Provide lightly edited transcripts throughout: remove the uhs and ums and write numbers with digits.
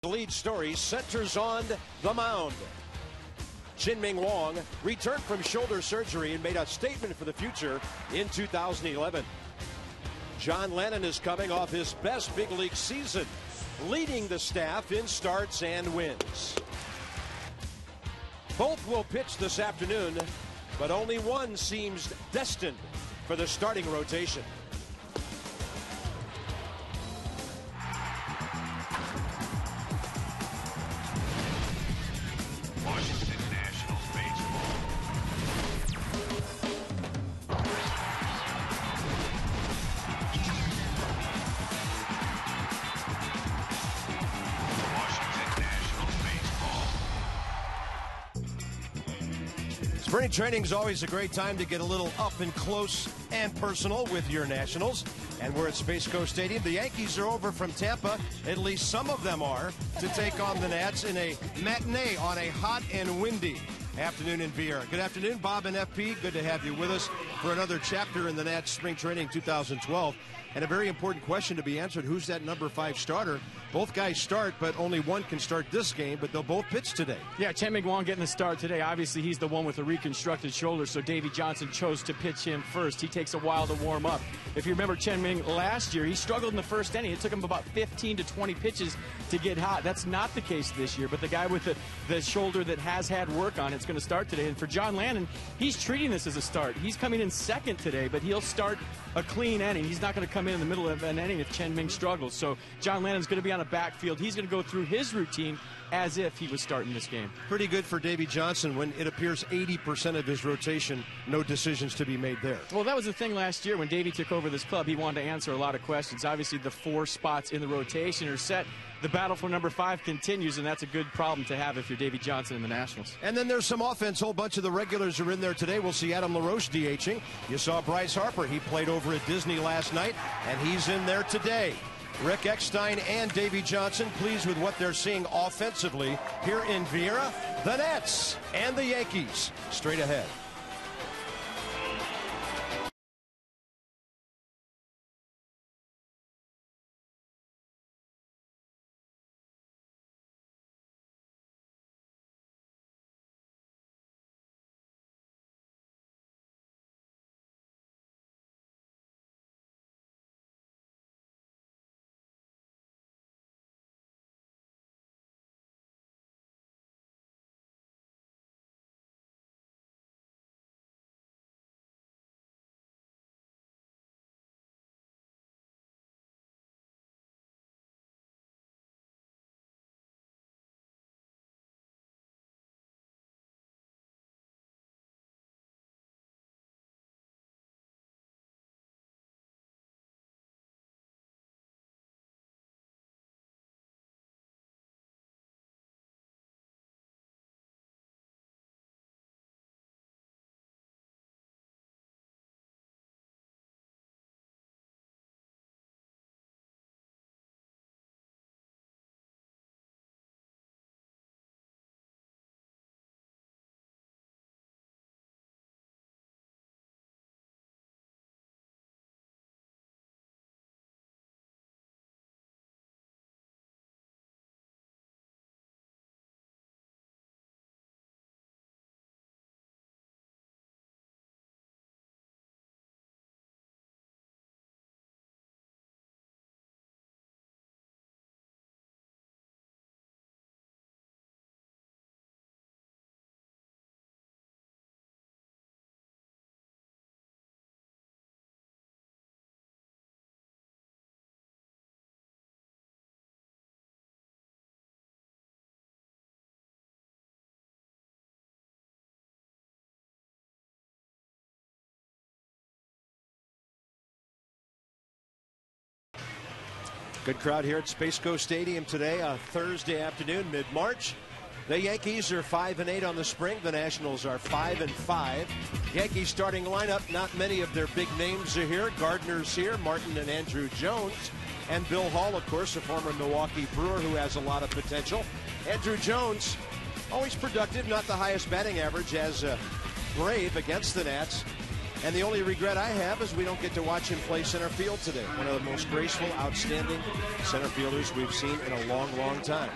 The lead story centers on the mound. Chien-Ming Wang returned from shoulder surgery and made a statement for the future in 2011. John Lannon is coming off his best big league season, leading the staff in starts and wins. Both will pitch this afternoon, but only one seems destined for the starting rotation. Spring training is always a great time to get a little up and close and personal with your Nationals. And we're at Space Coast Stadium. The Yankees are over from Tampa, at least some of them are, to take on the Nats in a matinee on a hot and windy afternoon in Vieira. Good afternoon, Bob and FP. Good to have you with us for another chapter in the Nats Spring Training 2012. And a very important question to be answered: who's that number 5 starter? Both guys start, but only one can start this game, but they'll both pitch today. Yeah, Chien-Ming Wang getting the start today. Obviously, he's the one with the reconstructed shoulder, so Davey Johnson chose to pitch him first. He takes a while to warm up. If you remember Chien-Ming last year, he struggled in the first inning. It took him about 15 to 20 pitches to get hot. That's not the case this year, but the guy with the shoulder that has had work on it's going to start today. And for John Lannon, he's treating this as a start. He's coming in second today, but he'll start a clean inning. He's not going to come in the middle of an inning if Chien-Ming struggles. So John Lannon's going to be on a backfield. He's going to go through his routine as if he was starting this game. Pretty good for Davey Johnson when it appears 80% of his rotation, no decisions to be made there. Well, that was the thing last year when Davey took over this club. He wanted to answer a lot of questions. Obviously, the 4 spots in the rotation are set. The battle for number 5 continues, and that's a good problem to have if you're Davey Johnson in the Nationals. And then there's some offense. A whole bunch of the regulars are in there today. We'll see Adam LaRoche DHing. You saw Bryce Harper. He played over at Disney last night, and he's in there today. Rick Eckstein and Davey Johnson pleased with what they're seeing offensively here in Vieira. The Nats and the Yankees straight ahead. Good crowd here at Space Coast Stadium today, a Thursday afternoon, mid-March. The Yankees are 5-8 on the spring. The Nationals are 5-5. Yankees starting lineup, not many of their big names are here. Gardner's here, Martin and Andrew Jones. And Bill Hall, of course, a former Milwaukee Brewer who has a lot of potential. Andrew Jones, always productive, not the highest batting average as a Brave against the Nats. And the only regret I have is we don't get to watch him play center field today. One of the most graceful, outstanding center fielders we've seen in a long, long time.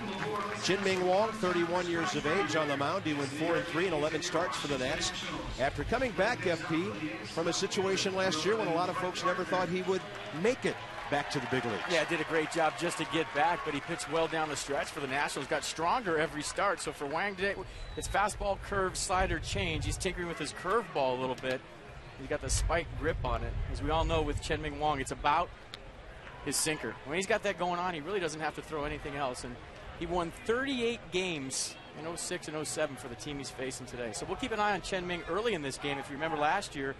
Chien-Ming Wang, 31 years of age, on the mound. He went 4-3 in 11 starts for the Nats. After coming back, FP, from a situation last year when a lot of folks never thought he would make it back to the big leagues. Yeah, did a great job just to get back, but he pitched well down the stretch for the Nationals. Got stronger every start. So for Wang today, it's fastball, curve, slider, change. He's tinkering with his curveball a little bit. He's got the spike grip on it. As we all know with Chien-Ming Wang, it's about his sinker. When he's got that going on, he really doesn't have to throw anything else. And he won 38 games in 06 and 07 for the team he's facing today. So we'll keep an eye on Chien-Ming early in this game. If you remember last year,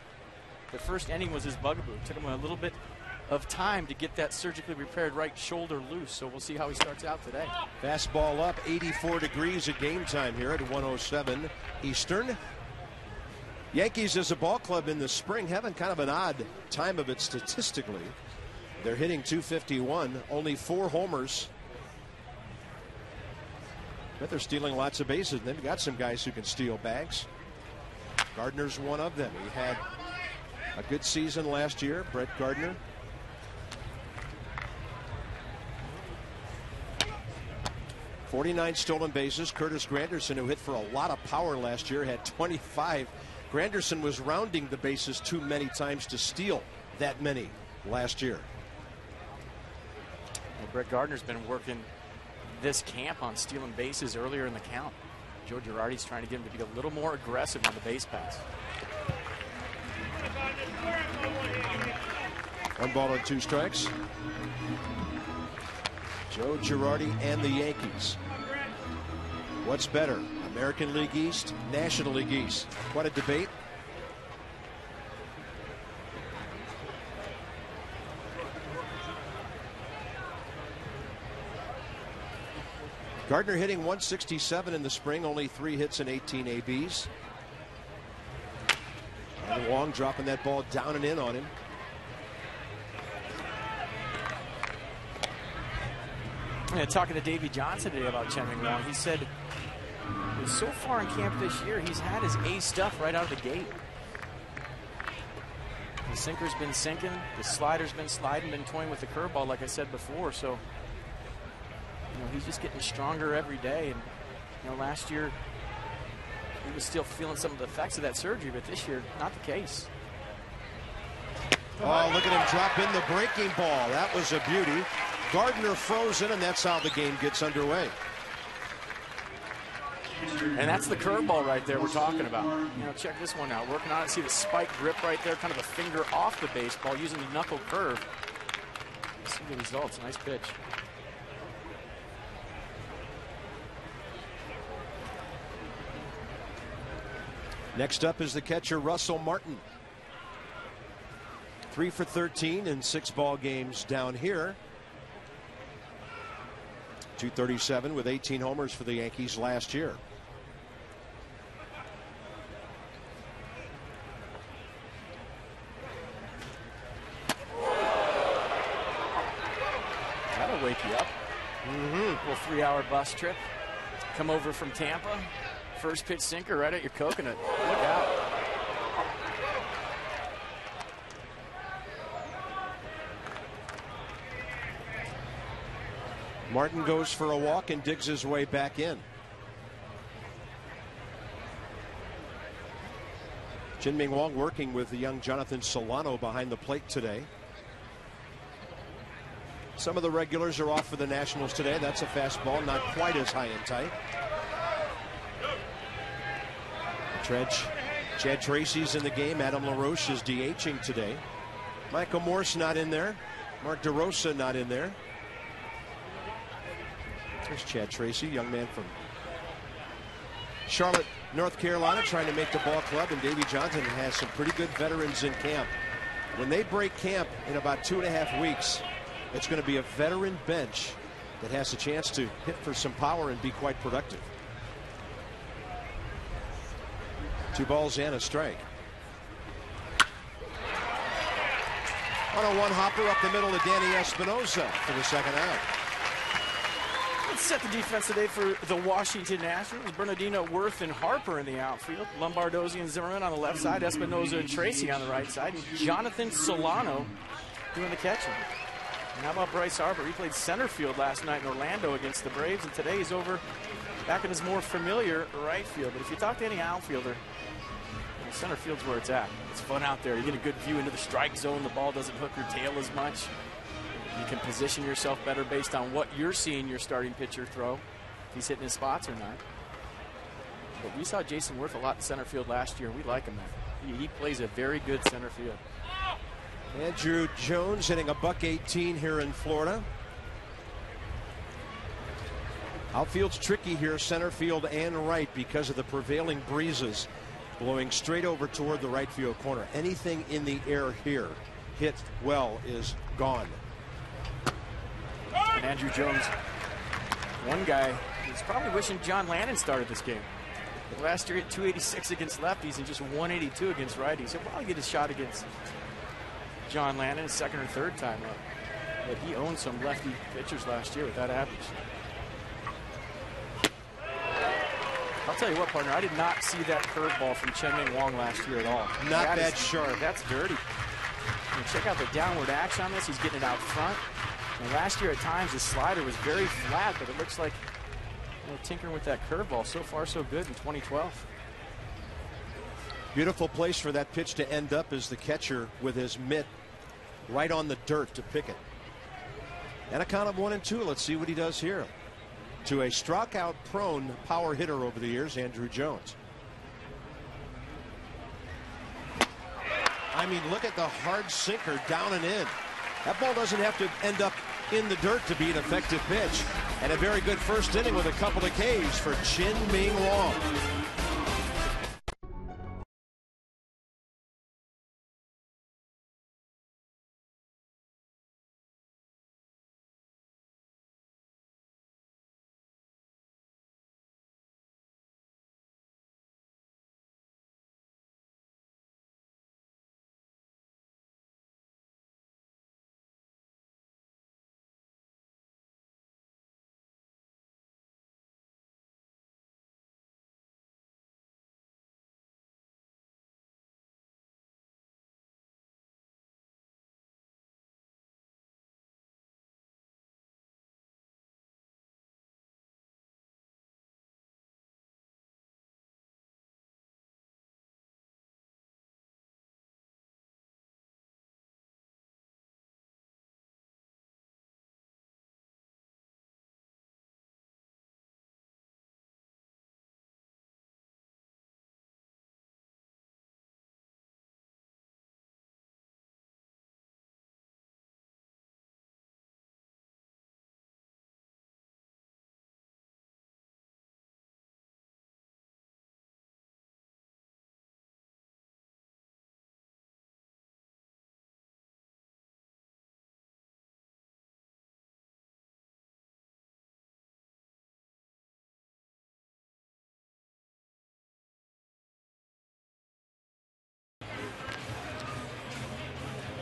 the first inning was his bugaboo. It took him a little bit of time to get that surgically repaired right shoulder loose. So we'll see how he starts out today. Fastball up, 84 degrees at game time here at 1:07 Eastern. Yankees as a ball club in the spring having kind of an odd time of it statistically. They're hitting .251, only 4 homers. But they're stealing lots of bases. They've got some guys who can steal bags. Gardner's one of them. He had a good season last year, Brett Gardner. .49 stolen bases. Curtis Granderson, who hit for a lot of power last year, had 25. Granderson was rounding the bases too many times to steal that many last year. Well, Brett Gardner's been working this camp on stealing bases earlier in the count. Joe Girardi's trying to get him to be a little more aggressive on the base pass. 1 ball and 2 strikes. Joe Girardi and the Yankees. What's better, American League East, National League East? Quite a debate. Gardner hitting .167 in the spring, only 3 hits and 18 ABs. And Wang dropping that ball down and in on him. Yeah, talking to Davey Johnson today about Chien-Ming Wang, he said so far in camp this year, he's had his A stuff right out of the gate. The sinker's been sinking, the slider's been sliding, been toying with the curveball, like I said before. So, he's just getting stronger every day. And last year he was still feeling some of the effects of that surgery, but this year, not the case. Oh, look at him drop in the breaking ball. That was a beauty. Gardner frozen, and that's how the game gets underway. And that's the curveball right there we're talking about. Check this one out. Working on it. See the spike grip right there, kind of a finger off the baseball using the knuckle curve. See the results. Nice pitch. Next up is the catcher, Russell Martin. 3 for 13 in 6 ball games down here. .237 with 18 homers for the Yankees last year. That'll wake you up. Little 3-hour bus trip. Come over from Tampa. First pitch sinker right at your coconut. Look out. Martin goes for a walk and digs his way back in. Chien-Ming Wang working with the young Jonathan Solano behind the plate today. Some of the regulars are off for the Nationals today. That's a fastball, not quite as high and tight. Chad Tracy's in the game. Adam LaRoche is DHing today. Michael Morse not in there. Mark DeRosa not in there. There's Chad Tracy, young man from Charlotte, North Carolina, trying to make the ball club, and Davey Johnson has some pretty good veterans in camp. When they break camp in about 2.5 weeks, it's going to be a veteran bench that has a chance to hit for some power and be quite productive. 2 balls and a strike. On a 1-hopper up the middle to Danny Espinosa for the second out. Let's set the defense today for the Washington Nationals. Bernardino, Worth, and Harper in the outfield. Lombardozzi and Zimmerman on the left side. Espinoza and Tracy on the right side. And Jonathan Solano doing the catching. And how about Bryce Harper? He played center field last night in Orlando against the Braves, and today he's over back in his more familiar right field. But if you talk to any outfielder, center field's where it's at. It's fun out there. You get a good view into the strike zone. The ball doesn't hook your tail as much. You can position yourself better based on what you're seeing your starting pitcher throw, if he's hitting his spots or not. But we saw Jason Worth a lot in center field last year, and we like him there. He plays a very good center field. Andrew Jones hitting a .118 here in Florida. Outfield's tricky here, center field and right, because of the prevailing breezes blowing straight over toward the right field corner. Anything in the air here hit well is gone. And Andrew Jones, one guy is probably wishing John Lannon started this game. Last year he had 286 against lefties and just 182 against righties. He'll probably get a shot against John Lannon his second or third time up. But he owned some lefty pitchers last year with that average. I'll tell you what, partner, I did not see that curveball from Chen-Ming Wong last year at all. Not that sharp. That's dirty. And check out the downward action on this. He's getting it out front. And last year at times his slider was very flat, but it looks like tinkering with that curveball. So far so good in 2012. Beautiful place for that pitch to end up is the catcher with his mitt right on the dirt to pick it. And a count of 1-2. Let's see what he does here. To a strikeout prone power hitter over the years, Andrew Jones. I mean, look at the hard sinker down and in. That ball doesn't have to end up in the dirt to be an effective pitch. And a very good first inning with a couple of Ks for Chen-Ming Wong.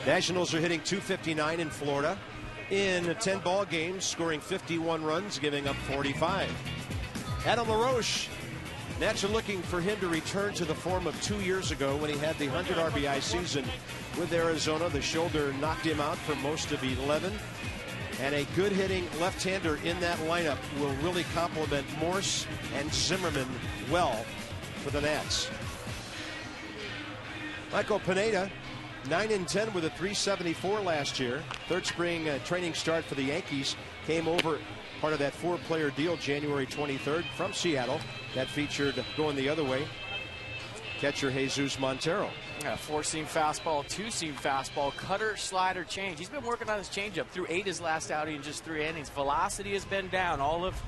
Nationals are hitting .259 in Florida in 10 ball games, scoring 51 runs, giving up 45. Adam LaRoche, Nats are looking for him to return to the form of 2 years ago when he had the 100 RBI season with Arizona. The shoulder knocked him out for most of 11. And a good hitting left-hander in that lineup will really complement Morse and Zimmerman well for the Nats. Michael Pineda, 9-10 with a .374 last year. Third spring training start for the Yankees. Came over part of that 4-player deal January 23rd from Seattle. That featured going the other way catcher Jesus Montero. Yeah, 4-seam fastball, 2-seam fastball, cutter, slider, change. He's been working on his changeup through 8 his last outing in just 3 innings. Velocity has been down. All of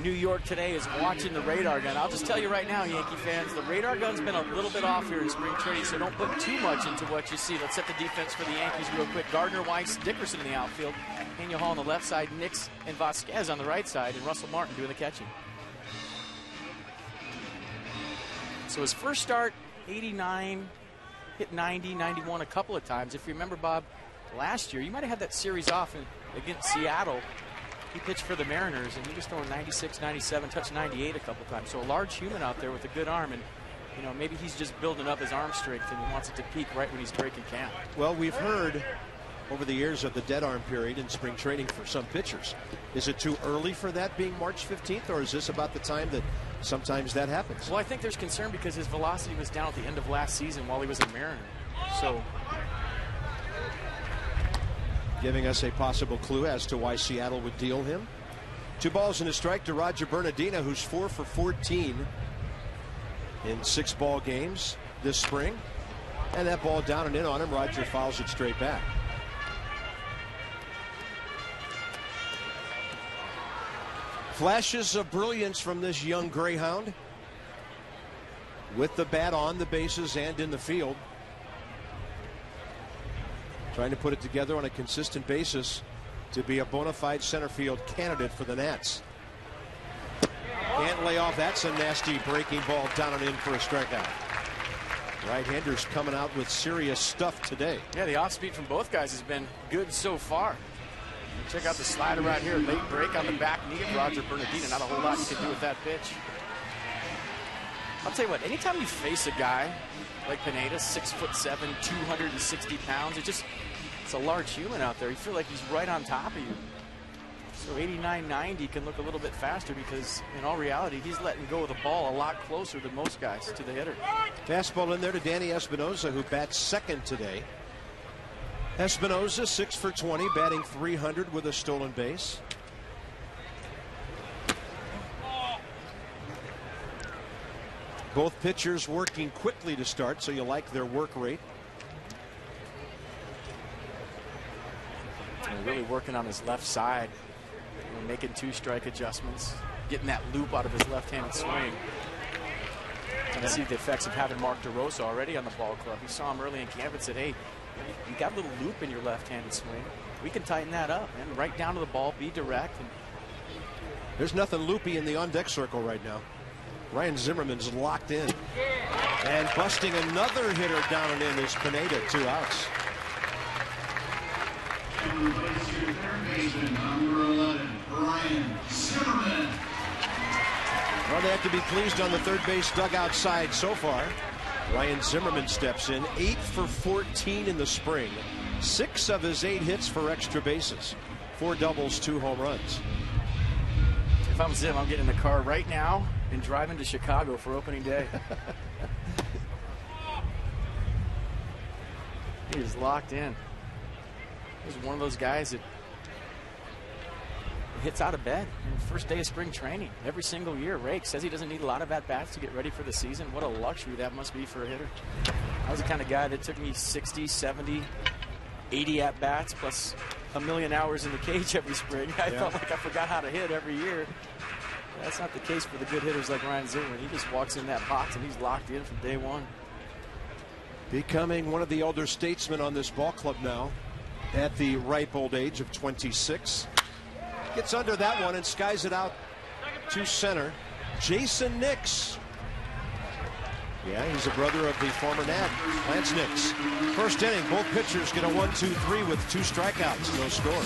New York today is watching the radar gun. I'll just tell you right now, Yankee fans, the radar gun's been a little bit off here in spring training, so don't put too much into what you see. Let's set the defense for the Yankees real quick. Gardner, Weiss, Dickerson in the outfield. Pena Hall on the left side, Nix and Vasquez on the right side, and Russell Martin doing the catching. So his first start, 89, hit 90, 91 a couple of times. If you remember, Bob, last year, you might have had that series off against Seattle. He pitched for the Mariners, and he was throwing 96, 97, touched 98 a couple times. So a large human out there with a good arm, and you know, maybe he's just building up his arm strength, and he wants it to peak right when he's breaking camp. Well, we've heard over the years of the dead arm period in spring training for some pitchers. Is it too early for that being March 15th, or is this about the time that sometimes that happens? Well, I think there's concern because his velocity was down at the end of last season while he was a Mariner. So, giving us a possible clue as to why Seattle would deal him. 2 balls and a strike to Roger Bernardina, who's 4 for 14 in 6 ball games this spring. And that ball down and in on him. Roger fouls it straight back. Flashes of brilliance from this young Greyhound, with the bat on the bases and in the field, trying to put it together on a consistent basis to be a bona fide center field candidate for the Nats. Can't lay off. That's a nasty breaking ball down and in for a strikeout. Right-handers coming out with serious stuff today. Yeah, the off-speed from both guys has been good so far. Check out the slider right here. Late break on the back knee of Roger Bernardina. Not a whole lot you can do with that pitch. I'll tell you what, anytime you face a guy like Pineda, 6'7", 260 pounds, it's a large human out there. You feel like he's right on top of you. So 89, 90 can look a little bit faster because in all reality, he's letting go of the ball a lot closer than most guys to the hitter. Fastball in there to Danny Espinosa, who bats second today. Espinosa 6 for 20, batting .300 with a stolen base. Both pitchers working quickly to start, so you like their work rate. And really working on his left side, you know, making 2 strike adjustments, getting that loop out of his left-handed swing. Trying to see the effects of having Mark DeRosa already on the ball club. He saw him early in camp and said, hey, you got a little loop in your left-handed swing. We can tighten that up, and right down to the ball, be direct. And there's nothing loopy in the on-deck circle right now. Ryan Zimmerman's locked in. And busting another hitter down and in is Pineda, 2 outs. Number 11, Ryan Zimmerman. Well, they have to be pleased on the third base dugout side so far. Ryan Zimmerman steps in, 8 for 14 in the spring. 6 of his 8 hits for extra bases. 4 doubles, 2 home runs. If I'm Zim, I'm getting in the car right now and driving to Chicago for opening day. He is locked in. He's one of those guys that hits out of bed on the first day of spring training every single year. Rake says he doesn't need a lot of at-bats to get ready for the season. What a luxury that must be for a hitter. I was the kind of guy that took me 60, 70, 80 at-bats plus a million hours in the cage every spring. I felt like I forgot how to hit every year. That's not the case for the good hitters like Ryan Zimmerman. He just walks in that box and he's locked in from day one. Becoming one of the elder statesmen on this ball club now at the ripe old age of 26. Gets under that one and skies it out to center. Jason Nix. Yeah, he's a brother of the former Nat, Lance Nix. First inning, both pitchers get a 1-2-3 with 2 strikeouts, no score.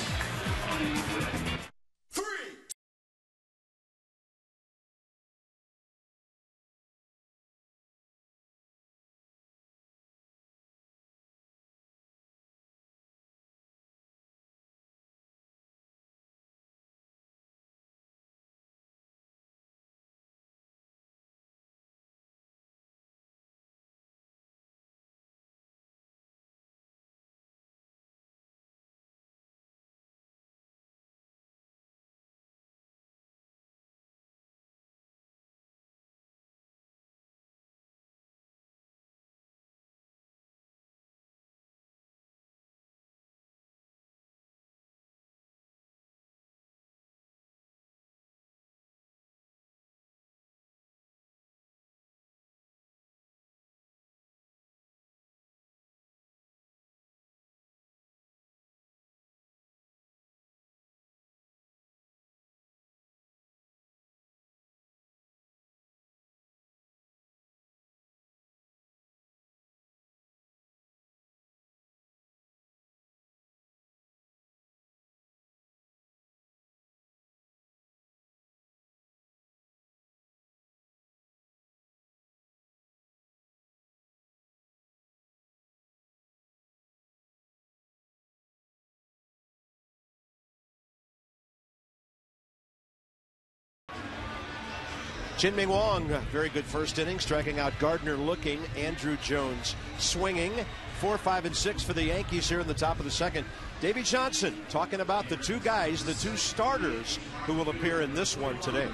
Chien-Ming Wang, very good first inning, striking out Gardner looking, Andrew Jones swinging. 4, 5, and 6 for the Yankees here in the top of the second. Davey Johnson talking about the two guys, the two starters who will appear in this one today.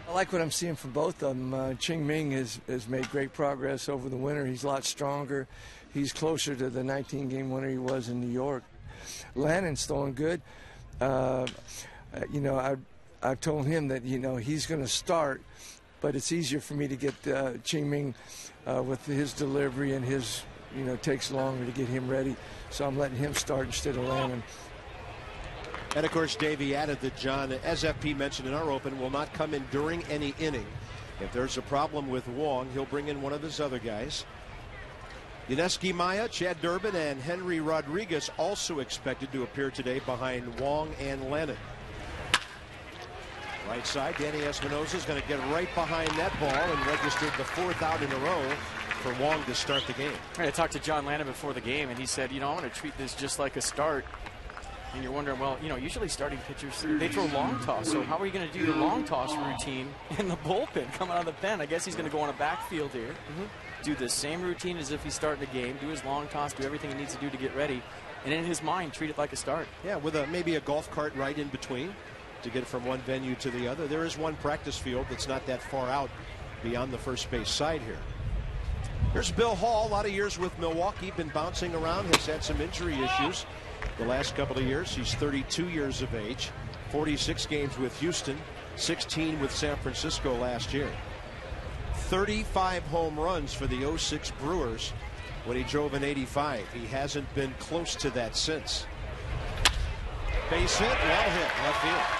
I like what I'm seeing from both of them. Chien-Ming has made great progress over the winter. He's a lot stronger. He's closer to the 19-game winner he was in New York. Lannon's throwing good. You know, I've told him that, you know, he's going to start, but it's easier for me to get Chien-Ming with his delivery, and his, you know, takes longer to get him ready. So I'm letting him start instead of Lannon. And, of course, Davey added that John, as FP mentioned in our open, will not come in during any inning. If there's a problem with Wong, he'll bring in one of his other guys. Yuneski Maya, Chad Durbin, and Henry Rodriguez also expected to appear today behind Wong and Lannon. Right side, Danny Espinosa is going to get right behind that ball and registered the 4th out in a row for Wong to start the game. I talked to John Lannon before the game, and he said, you know, I'm going to treat this just like a start. And you're wondering, well, you know, usually starting pitchers, they throw long toss. So how are you going to do your long toss routine in the bullpen coming out of the pen? I guess he's going to go on a backfield here, do the same routine as if he's starting a game, do his long toss, do everything he needs to do to get ready, and in his mind, treat it like a start. Yeah, with maybe a golf cart right in between to get from one venue to the other. There is one practice field that's not that far out beyond the first base side here. Here's Bill Hall, a lot of years with Milwaukee, been bouncing around, has had some injury issues the last couple of years. He's 32 years of age, 46 games with Houston, 16 with San Francisco last year. 35 home runs for the 06 Brewers when he drove in 85. He hasn't been close to that since. Base hit, well hit, left field.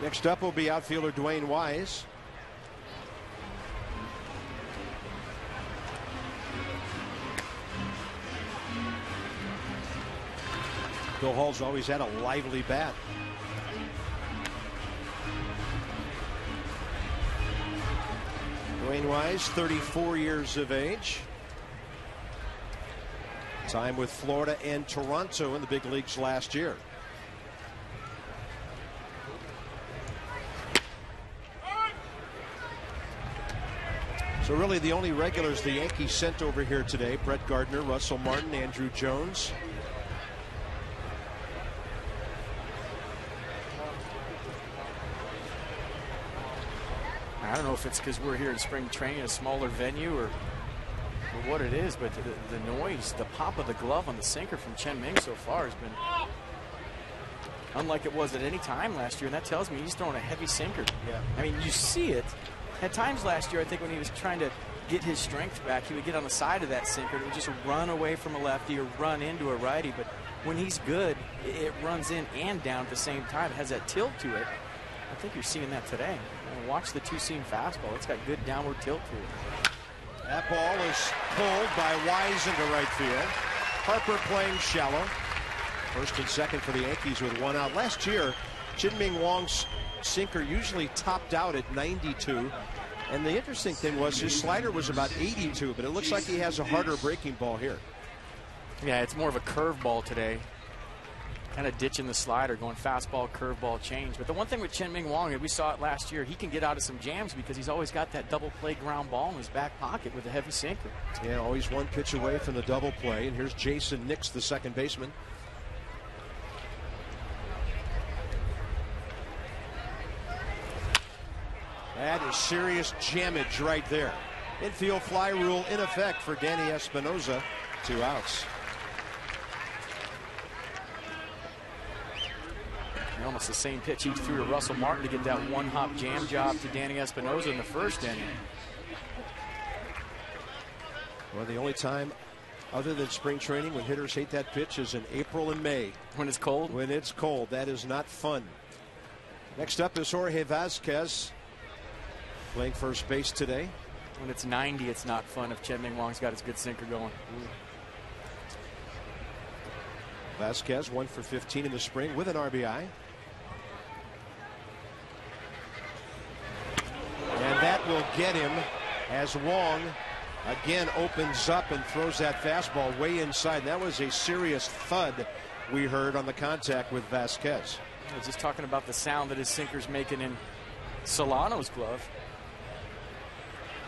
Next up will be outfielder Dwayne Wise. Bill Hall's always had a lively bat. Dwayne Wise, 34 years of age. Time with Florida and Toronto in the big leagues last year. So really the only regulars the Yankees sent over here today: Brett Gardner, Russell Martin, Andrew Jones. I don't know if it's because we're here in spring training, a smaller venue, or what it is, but the noise, the pop of the glove on the sinker from Chien-Ming so far has been unlike it was at any time last year, and that tells me he's throwing a heavy sinker. Yeah. I mean, you see it. At times last year, I think when he was trying to get his strength back, he would get on the side of that sinker. It would just run away from a lefty or run into a righty. But when he's good, it runs in and down at the same time. It has that tilt to it. I think you're seeing that today. Watch the two-seam fastball. It's got good downward tilt to it. That ball is pulled by Wise into right field. Harper playing shallow. First and second for the Yankees with one out. Last year, Chien-Ming Wang's sinker usually topped out at 92, and the interesting thing was his slider was about 82, but it looks like he has a harder breaking ball here. Yeah, it's more of a curveball today, kind of ditching the slider, going fastball, curveball, change. But the one thing with Chien-Ming Wang, and we saw it last year, he can get out of some jams because he's always got that double play ground ball in his back pocket with a heavy sinker. Yeah, always one pitch away from the double play. And here's Jason Nix, the second baseman. That is serious jammage right there. Infield fly rule in effect for Danny Espinosa. 2 outs. And almost the same pitch he threw to Russell Martin to get that one-hop jam job to Danny Espinosa in the first inning. Well, the only time other than spring training when hitters hate that pitch is in April and May. When it's cold? When it's cold. That is not fun. Next up is Jorge Vasquez, playing first base today. When it's 90, it's not fun if Chien-Ming Wang's got his good sinker going. Vasquez 1 for 15 in the spring with an RBI. will get him as Wong again opens up and throws that fastball way inside. That was a serious thud we heard on the contact with Vasquez. I was just talking about the sound that his sinker's making in Solano's glove.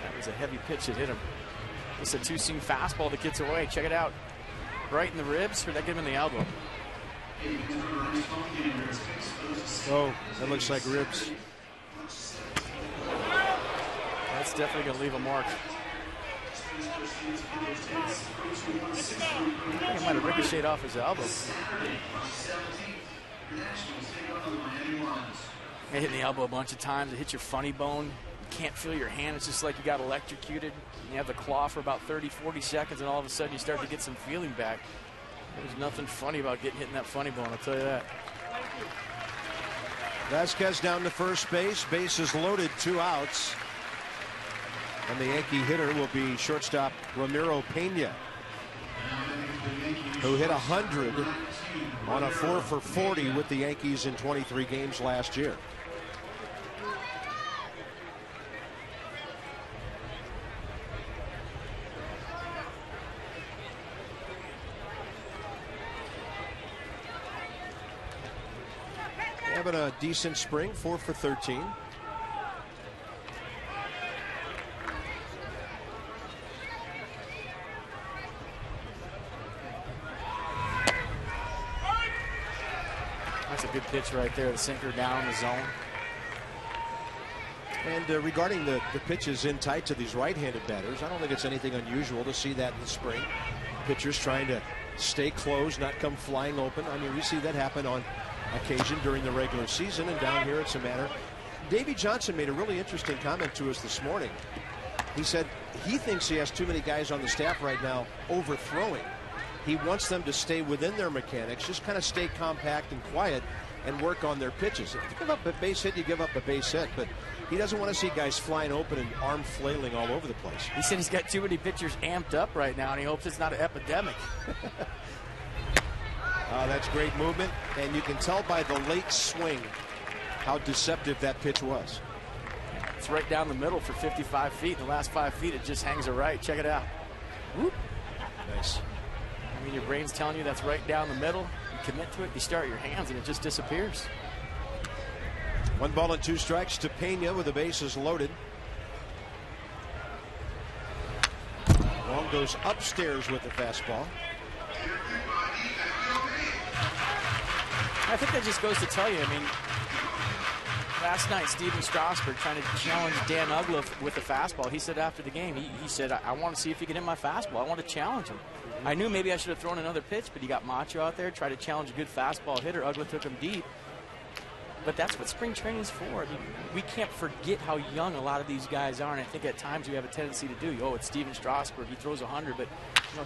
That was a heavy pitch that hit him. It's a two-seam fastball that gets away. Check it out. Right in the ribs, or that get him in the elbow? Oh, that looks like ribs. That's definitely going to leave a mark. I think it might have ricocheted off his elbow. It hit the elbow a bunch of times. It hits your funny bone. You can't feel your hand. It's just like you got electrocuted. You have the claw for about 30, 40 seconds, and all of a sudden you start to get some feeling back. There's nothing funny about getting hit in that funny bone, I'll tell you that. Vasquez down to first base. Base is loaded, 2 outs. And the Yankee hitter will be shortstop Ramiro Pena, who hit 100 on a 4-for-40 with the Yankees in 23 games last year. Having a decent spring, 4-for-13. That's a good pitch right there. The sinker down the zone. And regarding the pitches in tight to these right-handed batters, I don't think it's anything unusual to see that in the spring. Pitchers trying to stay closed, not come flying open. I mean, we see that happen on occasion during the regular season, and down here it's a matter. Davey Johnson made a really interesting comment to us this morning. He said he thinks he has too many guys on the staff right now overthrowing. He wants them to stay within their mechanics, just kind of stay compact and quiet and work on their pitches. If you give up a base hit, you give up a base hit, but he doesn't want to see guys flying open and arm flailing all over the place. He said he's got too many pitchers amped up right now, and he hopes it's not an epidemic. That's great movement, and you can tell by the late swing how deceptive that pitch was. It's right down the middle for 55 feet. In the last 5 feet, it just hangs a right. Check it out. Whoop. Nice. I mean, your brain's telling you that's right down the middle. You commit to it, you start your hands, and it just disappears. 1 ball and 2 strikes to Pena with the bases loaded. Long goes upstairs with the fastball. I think that just goes to tell you, I mean, last night, Stephen Strasburg trying to challenge Dan Uggla with the fastball. He said after the game, he said, I want to see if he can hit my fastball. I want to challenge him. I knew maybe I should have thrown another pitch, but he got Macho out there, tried to challenge a good fastball hitter. Uggla took him deep. But that's what spring training is for. I mean, we can't forget how young a lot of these guys are, and I think at times we have a tendency to do. Oh, it's Stephen Strasburg. He throws 100, but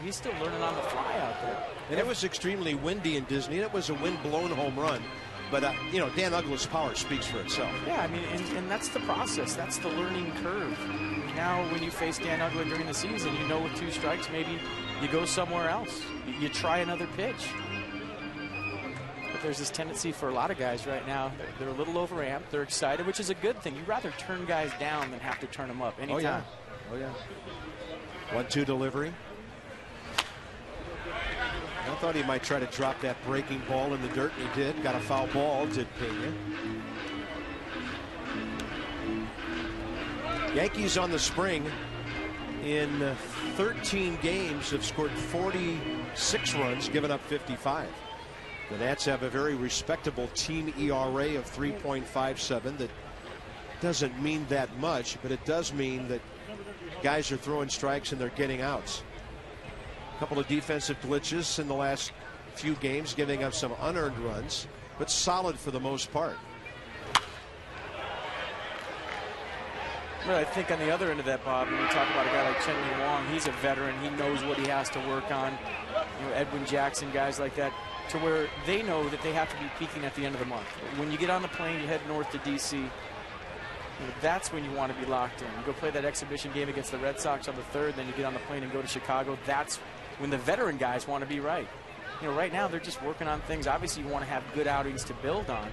he's still learning on the fly out there. And it was extremely windy in Disney. It was a wind-blown home run. But, Dan Uggla's power speaks for itself. Yeah, I mean, and that's the process. That's the learning curve. Now, when you face Dan Uggla during the season, with 2 strikes, maybe you go somewhere else. You try another pitch. But there's this tendency for a lot of guys right now. They're a little overamped. They're excited, which is a good thing. You'd rather turn guys down than have to turn them up anytime. Oh, yeah. 1-2 delivery. I thought he might try to drop that breaking ball in the dirt, and he did. Got a foul ball, did Pena. Yankees on the spring in 13 games have scored 46 runs, given up 55. The Nats have a very respectable team ERA of 3.57. That doesn't mean that much, but it does mean that guys are throwing strikes and they're getting outs. A couple of defensive glitches in the last few games, giving up some unearned runs, but solid for the most part. Well, I think on the other end of that, Bob, when we talk about a guy like Chen-Min Wong, he's a veteran. He knows what he has to work on. Edwin Jackson, guys like that, to where they know that they have to be peaking at the end of the month. When you get on the plane, you head north to D.C., that's when you want to be locked in. You go play that exhibition game against the Red Sox on the 3rd, then you get on the plane and go to Chicago. That's when the veteran guys want to be right. Right now they're just working on things. Obviously, you want to have good outings to build on.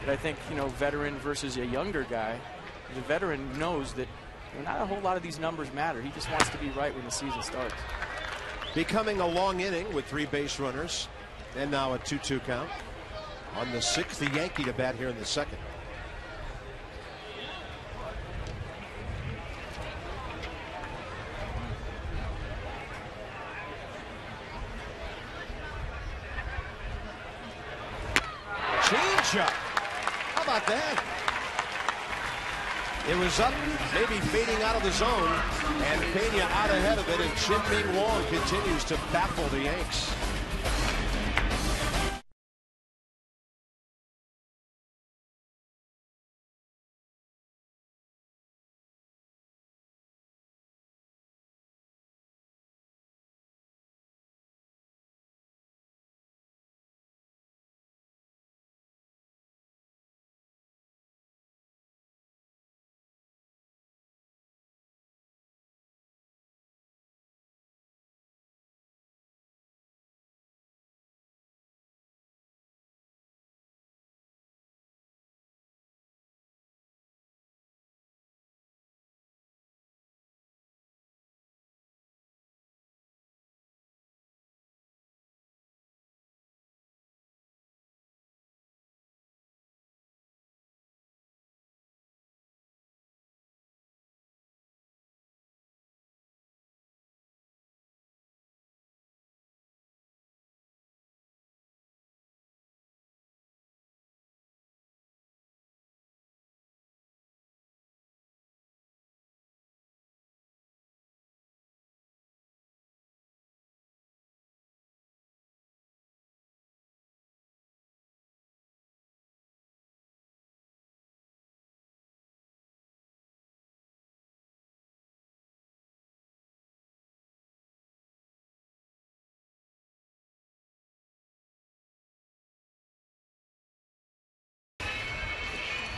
But I think, veteran versus a younger guy, the veteran knows that not a whole lot of these numbers matter. He just wants to be right when the season starts. Becoming a long inning with 3 base runners, and now a 2-2 count. On the 6th, the Yankee to bat here in the 2nd. Changeup. How about that? It was up, maybe fading out of the zone, and Pena out ahead of it, and Chien-Ming Wang continues to baffle the Yanks.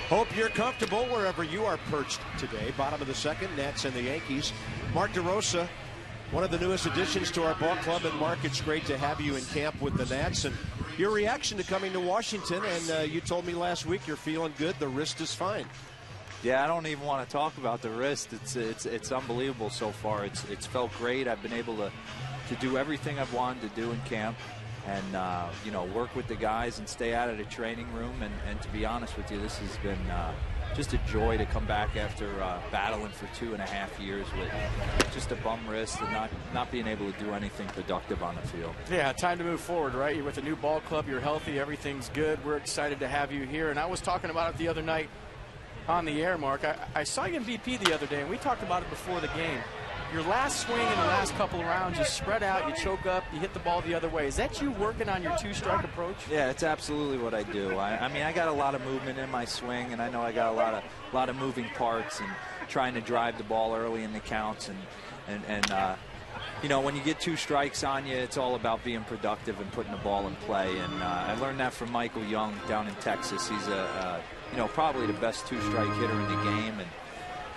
Hope you're comfortable wherever you are perched today. Bottom of the 2nd, Nats and the Yankees. Mark DeRosa, one of the newest additions to our ball club. And Mark, it's great to have you in camp with the Nats. And your reaction to coming to Washington, and you told me last week you're feeling good. The wrist is fine. Yeah, I don't even want to talk about the wrist. It's unbelievable so far. It's felt great. I've been able to do everything I've wanted to do in camp. And, you know, work with the guys and stay out of the training room. And to be honest with you, this has been just a joy to come back after battling for 2.5 years with just a bum wrist and not being able to do anything productive on the field. Yeah, time to move forward, right? You're with a new ball club. You're healthy. Everything's good. We're excited to have you here. And I was talking about it the other night on the air, Mark. I saw you in BP the other day, and we talked about it before the game. Your last swing in the last couple of rounds, you spread out, you choke up, you hit the ball the other way. Is that you working on your 2-strike approach? Yeah, it's absolutely what I do. I mean, I got a lot of movement in my swing, and I know I got a lot of moving parts and trying to drive the ball early in the counts. And you know, when you get 2 strikes on you, it's all about being productive and putting the ball in play. And I learned that from Michael Young down in Texas. He's you know, probably the best 2-strike hitter in the game. And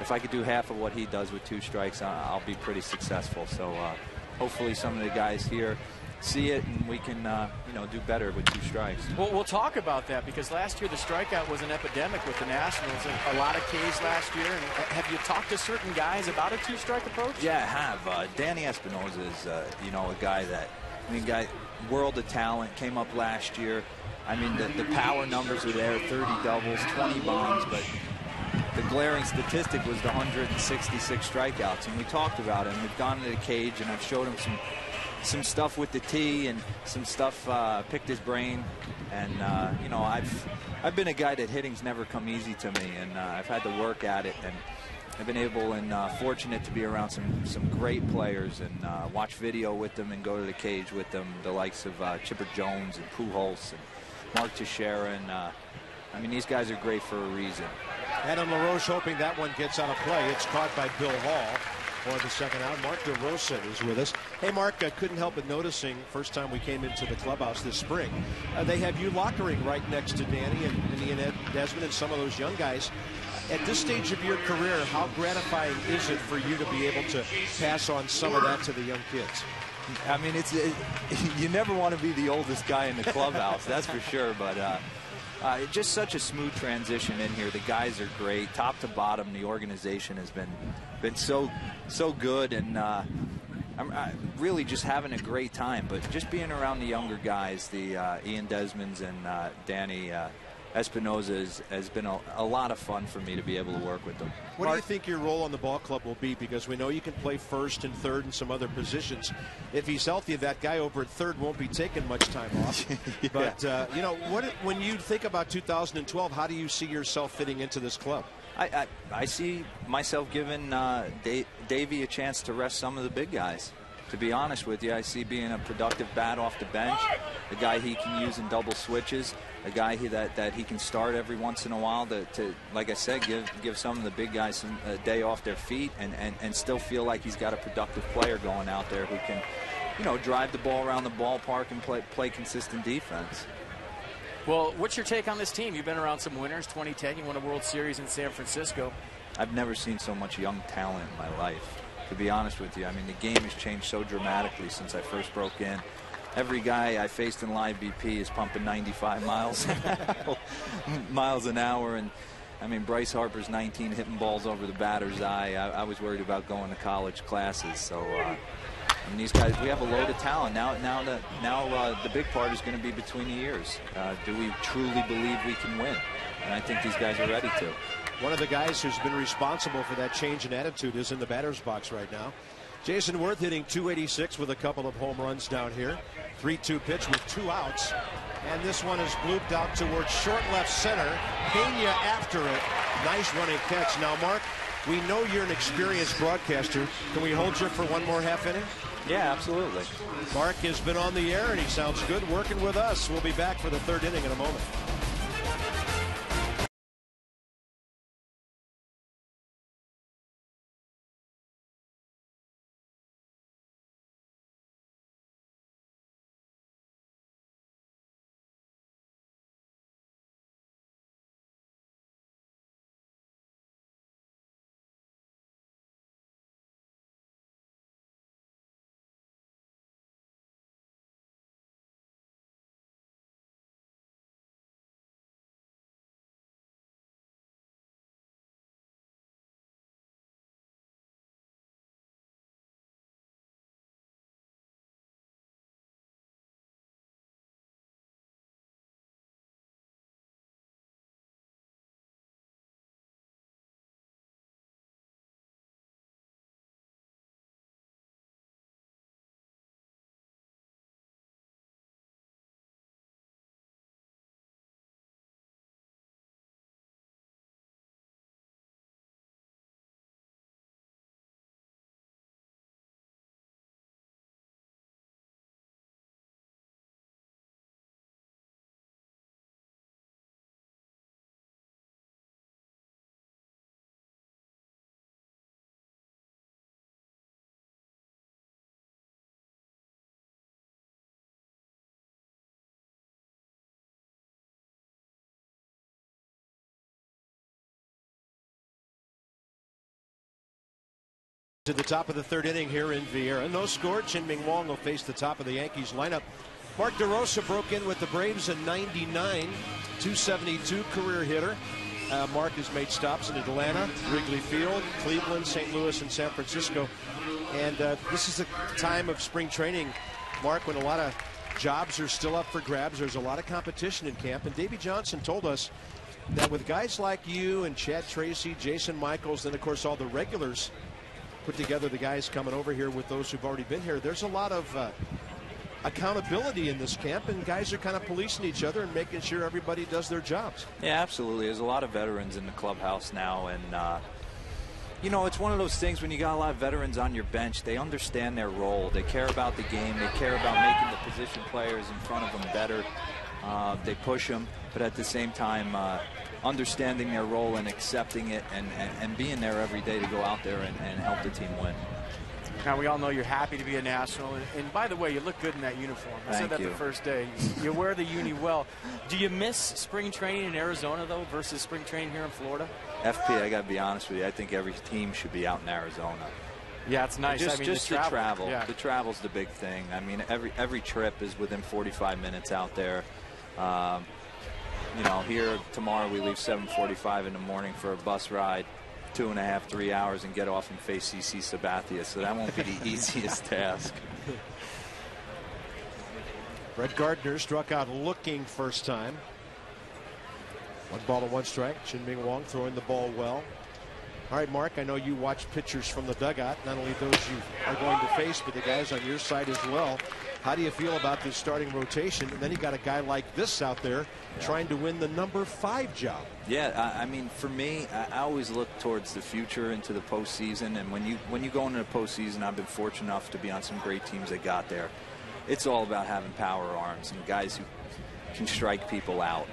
if I could do half of what he does with 2 strikes, I'll be pretty successful. So hopefully some of the guys here see it and we can you know, do better with 2 strikes. Well, we'll talk about that because last year the strikeout was an epidemic with the Nationals and a lot of Ks last year. And have you talked to certain guys about a 2-strike approach? Yeah, I have. Danny Espinosa is you know, a guy that, I mean, world of talent, came up last year. I mean, the power numbers are there, 30 doubles, 20 bombs, but the glaring statistic was the 166 strikeouts, and we talked about it. And we've gone to the cage, and I've showed him some stuff with the tee and some stuff, picked his brain. And you know, I've been a guy that hitting's never come easy to me, and I've had to work at it. And I've been able and fortunate to be around some great players and watch video with them and go to the cage with them, the likes of Chipper Jones and Pujols and Mark Teixeira. And I mean, these guys are great for a reason. Adam LaRoche hoping that one gets out of play. It's caught by Bill Hall for the 2nd out. Mark DeRosa is with us. Hey, Mark, I couldn't help but noticing first time we came into the clubhouse this spring, they have you lockering right next to Danny and Ian Desmond and some of those young guys. At this stage of your career, how gratifying is it for you to be able to pass on some of that to the young kids? I mean, you never want to be the oldest guy in the clubhouse, that's for sure. But Just such a smooth transition in here. The guys are great, top to bottom. The organization has been so good, and I'm really just having a great time. But just being around the younger guys, the Ian Desmonds and Danny Espinosa has been a lot of fun for me to be able to work with them. What do you think your role on the ball club will be? Because we know you can play first and third and some other positions. If he's healthy, that guy over at third won't be taking much time off. Yeah. But, you know, when you think about 2012, how do you see yourself fitting into this club? I see myself giving Davey a chance to rest some of the big guys. To be honest with you, I see being a productive bat off the bench, a guy he can use in double switches, a guy that he can start every once in a while to like I said, give some of the big guys a day off their feet and still feel like he's got a productive player going out there who can, you know, drive the ball around the ballpark and play consistent defense. Well, what's your take on this team? You've been around some winners. 2010, you won a World Series in San Francisco. I've never seen so much young talent in my life. To be honest with you, I mean, the game has changed so dramatically since I first broke in. Every guy I faced in live BP is pumping 95 miles an hour, and I mean, Bryce Harper's 19 hitting balls over the batter's eye. I was worried about going to college classes. So, I mean, these guys, we have a load of talent now. The big part is going to be between the ears. Do we truly believe we can win? And I think these guys are ready to. One of the guys who's been responsible for that change in attitude is in the batter's box right now. Jason Worth hitting .286 with a couple of home runs down here. 3-2 pitch with 2 outs. And this one is blooped out towards short left center. Pena after it. Nice running catch. Now, Mark, we know you're an experienced broadcaster. Can we hold you for one more half inning? Yeah, absolutely. Mark has been on the air, and he sounds good working with us. We'll be back for the third inning in a moment. To the top of the third inning here in Vieira. No score. Chin-Ming Wong will face the top of the Yankees lineup. Mark DeRosa broke in with the Braves in '99, .272 career hitter. Mark has made stops in Atlanta, Wrigley Field, Cleveland, St. Louis, and San Francisco. And this is a time of spring training, Mark, when a lot of jobs are still up for grabs. There's a lot of competition in camp. And Davey Johnson told us that with guys like you and Chad Tracy, Jason Michaels, then, of course, all the regulars put together, the guys coming over here with those who've already been here, there's a lot of accountability in this camp, and guys are kind of policing each other and making sure everybody does their jobs. Yeah, absolutely. There's a lot of veterans in the clubhouse now, and you know, it's one of those things when you got a lot of veterans on your bench, they understand their role. They care about the game. They care about making the position players in front of them better. They push them, but at the same time, understanding their role and accepting it and being there every day to go out there and help the team win. Now, we all know you're happy to be a National. And by the way, you look good in that uniform. I said that the first day. You wear the uni well. Do you miss spring training in Arizona, though, versus spring training here in Florida? FP, I got to be honest with you, I think every team should be out in Arizona. Yeah, it's nice. Just the travel. Yeah. The travel's the big thing. I mean, every trip is within 45 minutes out there. you know, here tomorrow we leave 7:45 in the morning for a bus ride, 2.5, 3 hours, and get off and face CC Sabathia. So that won't be the easiest task. Brett Gardner struck out looking first time. 1-1 strike. Chien-Ming Wang throwing the ball well. All right, Mark, I know you watch pitchers from the dugout, not only those you are going to face, but the guys on your side as well. How do you feel about this starting rotation? And then you got a guy like this out there trying to win the number 5 job. Yeah, I mean, for me, I always look towards the future, into the postseason. And when you go into the postseason, I've been fortunate enough to be on some great teams that got there. It's all about having power arms and guys who can strike people out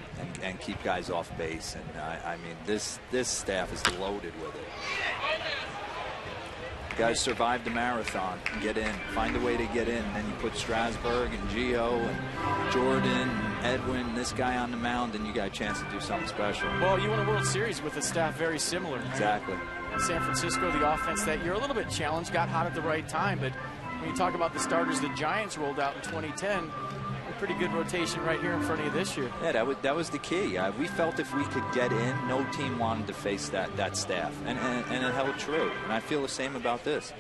and keep guys off base. And I mean, this staff is loaded with it. Guys survive the marathon and get in, find a way to get in, and then you put Strasburg and Gio and Jordan and Edwin, this guy on the mound, and you got a chance to do something special. Well, you won a World Series with a staff very similar. Exactly. San Francisco, the offense that year, a little bit challenged, got hot at the right time, but when you talk about the starters the Giants rolled out in 2010, a pretty good rotation right here in front of you this year. Yeah, that was the key. We felt if we could get in, no team wanted to face that staff, and it held true. And I feel the same about this.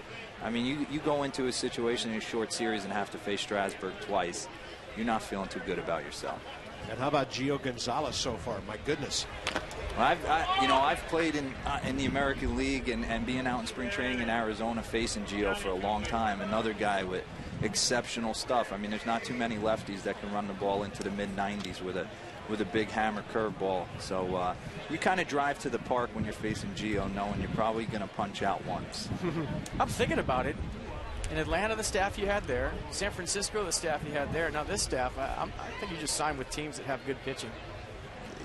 I mean, you go into a situation in a short series and have to face Strasburg twice, you're not feeling too good about yourself. And how about Gio Gonzalez so far? My goodness. Well, I've played in the American League and being out in spring training in Arizona facing Gio for a long time. Another guy with exceptional stuff. I mean, there's not too many lefties that can run the ball into the mid-90s with a big hammer curveball. So you kind of drive to the park when you're facing Gio, knowing you're probably going to punch out once. I'm thinking about it. In Atlanta, the staff you had there. San Francisco, the staff you had there. Now this staff, I think you just signed with teams that have good pitching.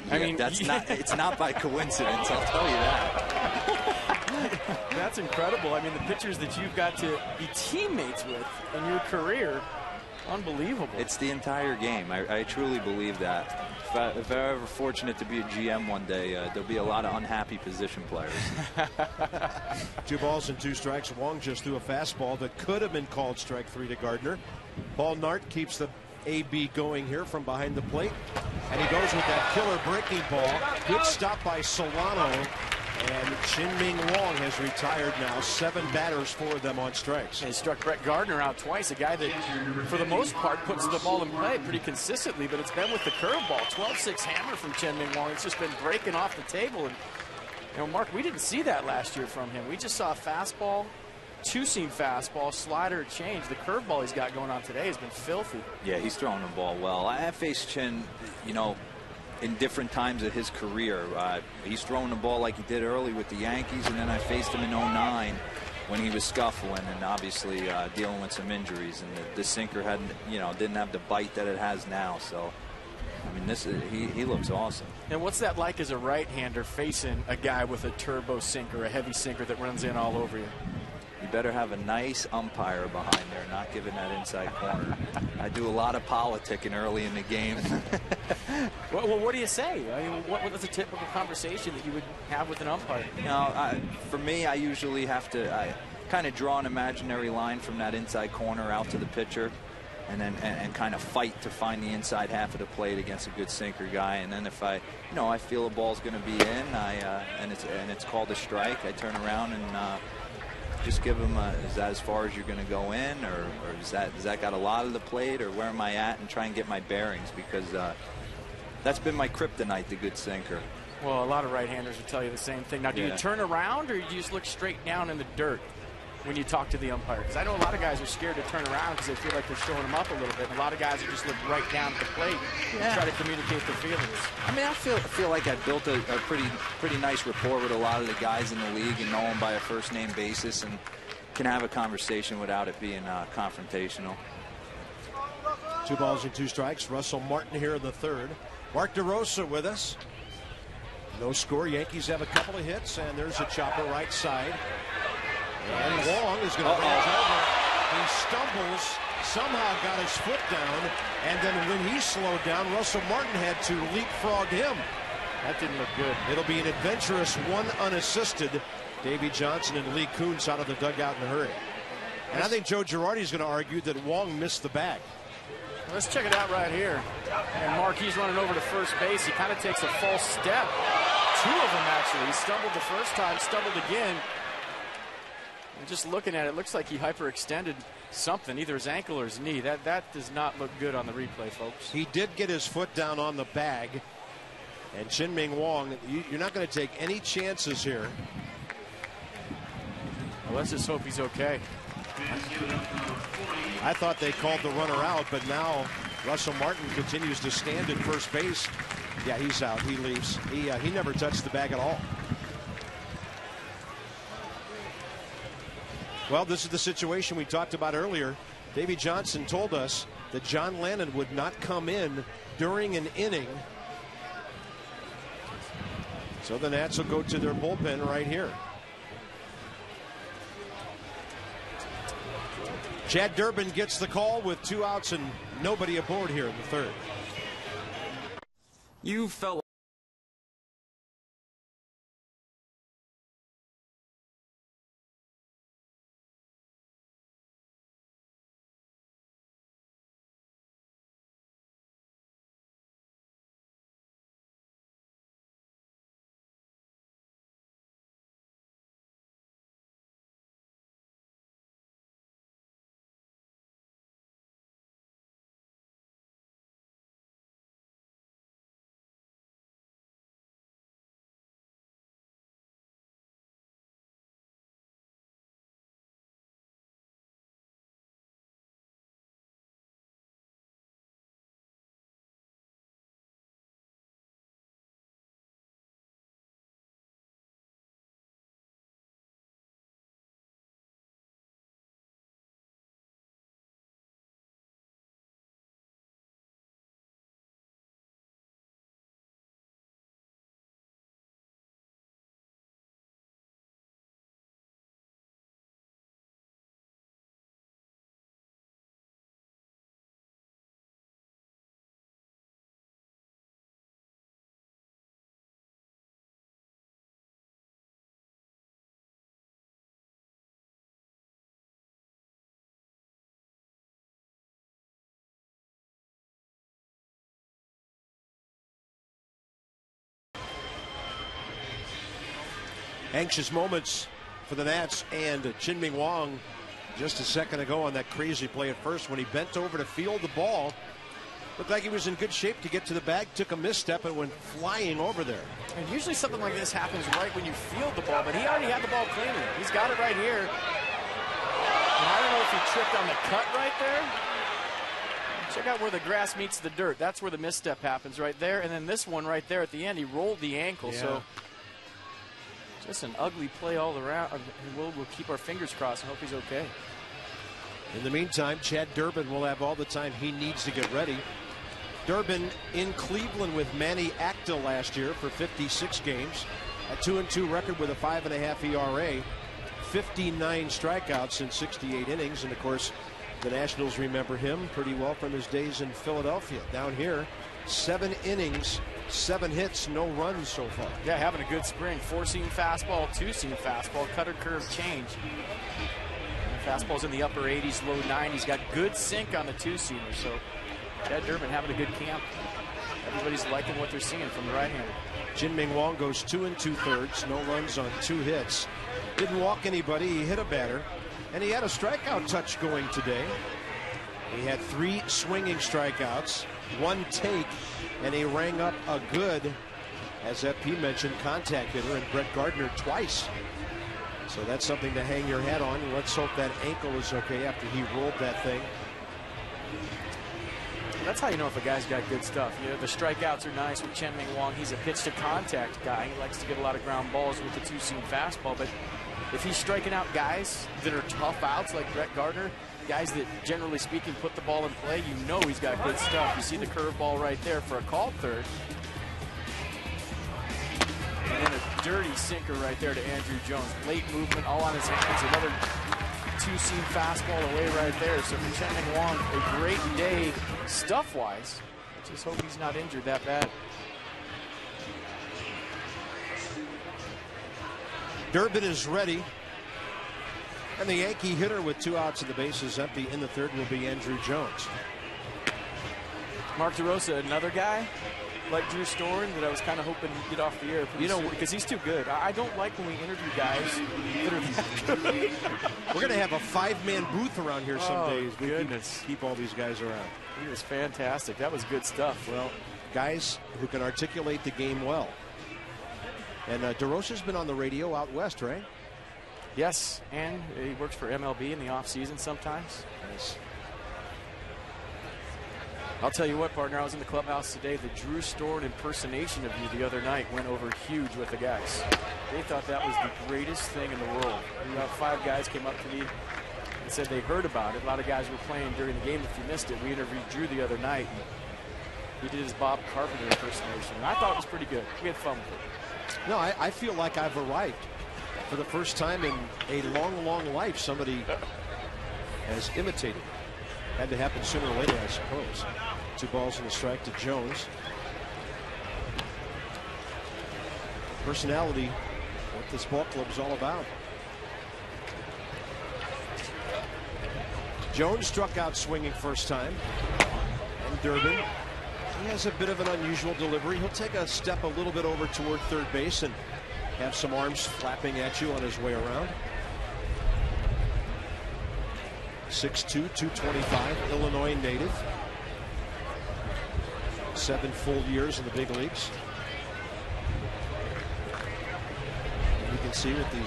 Yeah, I mean, it's not by coincidence, I'll tell you that. That's incredible. I mean, the pitchers that you've got to be teammates with in your career, unbelievable. It's the entire game. I truly believe that. If I'm ever fortunate to be a GM one day, there'll be a lot of unhappy position players. 2 strikes. Wang just threw a fastball that could have been called strike 3 to Gardner. Paul Nart keeps the AB going here from behind the plate. And he goes with that killer breaking ball. Good stop by Solano. And Chien-Ming Wang has retired now. 7 batters, 4 of them on strikes. And he struck Brett Gardner out twice, a guy that, for the most part, puts the ball in play pretty consistently, but it's been with the curveball. 12-6 hammer from Chien-Ming Wang. It's just been breaking off the table. And, you know, Mark, we didn't see that last year from him. We just saw a fastball, 2-seam fastball, slider, change. The curveball he's got going on today has been filthy. Yeah, he's throwing the ball well. I faced Chin, you know, in different times of his career. He's throwing the ball like he did early with the Yankees, and then I faced him in 09 when he was scuffling and obviously dealing with some injuries, and the sinker didn't have the bite that it has now. So I mean, he looks awesome. And what's that like as a right-hander facing a guy with a turbo sinker, a heavy sinker that runs in all over you? You better have a nice umpire behind there, not giving that inside corner. I do a lot of politicking early in the game. Well, what do you say? I mean, what's a typical conversation that you would have with an umpire? You know, for me, I usually have to kind of draw an imaginary line from that inside corner out to the pitcher, and then kind of fight to find the inside half of the plate against a good sinker guy. And then if I feel a ball's going to be in, and it's called a strike, I turn around and just give him is that as far as you're going to go in, or does that got a lot of the plate, or where am I at, and try and get my bearings, because that's been my kryptonite, the good sinker. Well, a lot of right-handers will tell you the same thing. Now, do you turn around, or do you just look straight down in the dirt when you talk to the umpire? Because I know a lot of guys are scared to turn around because they feel like they're showing them up a little bit. And a lot of guys will just look right down at the plate and try to communicate their feelings. I mean, I feel like I've built a pretty nice rapport with a lot of the guys in the league and know them by a first-name basis and can have a conversation without it being confrontational. 2 strikes. Russell Martin here in the third. Mark DeRosa with us. No score. Yankees have a couple of hits, and there's a chopper right side. And Wang is going to bounce over. He stumbles, somehow got his foot down, and then when he slowed down, Russell Martin had to leapfrog him. That didn't look good. It'll be an adventurous one unassisted. Davey Johnson and Lee Koontz out of the dugout in a hurry. And I think Joe Girardi is going to argue that Wang missed the bag. Let's check it out right here. And Mark, he's running over to first base. He kind of takes a false step. Two of them, actually. He stumbled the first time, stumbled again. And just looking at it, looks like he hyperextended something, either his ankle or his knee. That does not look good on the replay, folks. He did get his foot down on the bag. And Chien-Ming Wang, you're not going to take any chances here. Well, let's just hope he's okay. I thought they called the runner out, but now Russell Martin continues to stand at first base. Yeah, he's out. He leaves. He never touched the bag at all. Well, this is the situation we talked about earlier. Davey Johnson told us that John Lannon would not come in during an inning. So the Nats will go to their bullpen right here. Chad Durbin gets the call with 2 outs and nobody aboard here in the third. You felt anxious moments for the Nats and Chien-Ming Wang just a second ago on that crazy play at first when he bent over to field the ball. Looked like he was in good shape to get to the bag, took a misstep and went flying over there. And usually something like this happens right when you field the ball, but he already had the ball cleanly. He's got it right here. And I don't know if he tripped on the cut right there. Check out where the grass meets the dirt. That's where the misstep happens right there. And then this one right there at the end, he rolled the ankle. Yeah. So just an ugly play all around. We'll keep our fingers crossed and hope he's okay. In the meantime, Chad Durbin will have all the time he needs to get ready. Durbin in Cleveland with Manny Acta last year for 56 games. A 2-2 record with a 5.5 ERA. 59 strikeouts in 68 innings. And, of course, the Nationals remember him pretty well from his days in Philadelphia. Down here, 7 innings, 7 hits, no runs so far. Yeah, having a good spring. 4-seam fastball, 2-seam fastball, cutter curve change. Fastball's in the upper 80s, low 90s. Got good sink on the 2-seamer. So Chad Durbin having a good camp. Everybody's liking what they're seeing from the right-hander. Chien-Ming Wang goes 2 2/3, no runs on 2 hits. Didn't walk anybody, he hit a batter. And he had a strikeout touch going today. He had 3 swinging strikeouts, 1 take, and he rang up a good, as FP mentioned, contact hitter, and Brett Gardner twice. So that's something to hang your hat on. And let's hope that ankle is okay after he rolled that thing. That's how you know if a guy's got good stuff. You know, the strikeouts are nice with Chien-Ming Wang. He's a pitch-to-contact guy. He likes to get a lot of ground balls with the 2-seam fastball. But if he's striking out guys that are tough outs like Brett Gardner, guys that, generally speaking, put the ball in play, you know he's got good stuff. You see the curveball right there for a called third. And then a dirty sinker right there to Andrew Jones. Late movement, all on his hands. Another 2-seam fastball away right there. So for Chien-Ming Wang, a great day stuff-wise. Just hope he's not injured that bad. Durbin is ready. And the Yankee hitter with 2 outs and the bases empty in the third will be Andrew Jones. Mark DeRosa, another guy like Drew Storen that I was kind of hoping he'd get off the air. You know, because he's too good. I don't like when we interview guys that are that good. We're going to have a 5-man booth around here some days. We goodness. keep all these guys around. He was fantastic. That was good stuff. Well, guys who can articulate the game well. And DeRosa's been on the radio out west, right? Yes, and he works for MLB in the offseason sometimes. Nice. I'll tell you what, partner, I was in the clubhouse today. The Drew Storen impersonation of you the other night went over huge with the guys. They thought that was the greatest thing in the world. About 5 guys came up to me and said they heard about it. A lot of guys were playing during the game. If you missed it, we interviewed Drew the other night. He did his Bob Carpenter impersonation, and I thought it was pretty good. We had fun with it. No, I feel like I've arrived. For the first time in a long, long life, somebody has imitated. Had to happen sooner or later, I suppose. 2 balls and a strike to Jones. Personality, what this ball club is all about. Jones struck out swinging first time. And Durbin, he has a bit of an unusual delivery. He'll take a step a little bit over toward third base and have some arms flapping at you on his way around. 6'2", 225, Illinois native. 7 full years in the big leagues. And you can see with the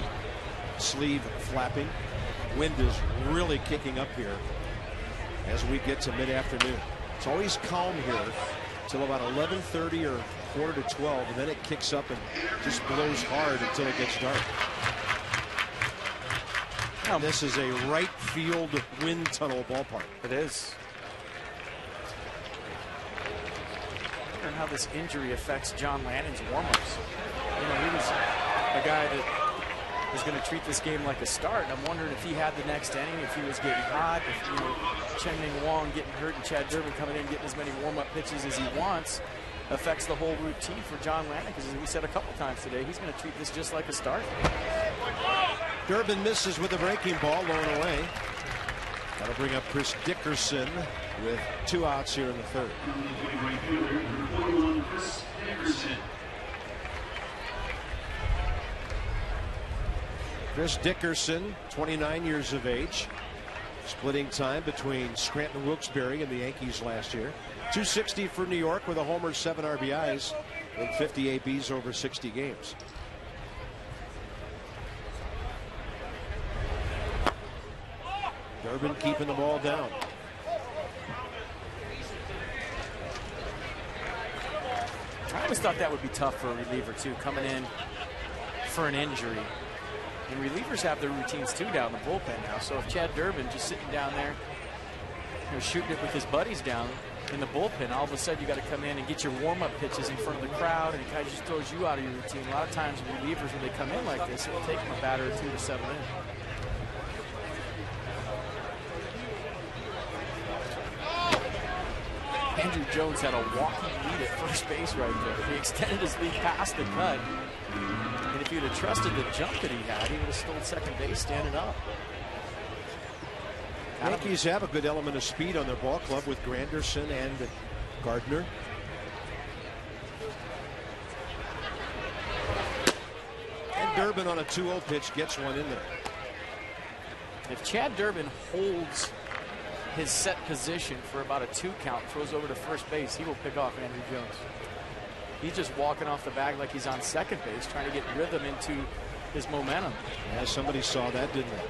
sleeve flapping, wind is really kicking up here as we get to mid-afternoon. It's always calm here till about 11:30 or quarter to 12, and then it kicks up and just blows hard until it gets dark. Now, this is a right field wind tunnel ballpark. It is. I wonder how this injury affects John Lannon's warm-ups. You know, he was a guy that was going to treat this game like a start. And I'm wondering if he had the next inning, if he was getting hot, if, you know, Cheng-Ming Wong getting hurt and Chad Durbin coming in getting as many warm-up pitches as he wants affects the whole routine for John Lannon, because as we said a couple times today, he's going to treat this just like a start. Durbin misses with a breaking ball, low and away. That'll bring up Chris Dickerson with 2 outs here in the third. Chris Dickerson, 29 years of age, splitting time between Scranton Wilkes-Barre and the Yankees last year. 260 for New York with a homer, 7 RBIs, and 50 ABs over 60 games. Durbin keeping the ball down. I always thought that would be tough for a reliever too, coming in for an injury. And relievers have their routines too down the bullpen now. So if Chad Durbin just sitting down there, you know, shooting it with his buddies down in the bullpen, all of a sudden you got to come in and get your warm-up pitches in front of the crowd, and it kind of just throws you out of your routine. A lot of times relievers, when they come in like this, it'll take them a batter or 2 to 7 in. Andrew Jones had a walking lead at first base right there. He extended his lead past the cut. And if you'd have trusted the jump that he had, he would have stolen second base standing up. Yankees have a good element of speed on their ball club with Granderson and Gardner. And Durbin on a 2-0 pitch gets one in there. If Chad Durbin holds his set position for about a 2 count, throws over to first base, he will pick off Andrew Jones. He's just walking off the bag like he's on second base, trying to get rhythm into his momentum. Yeah, somebody saw that, didn't they?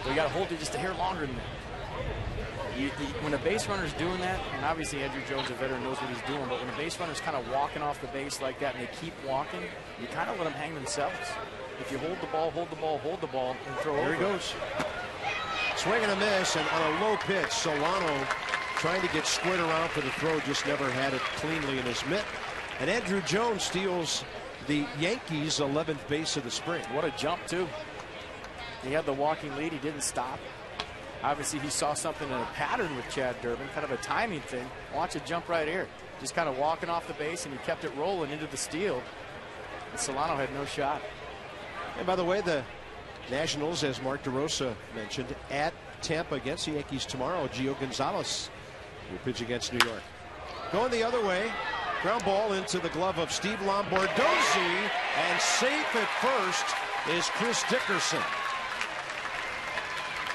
So you got to hold it just a hair longer than that. When a base runner's doing that, and obviously Andrew Jones, a veteran, knows what he's doing, but when a base runner's kind of walking off the base like that and they keep walking, you kind of let them hang themselves. If you hold the ball, hold the ball, hold the ball, and throw over. There he goes. Swing and a miss, and on a low pitch, Solano trying to get squared around for the throw, just never had it cleanly in his mitt. And Andrew Jones steals the Yankees' 11th base of the spring. What a jump, too. He had the walking lead. He didn't stop. Obviously, he saw something in a pattern with Chad Durbin, kind of a timing thing. Watch it jump right here. Just kind of walking off the base, and he kept it rolling into the steal. And Solano had no shot. And by the way, the Nationals, as Mark DeRosa mentioned, at Tampa against the Yankees tomorrow. Gio Gonzalez will pitch against New York. Going the other way. Ground ball into the glove of Steve Lombardozzi, and safe at first is Chris Dickerson.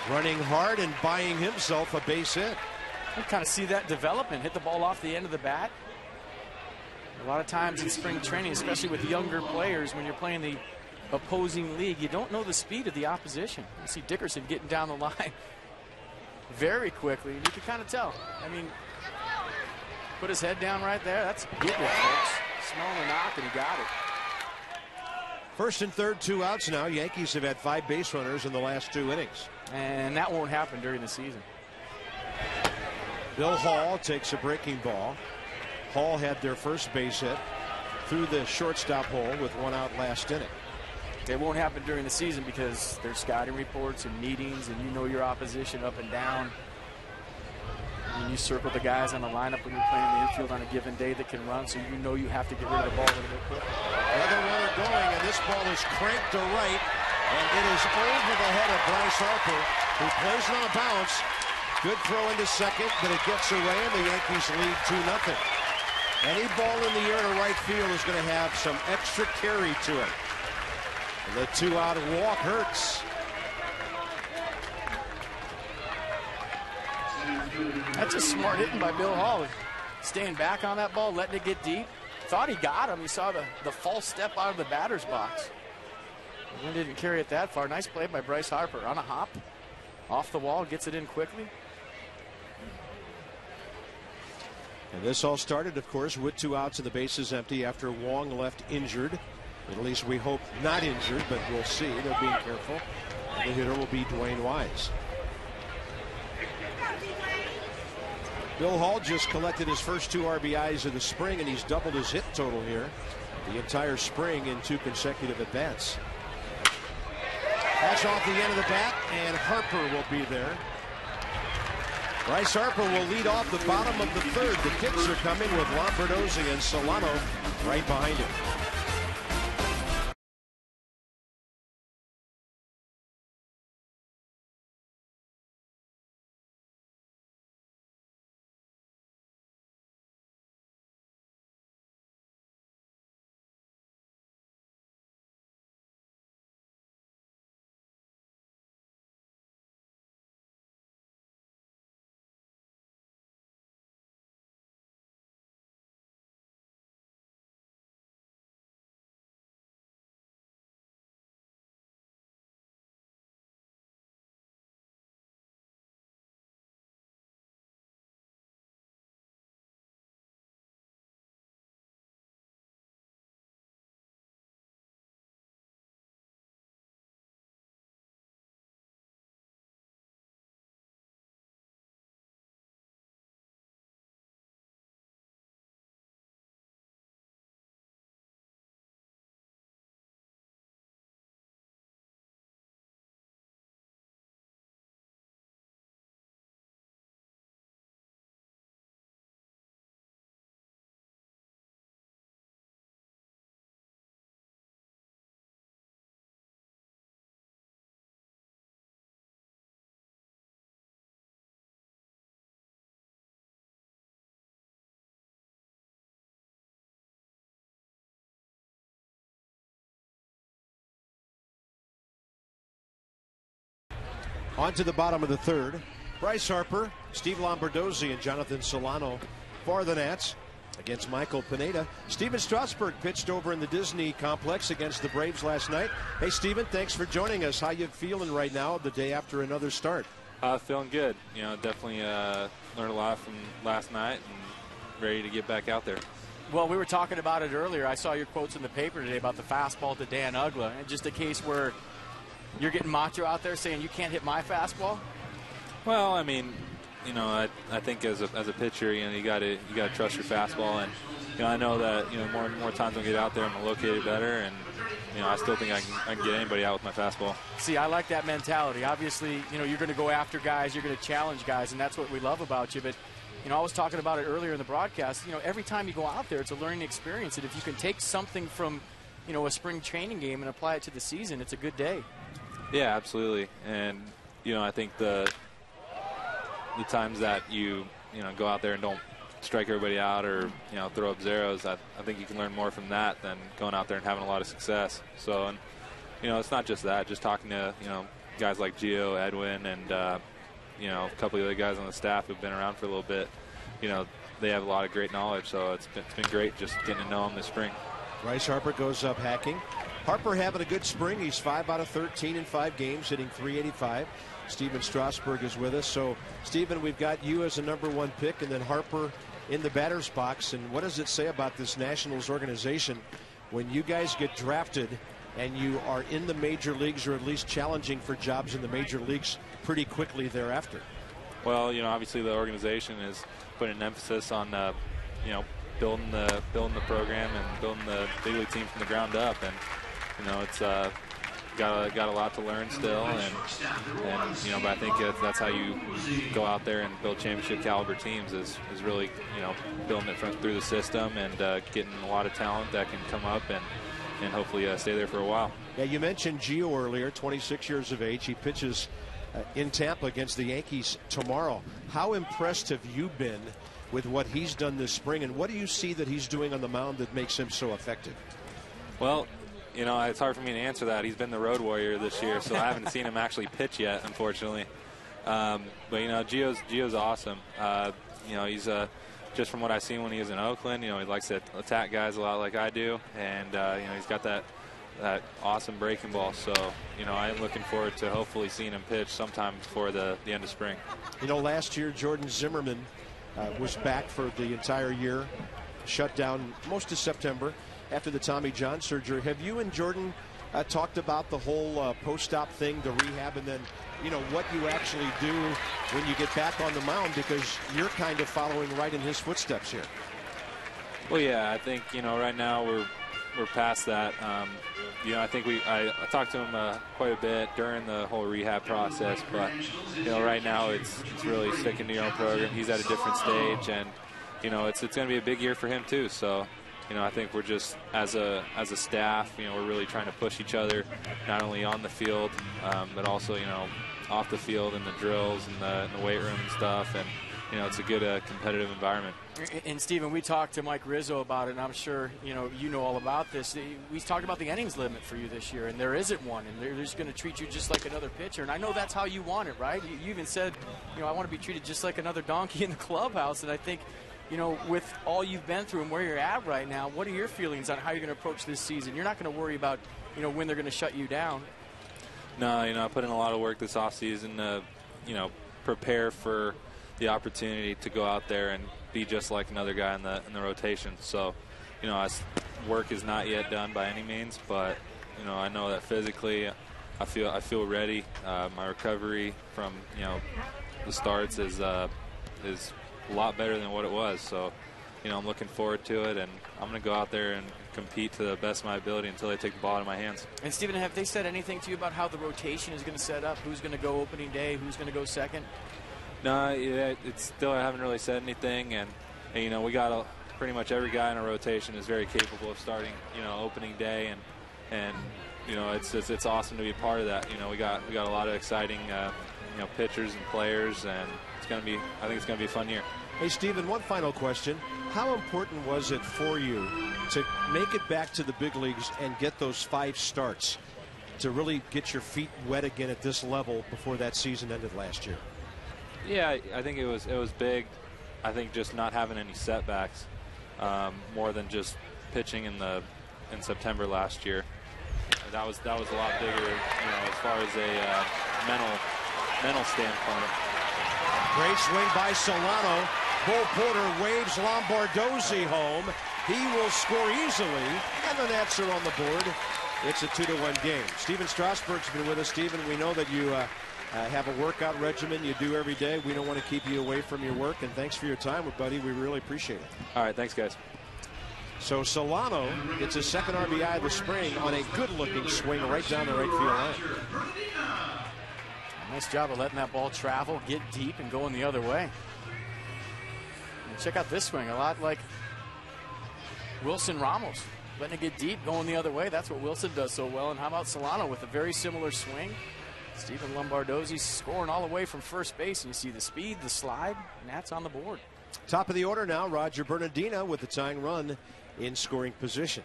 Running hard and buying himself a base hit. You kind of see that development, hit the ball off the end of the bat. A lot of times in spring training, especially with younger players, when you're playing the opposing league, you don't know the speed of the opposition. You see Dickerson getting down the line very quickly, and you can kind of tell. I mean, put his head down right there. That's getting it, folks. Smelling the knock, and he got it. First and third, 2 outs now. Yankees have had 5 base runners in the last 2 innings. And that won't happen during the season. Bill Hall takes a breaking ball. Hall had their first base hit through the shortstop hole with 1 out last inning. It won't happen during the season because there's scouting reports and meetings, and you know your opposition up and down. And you circle the guys on the lineup when you're playing the infield on a given day that can run, so you know you have to get rid of the ball a little bit quicker. Another runner going, and this ball is cranked to right, and it is over the head of Bryce Harper, who plays it on a bounce. Good throw into second, but it gets away, and the Yankees lead 2-0. Any ball in the air to right field is going to have some extra carry to it. And the 2-out walk hurts. That's just smart hitting by Bill Hall. Staying back on that ball, letting it get deep. Thought he got him. He saw the false step out of the batter's box. And didn't carry it that far. Nice play by Bryce Harper on a hop. Off the wall, gets it in quickly. And this all started, of course, with 2 outs and the bases empty after Wong left injured. At least we hope not injured, but we'll see. They're being careful. And the hitter will be Dwayne Wise. Bill Hall just collected his first 2 RBIs of the spring, and he's doubled his hit total here the entire spring in 2 consecutive at-bats. That's off the end of the bat, and Harper will be there. Bryce Harper will lead off the bottom of the third. The kicks are coming with Lombardozzi and Solano right behind him. On to the bottom of the third. Bryce Harper, Steve Lombardozzi, and Jonathan Solano for the Nats against Michael Pineda. Stephen Strasburg pitched over in the Disney complex against the Braves last night. Hey, Stephen, thanks for joining us. How you feeling right now the day after another start? Feeling good. You know, definitely learned a lot from last night and ready to get back out there. Well, we were talking about it earlier. I saw your quotes in the paper today about the fastball to Dan Uggla, and just a case where you're getting macho out there saying you can't hit my fastball. Well, I mean, you know, I think as a pitcher, you know, you got to trust your fastball, and you know, I know that, you know, more times I get out there, I'm gonna locate it better, and you know, I still think I can get anybody out with my fastball. See, I like that mentality. Obviously, you know, you're going to go after guys, you're going to challenge guys, and that's what we love about you. But you know, I was talking about it earlier in the broadcast. You know, every time you go out there, it's a learning experience, and if you can take something from, you know, a spring training game and apply it to the season, it's a good day. Yeah, absolutely. And you know, I think the times that you know, go out there and don't strike everybody out or throw up zeros. I think you can learn more from that than going out there and having a lot of success. So, and it's not just that. Just talking to guys like Gio, Edwin, and a couple of other guys on the staff who've been around for a little bit. They have a lot of great knowledge. So it's been great just getting to know them this spring. Bryce Harper goes up hacking. Harper having a good spring. He's 5 out of 13 in 5 games, hitting .385. Stephen Strasburg is with us. So, Stephen, we've got you as a #1 pick, and then Harper in the batter's box. And what does it say about this Nationals organization when you guys get drafted and you are in the major leagues, or at least challenging for jobs in the major leagues pretty quickly thereafter? Well, obviously the organization is putting an emphasis on building the program and building the big league team from the ground up, and it's got a lot to learn still, and but I think that's how you go out there and build championship caliber teams is really building it through the system and getting a lot of talent that can come up and hopefully stay there for a while. Yeah, you mentioned Gio earlier, 26 years of age. He pitches in Tampa against the Yankees tomorrow. How impressed have you been with what he's done this spring, and what do you see that he's doing on the mound that makes him so effective? Well, it's hard for me to answer that. He's been the road warrior this year, so I haven't seen him actually pitch yet, unfortunately. But Gio's awesome. He's just from what I've seen when he was in Oakland, he likes to attack guys a lot like I do, and he's got that awesome breaking ball. So I am looking forward to hopefully seeing him pitch sometime before the end of spring. Last year Jordan Zimmerman was back for the entire year, shut down most of September after the Tommy John surgery. Have you and Jordan talked about the whole post-op thing, the rehab, and then what you actually do when you get back on the mound, because you're kind of following right in his footsteps here? Well, yeah, I think right now we're past that. I think I talked to him quite a bit during the whole rehab process, but right now it's really sticking to your own program. He's at a different stage, and it's going to be a big year for him too. So I think we're just as a staff, we're really trying to push each other, not only on the field, but also off the field and the drills and the weight room and stuff, and it's a good competitive environment. And Stephen, we talked to Mike Rizzo about it, and I'm sure you know all about this. We talked about the innings limit for you this year, and there isn't one, and they're just going to treat you just like another pitcher. And I know that's how you want it, right? You even said, I want to be treated just like another donkey in the clubhouse. And I think, with all you've been through and where you're at right now, what are your feelings on how you're going to approach this season? You're not going to worry about, when they're going to shut you down. No, I put in a lot of work this offseason to, prepare for the opportunity to go out there and be just like another guy in the rotation. So, work is not yet done by any means, but I know that physically, I feel ready. My recovery from the starts is a lot better than what it was. So, I'm looking forward to it, and I'm going to go out there and compete to the best of my ability until they take the ball out of my hands. And Stephen, have they said anything to you about how the rotation is going to set up? Who's going to go opening day? Who's going to go second? No, it's still, I haven't really said anything, and we got pretty much every guy in a rotation is very capable of starting, opening day, and it's awesome to be a part of that. We got a lot of exciting, pitchers and players, and I think it's going to be a fun year. Hey, Stephen, one final question. How important was it for you to make it back to the big leagues and get those 5 starts to really get your feet wet again at this level before that season ended last year? Yeah, I think it was big. I think just not having any setbacks, more than just pitching in September last year. That was a lot bigger, as far as a mental standpoint. Great swing by Solano. Bull Porter waves Lombardozzi home. He will score easily, and the Nats are on the board. It's a 2-1 game. Stephen Strasburg's been with us. Stephen, we know that you have a workout regimen you do every day. We don't want to keep you away from your work, and thanks for your time, buddy. We really appreciate it. All right, thanks, guys. So Solano gets his second RBI of the spring on a good-looking swing right down the right field line. Nice job of letting that ball travel, get deep, and going the other way. And check out this swing, a lot like Wilson Ramos. Letting it get deep, going the other way. That's what Wilson does so well. And how about Solano with a very similar swing? Stephen Lombardozzi scoring all the way from first base. And you see the speed, the slide, and that's on the board. Top of the order now, Roger Bernardino with the tying run in scoring position.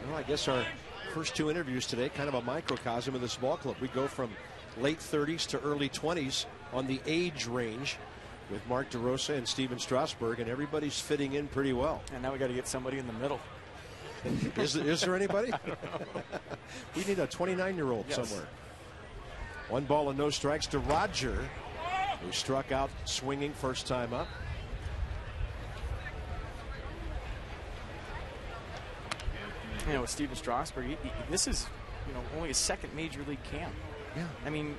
Well, I guess our first two interviews today, kind of a microcosm of this ball club. We go from late 30s to early 20s on the age range with Mark DeRosa and Stephen Strasburg, and everybody's fitting in pretty well. And now we got to get somebody in the middle. Is there anybody? We need a 29-year-old somewhere. 1 ball and no strikes to Roger, who struck out swinging first time up. You know, with Stephen Strasburg, this is, only his second major league camp. Yeah. I mean,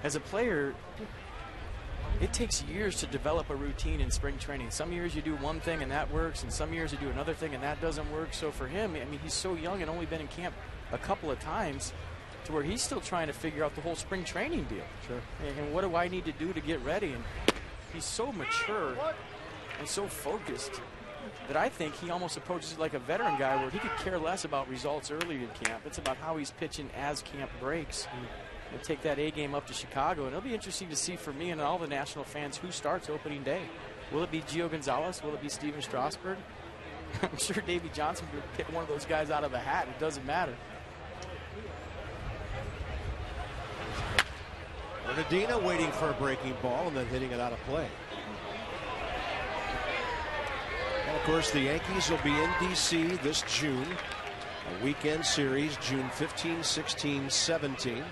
as a player, it takes years to develop a routine in spring training. Some years you do one thing and that works, and some years you do another thing and that doesn't work. So for him, I mean, he's so young and only been in camp a couple of times to where he's still trying to figure out the whole spring training deal. Sure. And what do I need to do to get ready? And he's so mature and so focused that I think he almost approaches it like a veteran guy where he could care less about results early in camp. It's about how he's pitching as camp breaks. We'll take that A game up to Chicago, and it'll be interesting to see for me and all the national fans who starts opening day. Will it be Gio Gonzalez? Will it be Stephen Strasburg? I'm sure Davey Johnson could pick one of those guys out of a hat. It doesn't matter. Bernardino waiting for a breaking ball and then hitting it out of play. And of course, the Yankees will be in D.C. this June. A weekend series, June 15, 16, 17.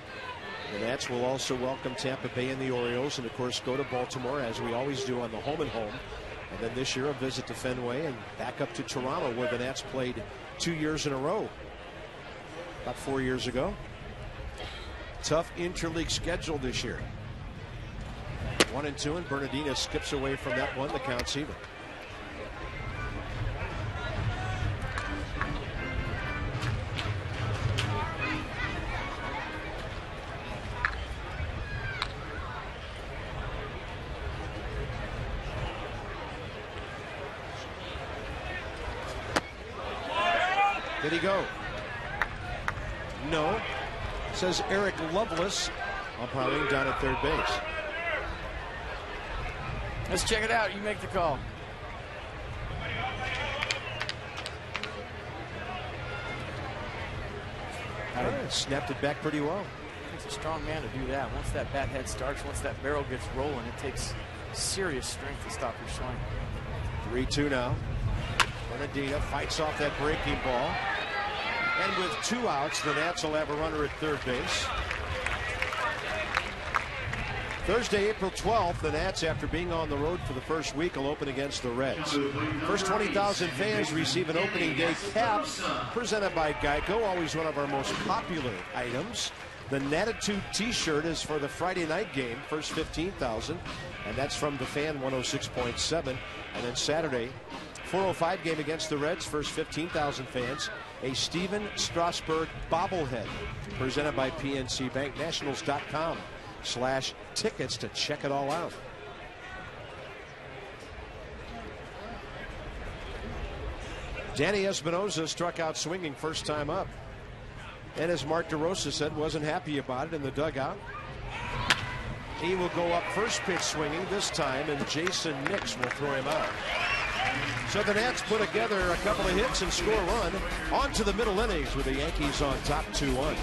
The Nats will also welcome Tampa Bay and the Orioles, and of course go to Baltimore, as we always do on the home and home. And then this year a visit to Fenway and back up to Toronto, where the Nats played 2 years in a row about 4 years ago. Tough interleague schedule this year. 1-2, and Bernardino skips away from that one. The count's even. Did he go? No. Says Eric Lovelace, umpiring down at third base. Let's check it out. You make the call. Snapped it back pretty well. It's a strong man to do that. Once that bat head starts, once that barrel gets rolling, it takes serious strength to stop your swing. 3-2 now. Bernardino fights off that breaking ball. And with 2 outs, the Nats will have a runner at third base. Thursday, April 12th, the Nats, after being on the road for the first week, will open against the Reds. First 20,000 fans receive an opening day cap presented by Geico, always one of our most popular items. The Natitude t-shirt is for the Friday night game, first 15,000, and that's from the Fan 106.7. And then Saturday, 4:05 game against the Reds, first 15,000 fans. A Stephen Strasburg bobblehead presented by PNC Bank. Nationals.com/tickets to check it all out. Danny Espinosa struck out swinging first time up. And as Mark DeRosa said, wasn't happy about it in the dugout. He will go up first pitch swinging this time, and Jason Nix will throw him out. So the Nats put together a couple of hits and score a run. On to the middle innings with the Yankees on top 2-1.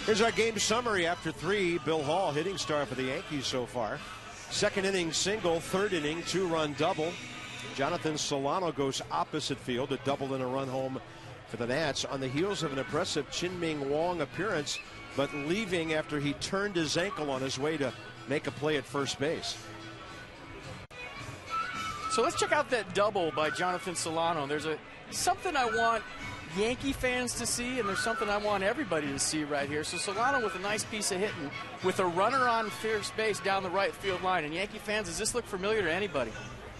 Here's our game summary after 3. Bill Hall, hitting star for the Yankees so far. Second inning single, third inning 2-run double. Jonathan Solano goes opposite field, a double and a run home for the Nats on the heels of an impressive Chien-Ming Wang appearance, but leaving after he turned his ankle on his way to make a play at first base. So let's check out that double by Jonathan Solano. There's something I want Yankee fans to see, and there's something I want everybody to see right here. So Solano with a nice piece of hitting with a runner on first base down the right field line. And Yankee fans, does this look familiar to anybody?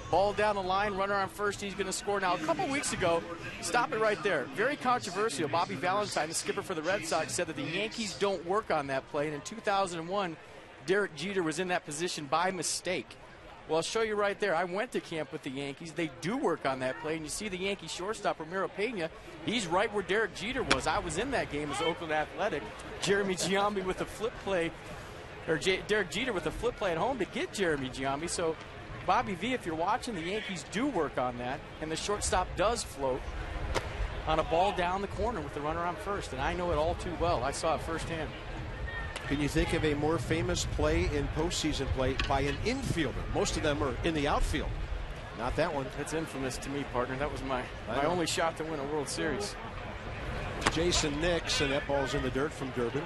Ball down the line, runner on first, he's going to score. Now, a couple weeks ago, stop it right there. Very controversial. Bobby Valentine, the skipper for the Red Sox, said that the Yankees don't work on that play. And in 2001, Derek Jeter was in that position by mistake. Well, I'll show you right there. I went to camp with the Yankees. They do work on that play. And you see the Yankee shortstop, Ramiro Pena. He's right where Derek Jeter was. I was in that game as Oakland Athletic. Jeremy Giambi with a flip play, or Derek Jeter with a flip play at home to get Jeremy Giambi. So, Bobby V, if you're watching, the Yankees do work on that. And the shortstop does float on a ball down the corner with the runner on first. And I know it all too well. I saw it firsthand. Can you think of a more famous play in postseason play by an infielder? Most of them are in the outfield. Not that one. It's infamous to me, partner. That was my only shot to win a World Series. Jason Nix, and that ball's in the dirt from Durbin.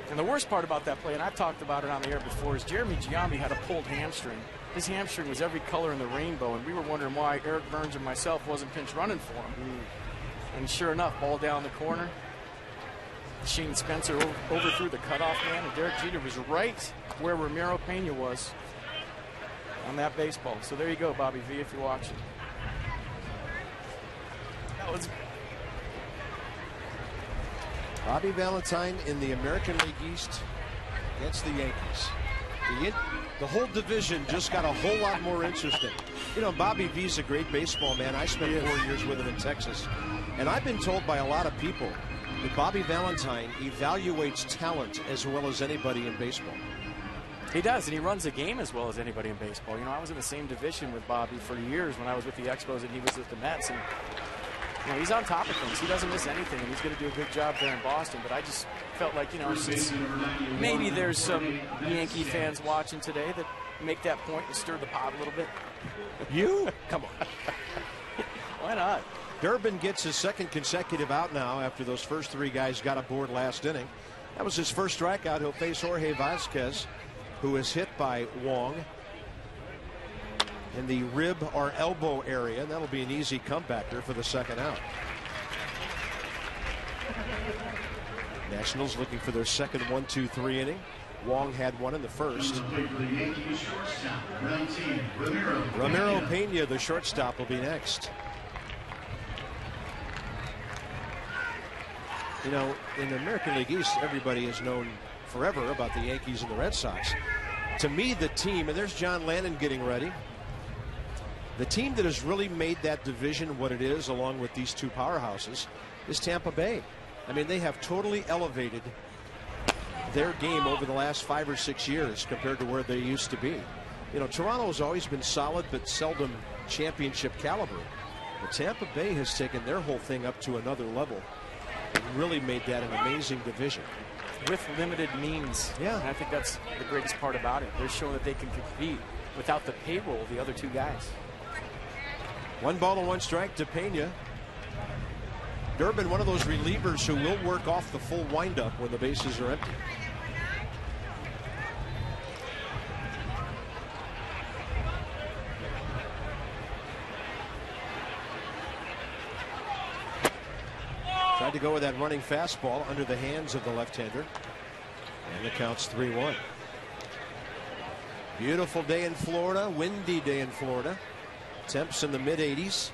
And the worst part about that play, and I've talked about it on the air before, is Jeremy Giambi had a pulled hamstring. His hamstring was every color in the rainbow, and we were wondering why Eric Burns and myself wasn't pinch running for him. And sure enough, ball down the corner. Shane Spencer overthrew the cutoff man, and Derek Jeter was right where Ramiro Pena was on that baseball. So there you go, Bobby V, if you're watching. That was Bobby Valentine in the American League East against the Yankees. The whole division just got a whole lot more interesting. You know, Bobby V's a great baseball man. I spent 4 years with him in Texas. And I've been told by a lot of people that Bobby Valentine evaluates talent as well as anybody in baseball. He does, and he runs the game as well as anybody in baseball. You know, I was in the same division with Bobby for years when I was with the Expos and he was with the Mets. And, you know, he's on top of things. He doesn't miss anything, and he's going to do a good job there in Boston. But I just felt like, you know, since maybe there's some Yankee fans watching today that make that point and stir the pot a little bit. You? Come on. Why not? Durbin gets his second consecutive out now after those first 3 guys got aboard last inning. That was his first strikeout. He'll face Jorge Vasquez, who is hit by Wang in the rib or elbow area. And that'll be an easy comebacker for the second out. Nationals looking for their second 1-2-3 inning. Wang had one in the first. Ramiro Pena, the shortstop, will be next. You know, in the American League East, everybody has known forever about the Yankees and the Red Sox. To me, the team, and there's John Lannon getting ready, the team that has really made that division what it is, along with these 2 powerhouses, is Tampa Bay. I mean, they have totally elevated their game over the last 5 or 6 years compared to where they used to be. You know, Toronto has always been solid, but seldom championship caliber. But Tampa Bay has taken their whole thing up to another level. Really made that an amazing division. With limited means. Yeah. And I think that's the greatest part about it. They're showing that they can compete without the payroll of the other 2 guys. 1 ball and 1 strike to Pena. Durbin, one of those relievers who will work off the full windup when the bases are empty. Tried to go with that running fastball under the hands of the left-hander. And the count's 3-1. Beautiful day in Florida, windy day in Florida. Temps in the mid-80s.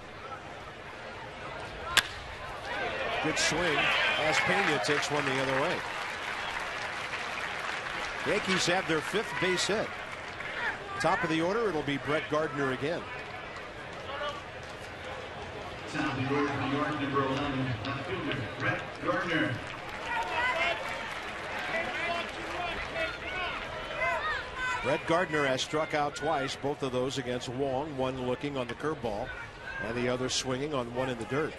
Good swing as Pena takes one the other way. Yankees have their 5th base hit. Top of the order, it'll be Brett Gardner again. Top of the order for New York, number 11, left fielder, Brett Gardner. Brett Gardner has struck out twice, both of those against Wang, one looking on the curveball and the other swinging on one in the dirt.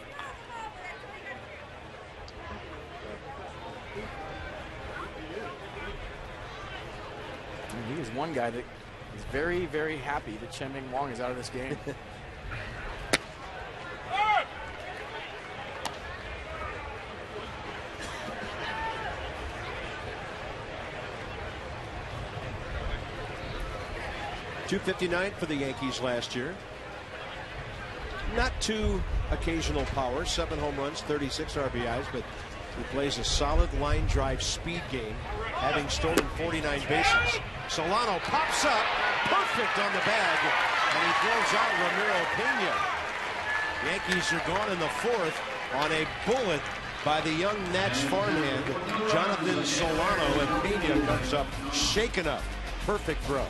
there's one guy that is very, very happy that Chen-Ming Wong is out of this game. .259 for the Yankees last year. Not too occasional power, 7 home runs, 36 RBIs, but he plays a solid line drive speed game, having stolen 49 bases. Solano pops up, perfect on the bag, and he throws out Ramiro Pena. Yankees are gone in the 4th on a bullet by the young Nats farmhand, Jonathan Solano, and Pena comes up shaken up. Perfect throw.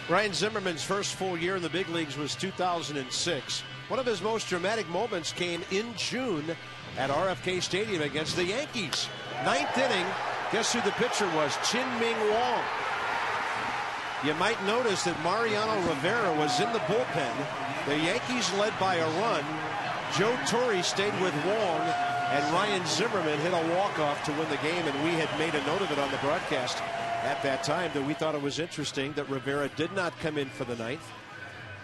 Ryan Zimmerman's first full year in the big leagues was 2006. One of his most dramatic moments came in June at RFK Stadium against the Yankees. 9th inning, guess who the pitcher was? Chen-Ming Wong. You might notice that Mariano Rivera was in the bullpen. The Yankees led by a run. Joe Torre stayed with Wong, and Ryan Zimmerman hit a walk-off to win the game, and we had made a note of it on the broadcast at that time that we thought it was interesting that Rivera did not come in for the 9th,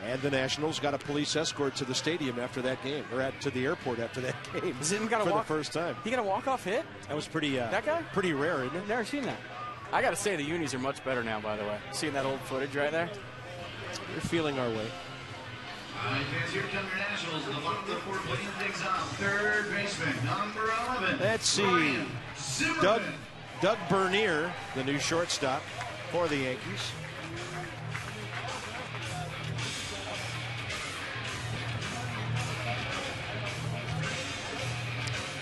and the Nationals got a police escort to the stadium after that game, or to the airport after that game. Zim got for the first time. He got a walk-off hit? That was pretty. That guy? Pretty rare, isn't it? Never seen that. I got to say the unis are much better now. By the way, seeing that old footage right there, we're feeling our way. All right, guys, here come your Nationals. In the bottom of the 4th, putting things on third baseman, number 11. Let's see. Doug Bernier, the new shortstop for the Yankees.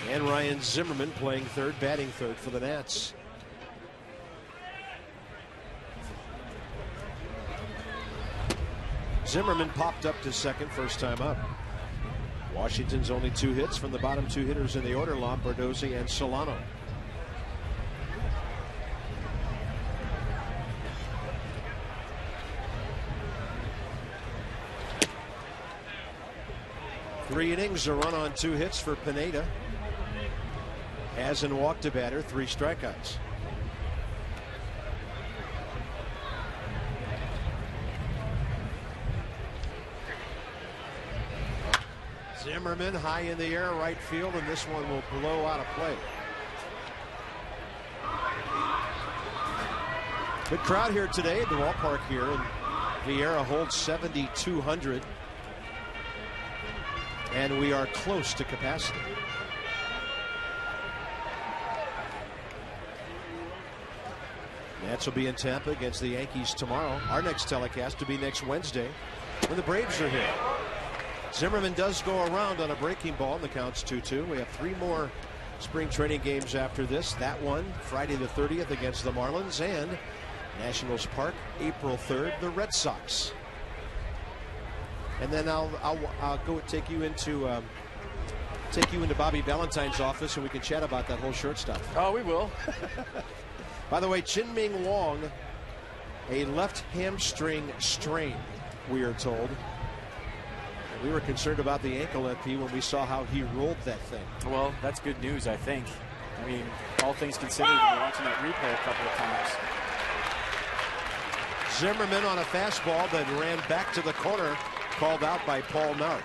And Ryan Zimmerman playing third, batting third for the Nats. Zimmerman popped up to second first time up. Washington's only 2 hits from the bottom 2 hitters in the order, Lombardozzi and Solano. Three innings, a run on 2 hits for Pineda. Hasn't walked a batter, 3 strikeouts. Zimmerman high in the air, right field, and this one will blow out of play. Good crowd here today at the ballpark here, and Vieira holds 7,200. And we are close to capacity. Nats will be in Tampa against the Yankees tomorrow. Our next telecast will be next Wednesday when the Braves are here. Zimmerman does go around on a breaking ball, and the count's 2-2. We have 3 more spring training games after this. That one, Friday the 30th against the Marlins, and Nationals Park, April 3rd, the Red Sox. And then I'll go take you into Take you into Bobby Valentine's office and we can chat about that whole short stuff. Oh, we will. By the way, Chien-Ming Wang, a left hamstring strain, we are told. And we were concerned about the ankle, MP, when we saw how he rolled that thing. Well, that's good news, I think. I mean, all things considered, we're watching that replay a couple of times. Zimmerman on a fastball that ran back to the corner, called out by Paul Nart.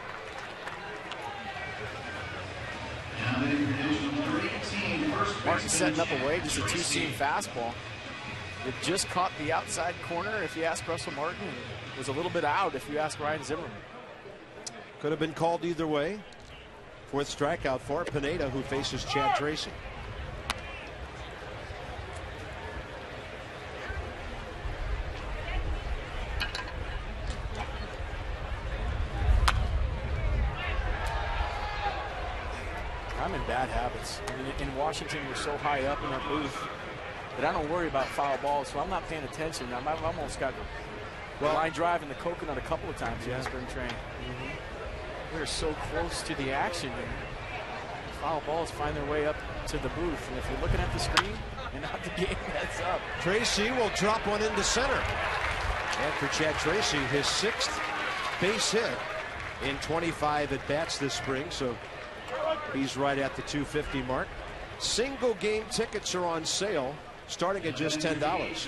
Martin setting up a way, just a two-seam fastball. It just caught the outside corner, if you ask Russell Martin. It was a little bit out, if you ask Ryan Zimmerman. Could have been called either way. Fourth strikeout for Pineda, who faces Chad Tracy. I'm in bad habits. I mean, in Washington, we're so high up in our booth that I don't worry about foul balls, so I'm not paying attention. I've almost got the line drive in the coconut a couple of times in spring training. We're so close to the action, and foul balls find their way up to the booth. And if you're looking at the screen and not the game, that's up. Tracy will drop one into center. And for Chad Tracy, his 6th base hit in 25 at-bats this spring, so he's right at the 250 mark. Single game tickets are on sale, starting at just $10.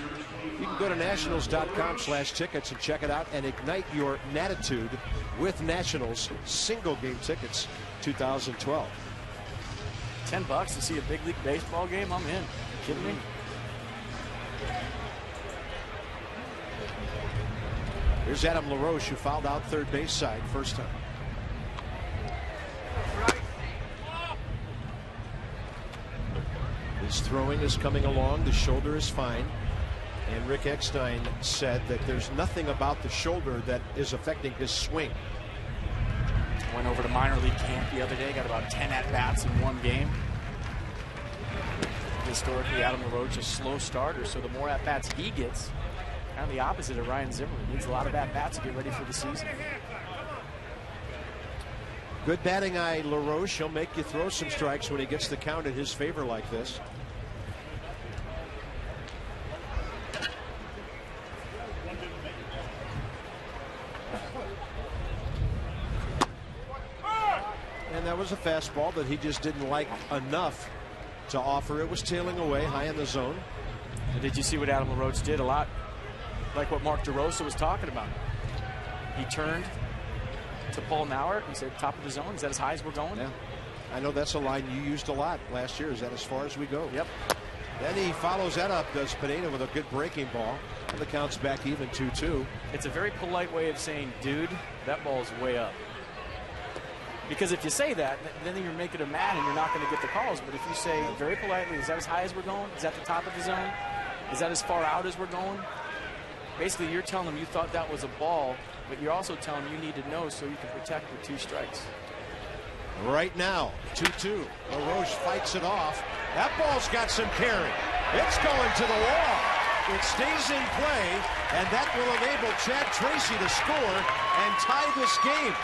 You can go to nationals.com/tickets and check it out and ignite your natitude with Nationals single game tickets 2012. $10 to see a big league baseball game? I'm in. You kidding me? Here's Adam LaRoche, who fouled out third base side first time. His throwing is coming along. The shoulder is fine. And Rick Eckstein said that there's nothing about the shoulder that is affecting his swing. Went over to minor league camp the other day. Got about 10 at-bats in one game. Historically, Adam LaRoche is a slow starter, so the more at-bats he gets, kind of the opposite of Ryan Zimmerman. Needs a lot of at-bats to get ready for the season. Good batting eye, LaRoche. He'll make you throw some strikes when he gets the count in his favor like this. And that was a fastball that he just didn't like enough to offer. It was tailing away high in the zone. And did you see what Adam LaRoche did? A lot like what Mark DeRosa was talking about. He turned to Paul Nauert and said, top of the zone. Is that as high as we're going? Yeah. I know that's a line you used a lot last year. Is that as far as we go? Yep. Then he follows that up, does Pineda, with a good breaking ball. And the count's back even 2-2. It's a very polite way of saying, dude, that ball's way up. Because if you say that, then you're making him mad and you're not going to get the calls. But if you say very politely, is that as high as we're going? Is that the top of the zone? Is that as far out as we're going? Basically, you're telling them you thought that was a ball, but you're also telling them you need to know so you can protect with 2 strikes. Right now, 2-2. LaRoche fights it off. That ball's got some carry. It's going to the wall. It stays in play, and that will enable Chad Tracy to score and tie this game.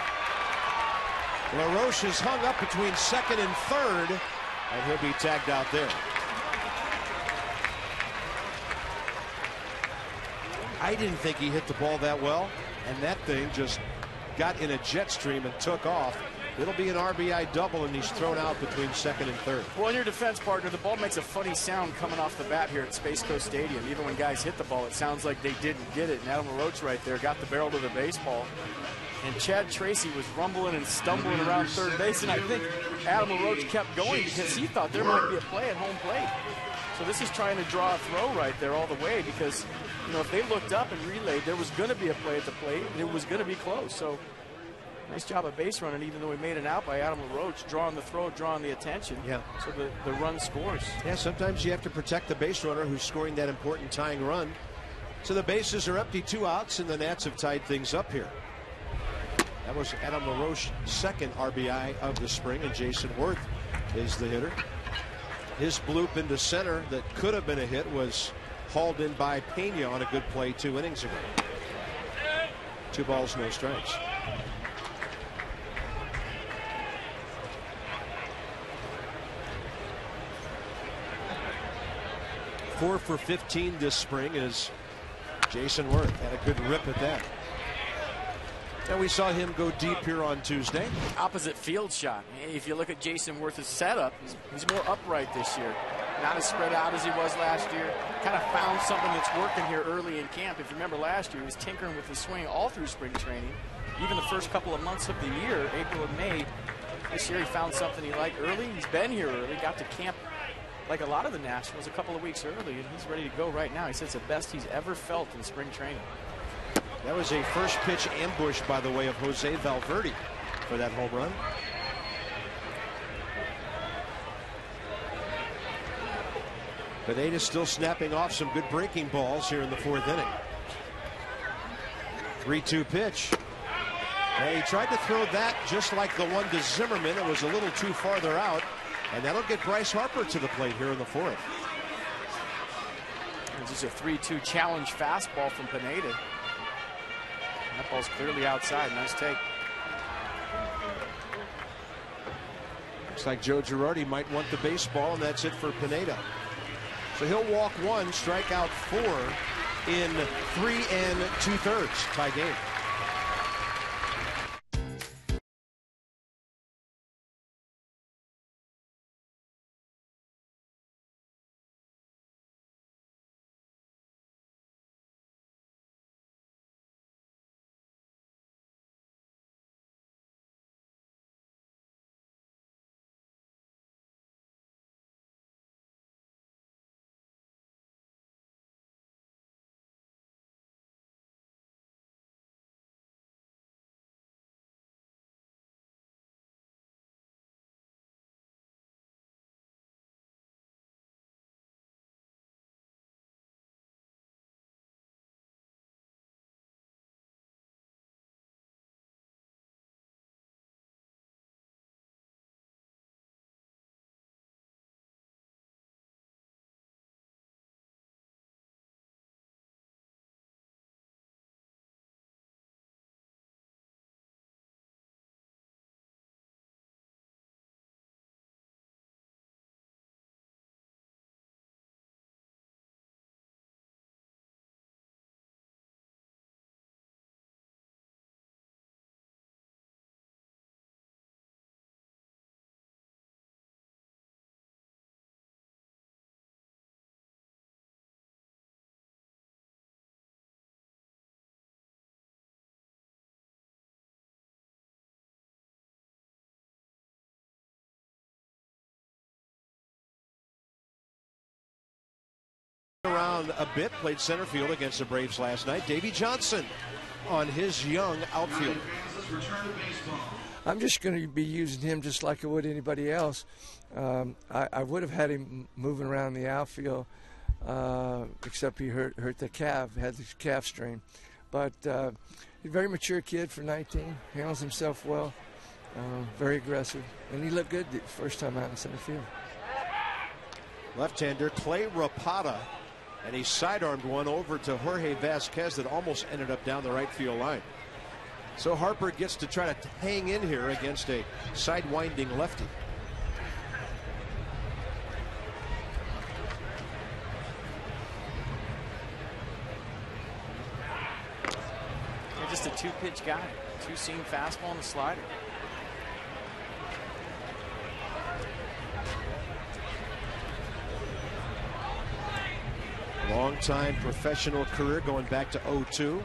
LaRoche is hung up between second and third, and he'll be tagged out there. I didn't think he hit the ball that well, and that thing just got in a jet stream and took off. It'll be an RBI double, and he's thrown out between second and third. Well, in your defense, partner, the ball makes a funny sound coming off the bat here at Space Coast Stadium. Even when guys hit the ball, it sounds like they didn't get it. And Adam LaRoche right there got the barrel to the baseball. And Chad Tracy was rumbling and stumbling around third base, and I think Adam LaRoche kept going because he thought there might be a play at home plate. So this is trying to draw a throw right there all the way because, you know, if they looked up and relayed, there was going to be a play at the plate, and it was going to be close. So nice job of base running, even though we made it out by Adam LaRoche, drawing the throw, drawing the attention. Yeah. So the run scores. Yeah, sometimes you have to protect the base runner who's scoring that important tying run. So the bases are empty, 2 outs, and the Nats have tied things up here. That was Adam LaRoche's second RBI of the spring, and Jason Worth is the hitter. His bloop into center that could have been a hit was hauled in by Pena on a good play 2 innings ago. 2 balls, no strikes. 4 for 15 this spring is Jason Worth. Had a good rip at that. And we saw him go deep here on Tuesday. Opposite field shot. If you look at Jason Worth's setup, he's more upright this year. Not as spread out as he was last year. Kind of found something that's working here early in camp. If you remember last year, he was tinkering with his swing all through spring training. Even the first couple of months of the year, April and May. This year he found something he liked early. He's been here early, got to camp like a lot of the Nationals a couple of weeks early, and he's ready to go right now. He says it's the best he's ever felt in spring training. That was a first pitch ambush, by the way, of Jose Valverde for that home run. Pineda's still snapping off some good breaking balls here in the 4th inning. 3-2 pitch. And he tried to throw that just like the one to Zimmerman. It was a little too farther out. And that'll get Bryce Harper to the plate here in the 4th. This is a 3-2 challenge fastball from Pineda. That ball's clearly outside. Nice take. Looks like Joe Girardi might want the baseball, and that's it for Pineda. So he'll walk 1, strike out 4 in 3 2/3 tie game. Around a bit, played center field against the Braves last night. Davey Johnson on his young outfield. I'm just going to be using him just like I would anybody else. I would have had him moving around the outfield, except he hurt the calf, had the calf strain. But he's a very mature kid for 19, handles himself well, very aggressive, and he looked good the first time out in center field. Left-hander Clay Rapata, and he sidearmed one over to Jorge Vasquez that almost ended up down the right field line. So Harper gets to try to hang in here against a sidewinding lefty. They're just a two-pitch guy. Two-seam fastball and a slider. Long-time professional career going back to 2002.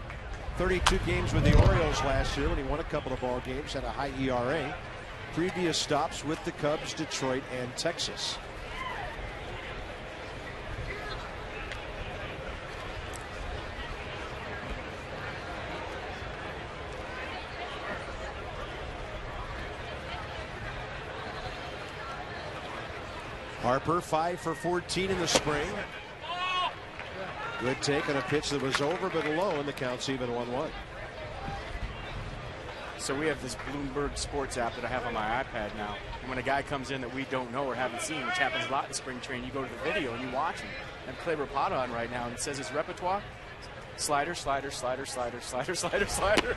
32 games with the Orioles last year when he won a couple of ball games, had a high ERA. Previous stops with the Cubs, Detroit, and Texas. Harper 5 for 14 in the spring. Good take on a pitch that was over but low, and the count's even 1-1. So we have this Bloomberg Sports app that I have on my iPad now. And when a guy comes in that we don't know or haven't seen, which happens a lot in spring training, you go to the video and you watch him. And Clay Rapata on right now, and it says his repertoire: slider, slider, slider, slider, slider, slider, slider.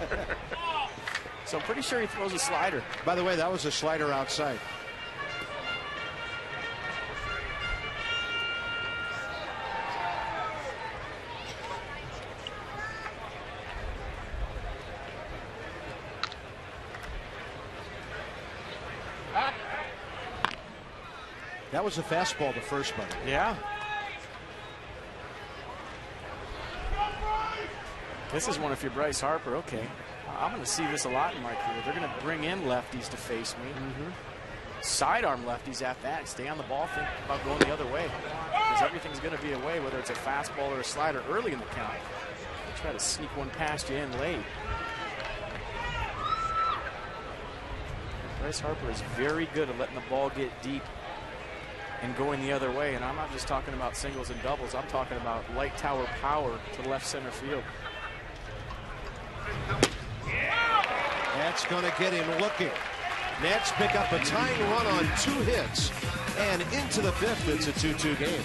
So I'm pretty sure he throws a slider. By the way, that was a slider outside. That was a fastball to first, buddy. Yeah. This is one if you're Bryce Harper. Okay, I'm going to see this a lot in my career. They're going to bring in lefties to face me. Sidearm lefties at that. Stay on the ball, think about going the other way. Because everything's going to be away, whether it's a fastball or a slider early in the count. Try to sneak one past you in late. Bryce Harper is very good at letting the ball get deep and going the other way. And I'm not just talking about singles and doubles. I'm talking about light tower power to left center field. That's going to get him looking. Nats pick up a tying run on 2 hits. And into the 5th, it's a 2-2 game.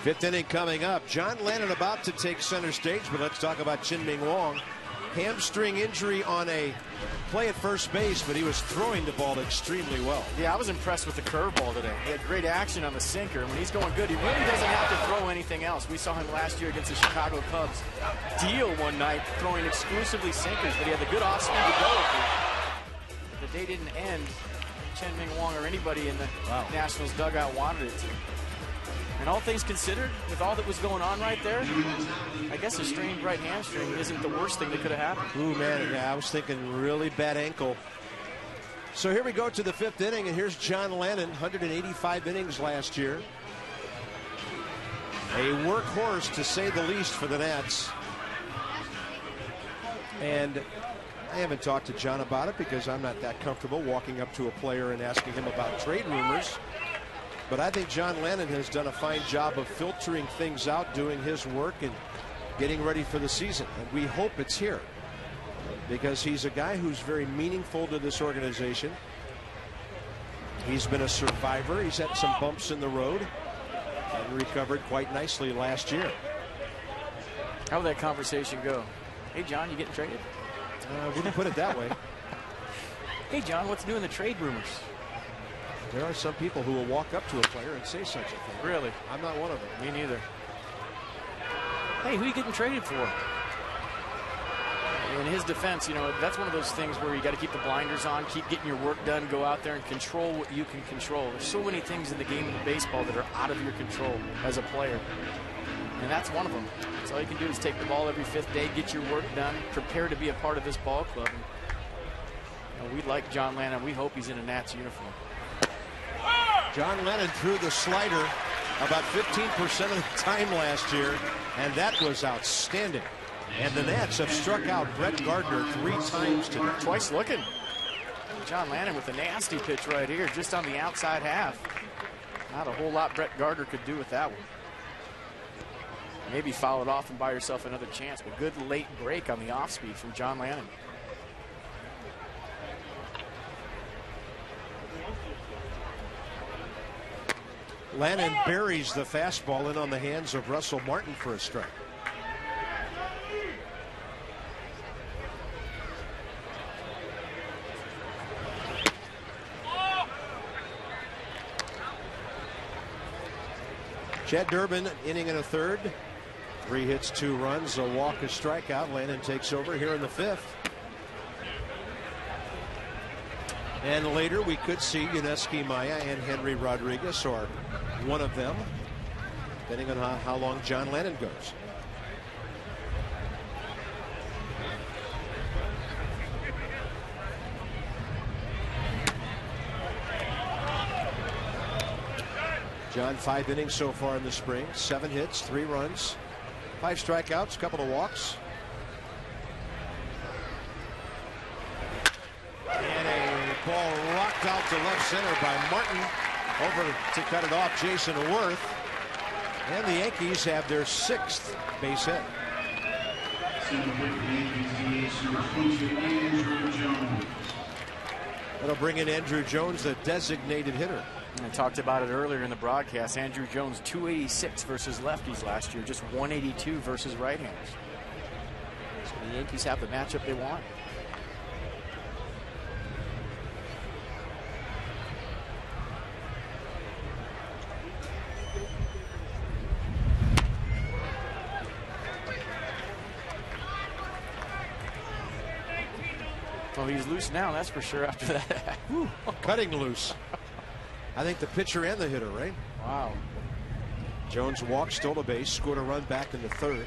Fifth inning coming up. John Lannon about to take center stage, but let's talk about Chien-Ming Wang. Hamstring injury on a play at first base, but he was throwing the ball extremely well. Yeah, I was impressed with the curveball today. He had great action on the sinker, and when he's going good, he really doesn't have to throw anything else. We saw him last year against the Chicago Cubs deal one night, throwing exclusively sinkers, but he had the good off speed to go with it. The day didn't end. Chien-Ming Wang or anybody in the Nationals dugout wanted it to. And all things considered, with all that was going on right there, I guess a strained right hamstring isn't the worst thing that could have happened. Ooh, man, yeah, I was thinking really bad ankle. So here we go to the 5th inning, and here's John Lannon, 185 innings last year. A workhorse, to say the least, for the Nats. And I haven't talked to John about it because I'm not that comfortable walking up to a player and asking him about trade rumors. But I think John Lannon has done a fine job of filtering things out, doing his work, and getting ready for the season. And we hope it's here because he's a guy who's very meaningful to this organization. He's been a survivor. He's had some bumps in the road and recovered quite nicely last year. How would that conversation go? Hey, John, you getting traded? Wouldn't put it that way. Hey, John, what's new in the trade rumors? There are some people who will walk up to a player and say such a thing. Really? I'm not one of them. Me neither. Hey, who are you getting traded for? In his defense, you know, that's one of those things where you got to keep the blinders on, keep getting your work done, go out there and control what you can control. There's so many things in the game of baseball that are out of your control as a player. And that's one of them. So all you can do is take the ball every 5th day, get your work done, prepare to be a part of this ball club. And, you know, we like John Lannon. We hope he's in a Nats uniform. John Lannon threw the slider about 15% of the time last year, and that was outstanding. And the Nats have struck out Brett Gardner 3 times today. Twice looking. John Lannon with a nasty pitch right here, just on the outside half. Not a whole lot Brett Gardner could do with that one. Maybe foul it off and buy yourself another chance, but good late break on the off speed from John Lannon. Lannon buries the fastball in on the hands of Russell Martin for a strike. Chad Durbin, inning and a third. 3 hits, 2 runs, a walk, a strikeout. Lannon takes over here in the 5th. And later we could see Yuneski Maya and Henry Rodriguez, or one of them, depending on how long John Lannon goes. John, 5 innings so far in the spring, 7 hits, 3 runs, 5 strikeouts, a couple of walks. And a ball rocked out to left center by Martin. Over to cut it off, Jason Worth. And the Yankees have their 6th base hit. That'll bring in Andrew Jones, the designated hitter. I talked about it earlier in the broadcast. Andrew Jones, 286 versus lefties last year, just 182 versus right-handers. So the Yankees have the matchup they want. Well, he's loose now, that's for sure, after that. Cutting loose. I think the pitcher and the hitter, right? Wow. Jones walked, stole a base, scored a run back in the 3rd.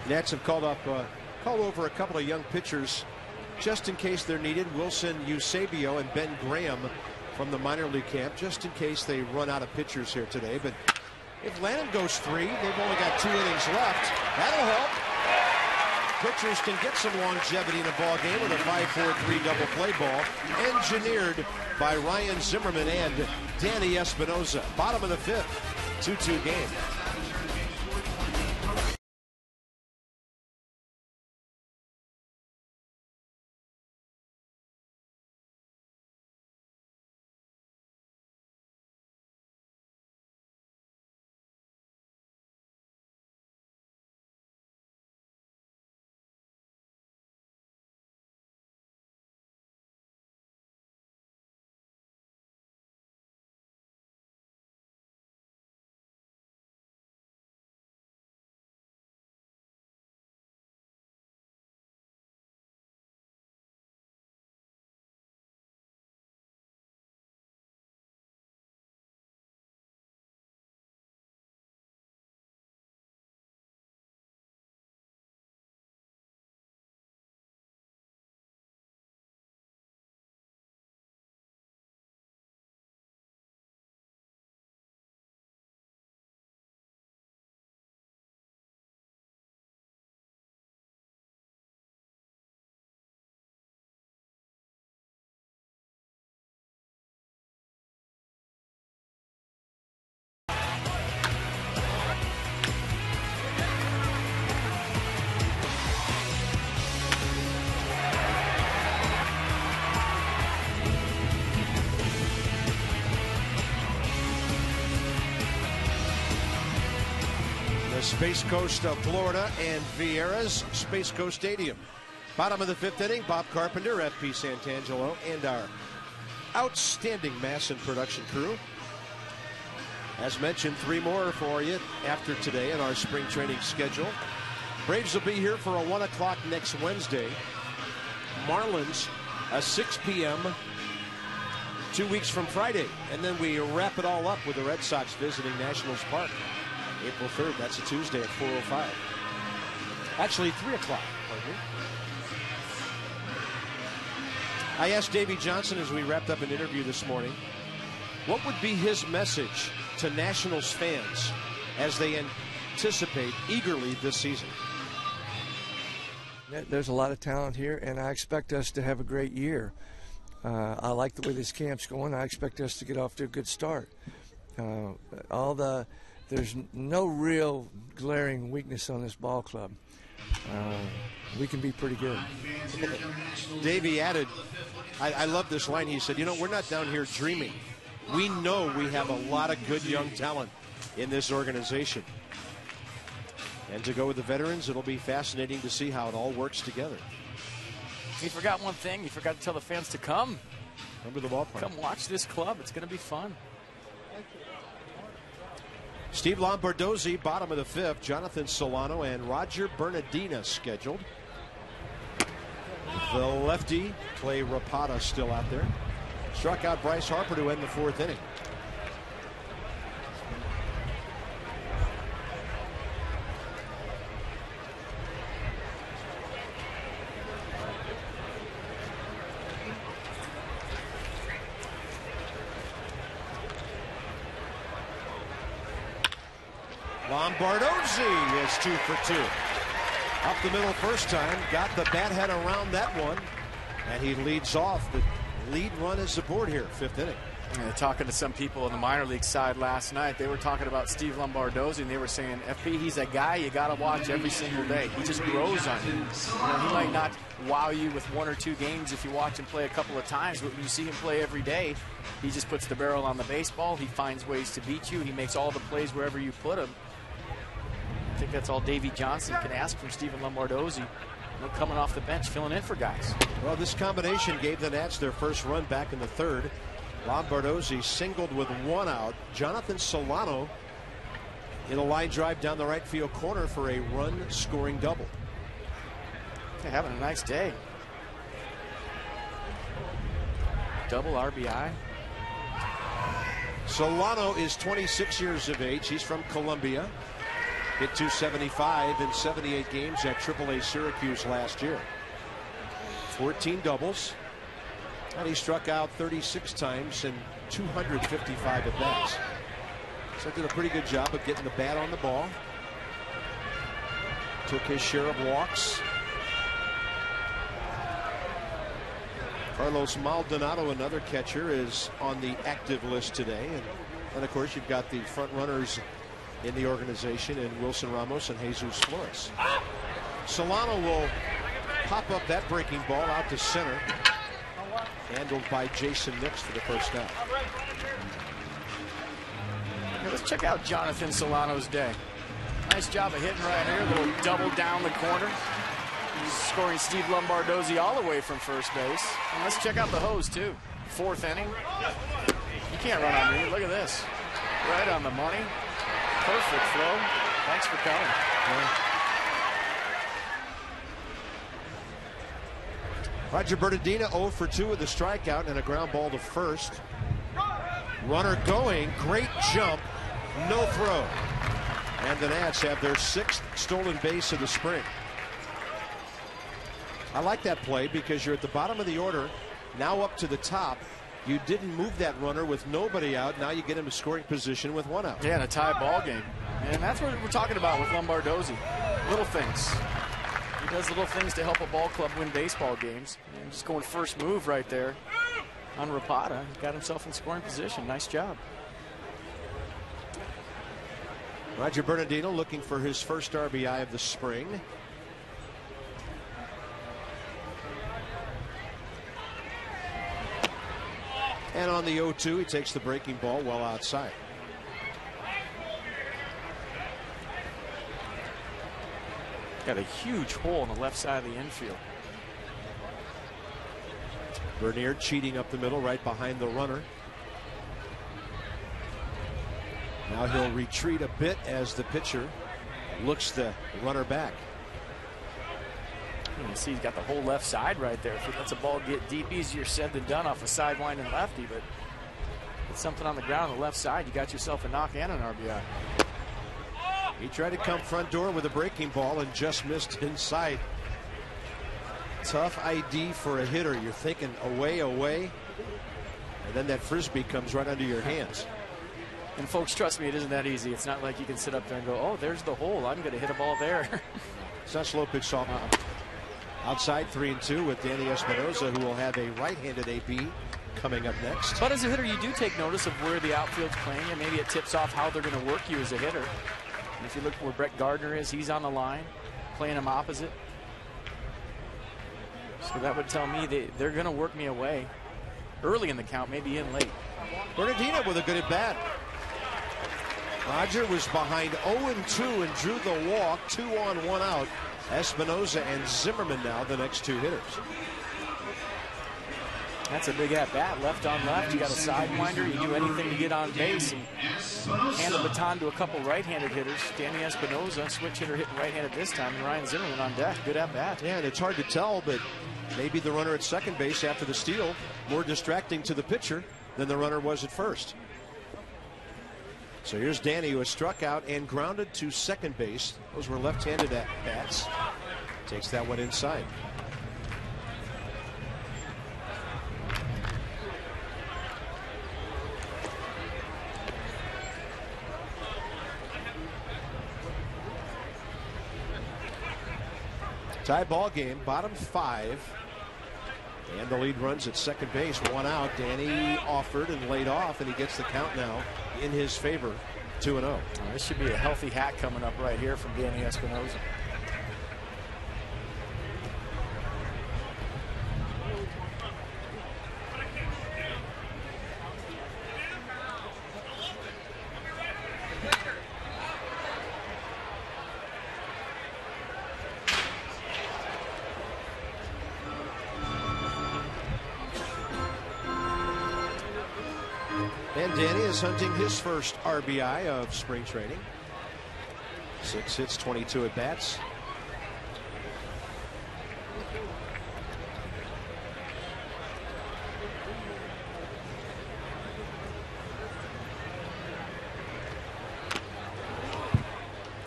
Nats have called over a couple of young pitchers just in case they're needed. Wilson Eusebio and Ben Graham from the minor league camp, just in case they run out of pitchers here today. But if Lannon goes 3, they've only got 2 innings left. That'll help. Pitchers can get some longevity in a ball game with a 5-4-3 double play ball, engineered by Ryan Zimmerman and Danny Espinosa. Bottom of the 5th, 2-2 game. Space Coast of Florida and Vieira's Space Coast Stadium. Bottom of the 5th inning, Bob Carpenter, FP Santangelo, and our outstanding mass and production crew. As mentioned, 3 more for you after today in our spring training schedule. Braves will be here for a 1 o'clock next Wednesday. Marlins, a 6 p.m. 2 weeks from Friday. And then we wrap it all up with the Red Sox visiting Nationals Park. April 3rd, that's a Tuesday at 4:05. Actually, 3 o'clock. I asked Davey Johnson as we wrapped up an interview this morning, what would be his message to Nationals fans as they anticipate eagerly this season? There's a lot of talent here, and I expect us to have a great year. I like the way this camp's going. I expect us to get off to a good start. There's no real glaring weakness on this ball club. We can be pretty good. Davey added, I love this line. He said, we're not down here dreaming. We know we have a lot of good young talent in this organization. And to go with the veterans, it'll be fascinating to see how it all works together. You forgot one thing. You forgot to tell the fans to come. Come to the ballpark. Come watch this club. It's going to be fun. Steve Lombardozzi, bottom of the fifth. Jonathan Solano and Roger Bernardina scheduled. The lefty, Clay Rapata, still out there. Struck out Bryce Harper to end the fourth inning. Lombardozzi is 2 for 2. Up the middle first time, got the bat head around that one, and he leads off. The lead run is aboard here, fifth inning. Talking to some people on the minor league side last night, they were talking about Steve Lombardozzi, and they were saying, FP, he's a guy you got to watch every single day. He just grows on you. He might not wow you with 1 or 2 games if you watch him play a couple of times, but when you see him play every day, he just puts the barrel on the baseball. He finds ways to beat you. He makes all the plays wherever you put him. I think that's all Davey Johnson can ask from Stephen Lombardozzi. Coming off the bench, filling in for guys. Well, this combination gave the Nats their first run back in the third. Lombardozzi singled with 1 out. Jonathan Solano in a line drive down the right field corner for a run-scoring double. They're having a nice day. Double RBI. Solano is 26 years of age. He's from Columbia. Hit 275 in 78 games at AAA Syracuse last year. 14 doubles. And he struck out 36 times in 255 at bats. So did a pretty good job of getting the bat on the ball. Took his share of walks. Carlos Maldonado, another catcher, is on the active list today. And of course, you've got the front runners in the organization in Wilson Ramos and Jesus Flores. Solano will pop up that breaking ball out to center. Handled by Jason Nix for the first down. Let's check out Jonathan Solano's day. Nice job of hitting right here. A little double down the corner. He's scoring Steve Lombardozzi all the way from first base. And let's check out the hose, too. Fourth inning. You can't run on me. Look at this. Right on the money. Perfect throw. Thanks for coming. Yeah. Roger Bernardina 0 for 2 with a strikeout and a ground ball to first. Runner going. Great jump. No throw. And the Nats have their 6th stolen base of the spring. I like that play because you're at the bottom of the order. Now up to the top. You didn't move that runner with nobody out. Now you get him to scoring position with 1 out. Yeah, in a tie ball game. And that's what we're talking about with Lombardozzi. Little things. He does little things to help a ball club win baseball games. And just going first move right there on Rapata. He got himself in scoring position. Nice job. Roger Bernardino looking for his first RBI of the spring. And on the 0-2, he takes the breaking ball well outside. Got a huge hole on the left side of the infield. Bernier cheating up the middle right behind the runner. Now he'll retreat a bit as the pitcher looks the runner back. You can see he's got the whole left side right there. If he lets a ball get deep, easier said than done off a sideline and lefty, but it's something on the ground on the left side. You got yourself a knock and an RBI. He tried to come front door with a breaking ball and just missed inside. Tough ID for a hitter. You're thinking away, and then that frisbee comes right under your hands. And folks, trust me, it isn't that easy. It's not like you can sit up there and go, oh, there's the hole. I'm going to hit a ball there. It's not slow pitch softball. Outside 3-2 with Danny Espinosa, who will have a right-handed AP coming up next. But as a hitter, you do take notice of where the outfield's playing, and maybe it tips off how they're going to work you as a hitter. And if you look where Brett Gardner is, he's on the line, playing him opposite. So that would tell me they're going to work me away early in the count, maybe in late. Bernardino with a good at-bat. Roger was behind 0-2 and drew the walk, 2 on, 1 out. Espinosa and Zimmerman now the next two hitters. That's a big at-bat, left on left. You got a sidewinder. You do anything to get on base and hand the baton to a couple right-handed hitters. Danny Espinosa, switch hitter, hitting right-handed this time, and Ryan Zimmerman on deck. Good at-bat. Yeah, and it's hard to tell, but maybe the runner at second base after the steal more distracting to the pitcher than the runner was at first. So here's Danny, who has struck out and grounded to second base. Those were left-handed at-bats. Takes that one inside. Tie ball game, bottom 5. And the lead runs at second base, 1 out. Danny offered and laid off, and he gets the count now in his favor, 2-0. Well, this should be a healthy hat coming up right here from Danny Espinosa. And Danny is hunting his first RBI of spring training. 6 hits, 22 at bats.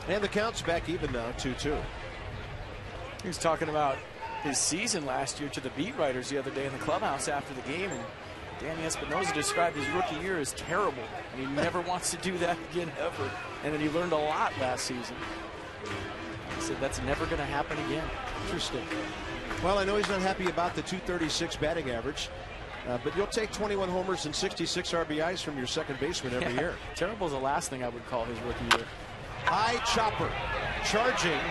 And the count's back even now, 2-2. He was talking about his season last year to the beat writers the other day in the clubhouse after the game, and Danny Espinosa described his rookie year as terrible, and he never wants to do that again ever. And then he learned a lot last season. He said that's never going to happen again. Interesting. Well, I know he's not happy about the .236 batting average, but you'll take 21 homers and 66 RBIs from your second baseman every year. Terrible is the last thing I would call his rookie year. High chopper, charging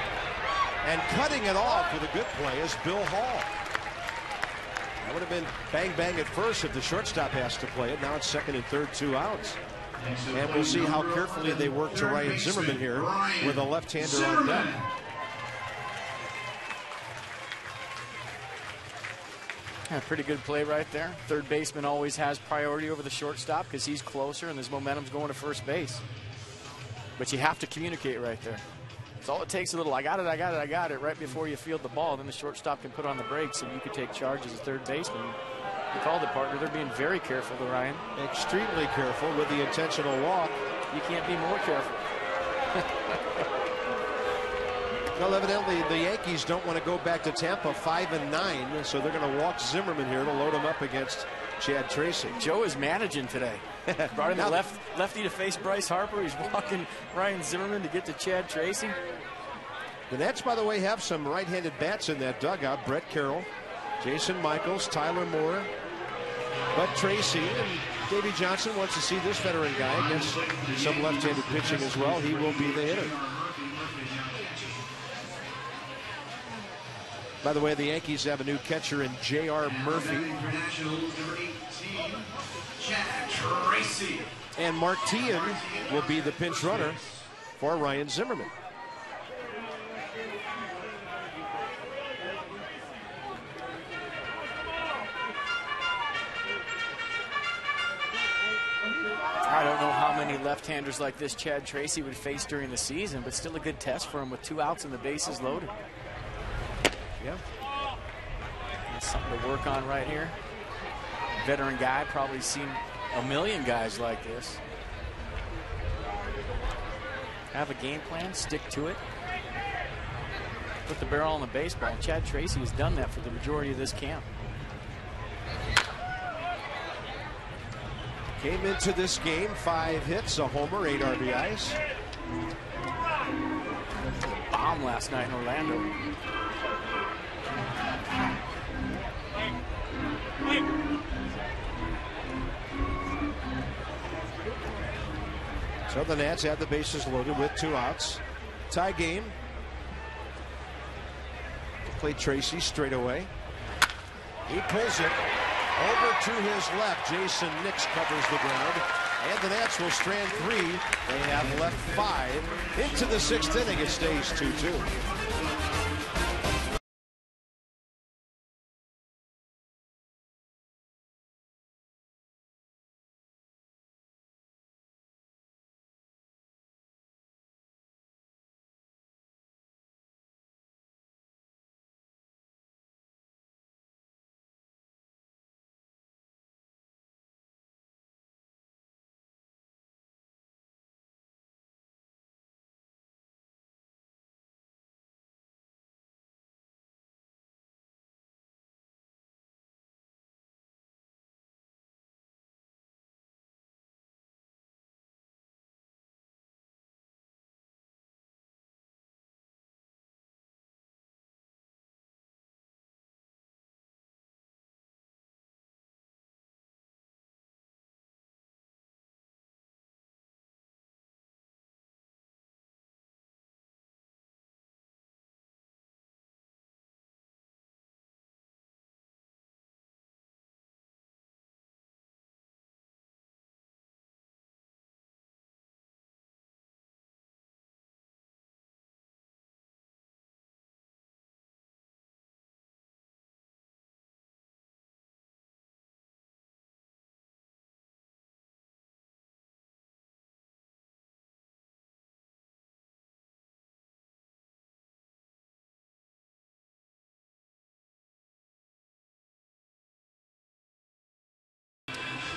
and cutting it off with a good play is Bill Hall. That would have been bang bang at first if the shortstop has to play it. Now it's second and third, 2 outs. And we'll see how carefully they work to Ryan Zimmerman here with a left-hander on deck. Yeah, pretty good play right there. Third baseman always has priority over the shortstop because he's closer and his momentum's going to first base. But you have to communicate right there. It's all it takes, a little, I got it, right before you field the ball. Then the shortstop can put on the brakes and you can take charge as a third baseman. You called it, partner. They're being very careful to Ryan. Extremely careful with the intentional walk. You can't be more careful. Well, evidently the Yankees don't want to go back to Tampa 5-9, so they're going to walk Zimmerman here to load him up against Chad Tracy. Joe is managing today. Brought in the lefty to face Bryce Harper. He's walking Ryan Zimmerman to get to Chad Tracy. The Nets, by the way, have some right-handed bats in that dugout. Brett Carroll, Jason Michaels, Tyler Moore, Bud Tracy, and Davey Johnson wants to see this veteran guy against some left-handed pitching as well. He will be the hitter. By the way, the Yankees have a new catcher in J.R. Murphy. And Mark Teahan will be the pinch runner for Ryan Zimmerman. I don't know how many left-handers like this Chad Tracy would face during the season, but still a good test for him with 2 outs and the bases loaded. Yeah. That's something to work on right here. Veteran guy, probably seen a million guys like this. Have a game plan, stick to it. Put the barrel on the baseball. Chad Tracy has done that for the majority of this camp. Came into this game 5 hits, a homer, 8 RBIs. Bomb last night in Orlando. So the Nats have the bases loaded with 2 outs. Tie game. Play Tracy straight away. He pulls it over to his left. Jason Nix covers the ground. And the Nats will strand 3. They have left 5. Into the 6th inning, it stays 2-2.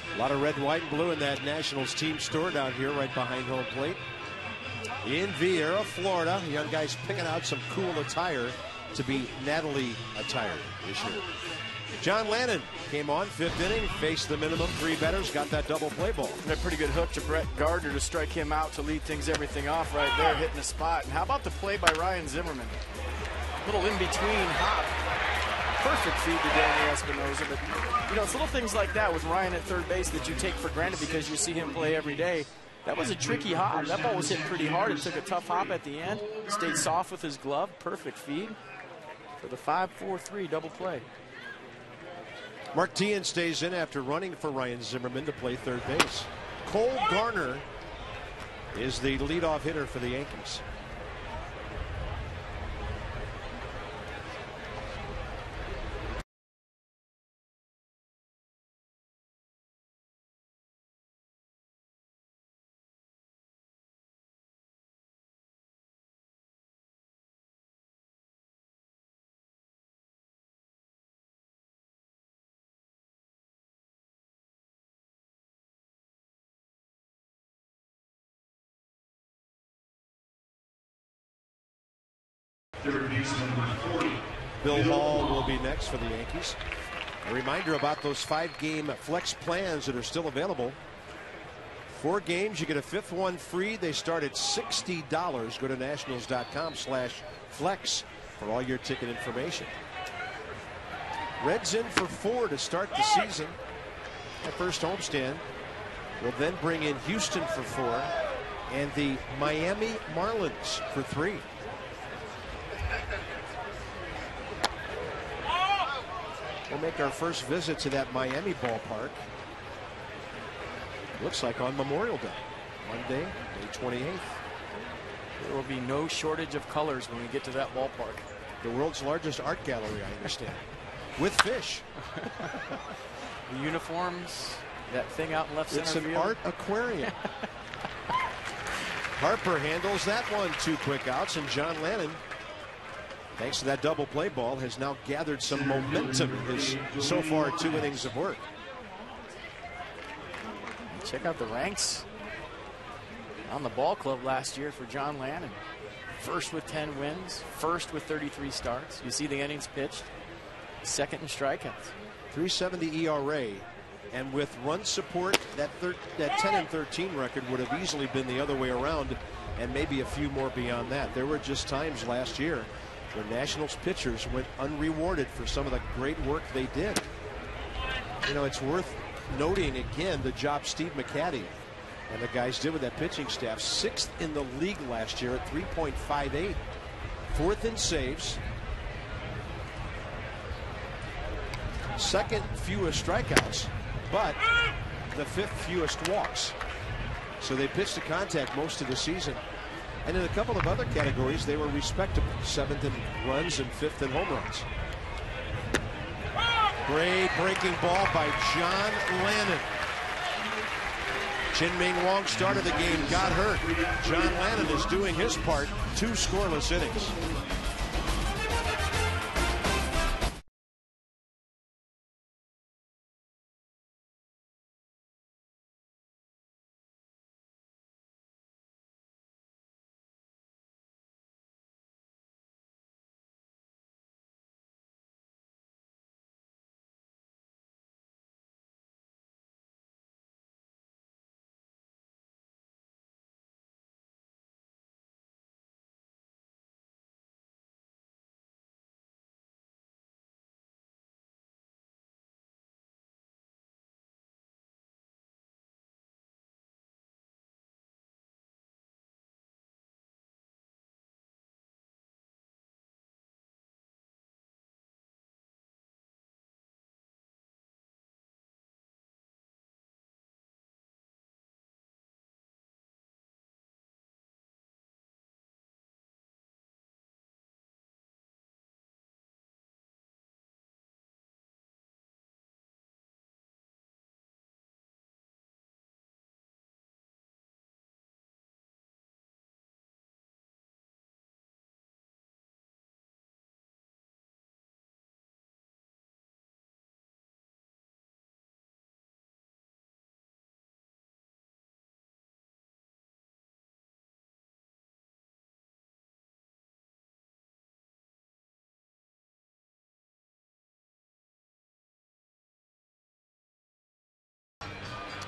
A lot of red, white, and blue in that Nationals team store down here right behind home plate. In Vieira, Florida, young guys picking out some cool attire to be Natalie attired this year. John Lannon came on 5th inning, faced the minimum 3 batters, got that double play ball. And a pretty good hook to Brett Gardner to strike him out to lead everything off right there, hitting the spot. And how about the play by Ryan Zimmerman? Little in-between hop. Perfect feed to Danny Espinosa, but you know, it's little things like that with Ryan at third base that you take for granted because you see him play every day. That was a tricky hop. That ball was hit pretty hard. It took a tough hop at the end. Stayed soft with his glove. Perfect feed for the 5-4-3 double play. Mark Teahan stays in after running for Ryan Zimmerman to play third base. Cole Garner is the leadoff hitter for the Yankees. Bill Hall will be next for the Yankees. A reminder about those 5-game flex plans that are still available. 4 games, you get a 5th one free. They start at $60. Go to nationals.com/flex for all your ticket information. Reds in for 4 to start the season. Their first homestand will then bring in Houston for 4 and the Miami Marlins for 3. We'll make our first visit to that Miami ballpark. Looks like on Memorial Day, Monday, May 28th. There will be no shortage of colors when we get to that ballpark. The world's largest art gallery, I understand, with fish. The uniforms, that thing out in left center. It's an field. art aquarium. Harper handles that one, 2 quick outs, and John Lannon, thanks to that double play ball, has now gathered some momentum in his so far 2 innings of work. Check out the ranks on the ball club last year for John Lannon. First with 10 wins, first with 33 starts. You see the innings pitched, second in strikeouts. 3.70 ERA, and with run support, that 10-13 record would have easily been the other way around, and maybe a few more beyond that. There were just times last year where Nationals pitchers went unrewarded for some of the great work they did. You know, it's worth noting again the job Steve McCaddy And the guys did with that pitching staff. 6th in the league last year at 3.58. 4th in saves. 2nd fewest strikeouts, but the 5th fewest walks. So they pitched to contact most of the season. And in a couple of other categories, they were respectable. 7th in runs and 5th in home runs. Great breaking ball by John Lannon. Chin-Ming Wong started the game, got hurt. John Lannon is doing his part. 2 scoreless innings.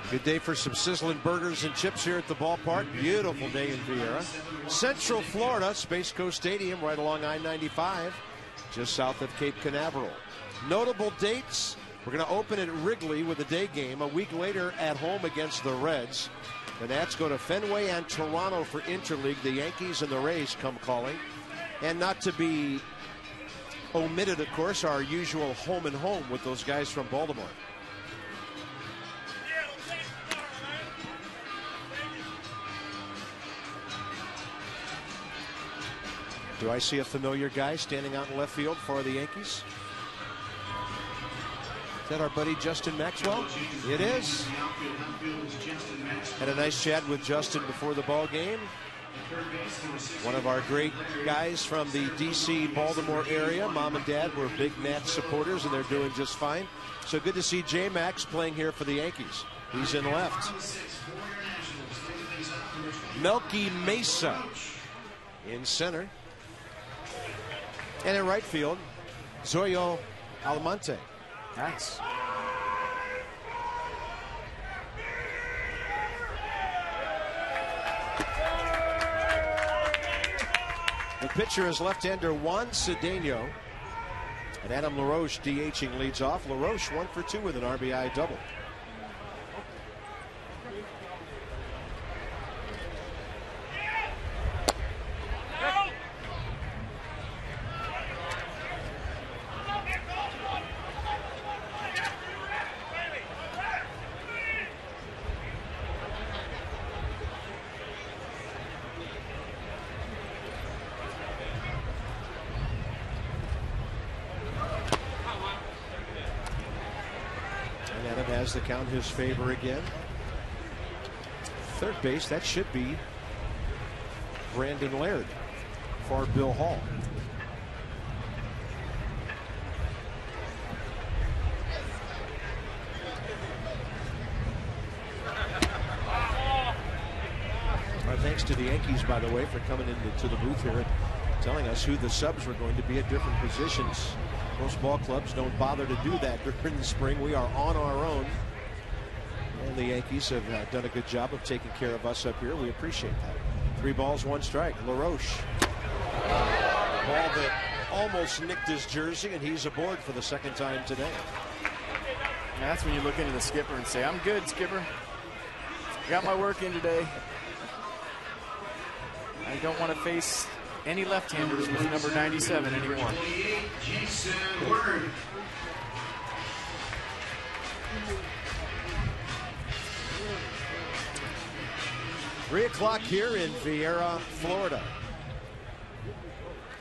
Good day for some sizzling burgers and chips here at the ballpark. Beautiful day in Vieira. Central Florida, Space Coast Stadium, right along I-95, just south of Cape Canaveral. Notable dates: we're going to open at Wrigley with a day game. A week later at home against the Reds. The Nats go to Fenway and Toronto for Interleague. The Yankees and the Rays come calling. And not to be omitted, of course, our usual home and home with those guys from Baltimore. Do I see a familiar guy standing out in left field for the Yankees? Is that our buddy Justin Maxwell? It is. Had a nice chat with Justin before the ball game. One of our great guys from the D.C. Baltimore area. Mom and Dad were big Nats supporters, and they're doing just fine. So good to see J. Max playing here for the Yankees. He's in left. Melky Mesa in center. And in right field, Zoyo Almonte. Nice. The pitcher is left-hander Juan Cedeno. And Adam LaRoche DHing leads off. LaRoche 1 for 2 with an RBI double. The count his favor again. Third base, that should be Brandon Laird for Bill Hall. Our thanks to the Yankees, by the way, for coming into the booth here and telling us who the subs were going to be at different positions. Most ball clubs don't bother to do that during the spring. We are on our own. And the Yankees have done a good job of taking care of us up here. We appreciate that. 3 balls, 1 strike. LaRoche. Ball that almost nicked his jersey, and he's aboard for the 2nd time today. And that's when you look into the skipper and say, I'm good, skipper. Got my work in today. I don't want to face any left-handers with number 97 anymore. 28, Jason Word. Three o'clock here in Vieira, Florida.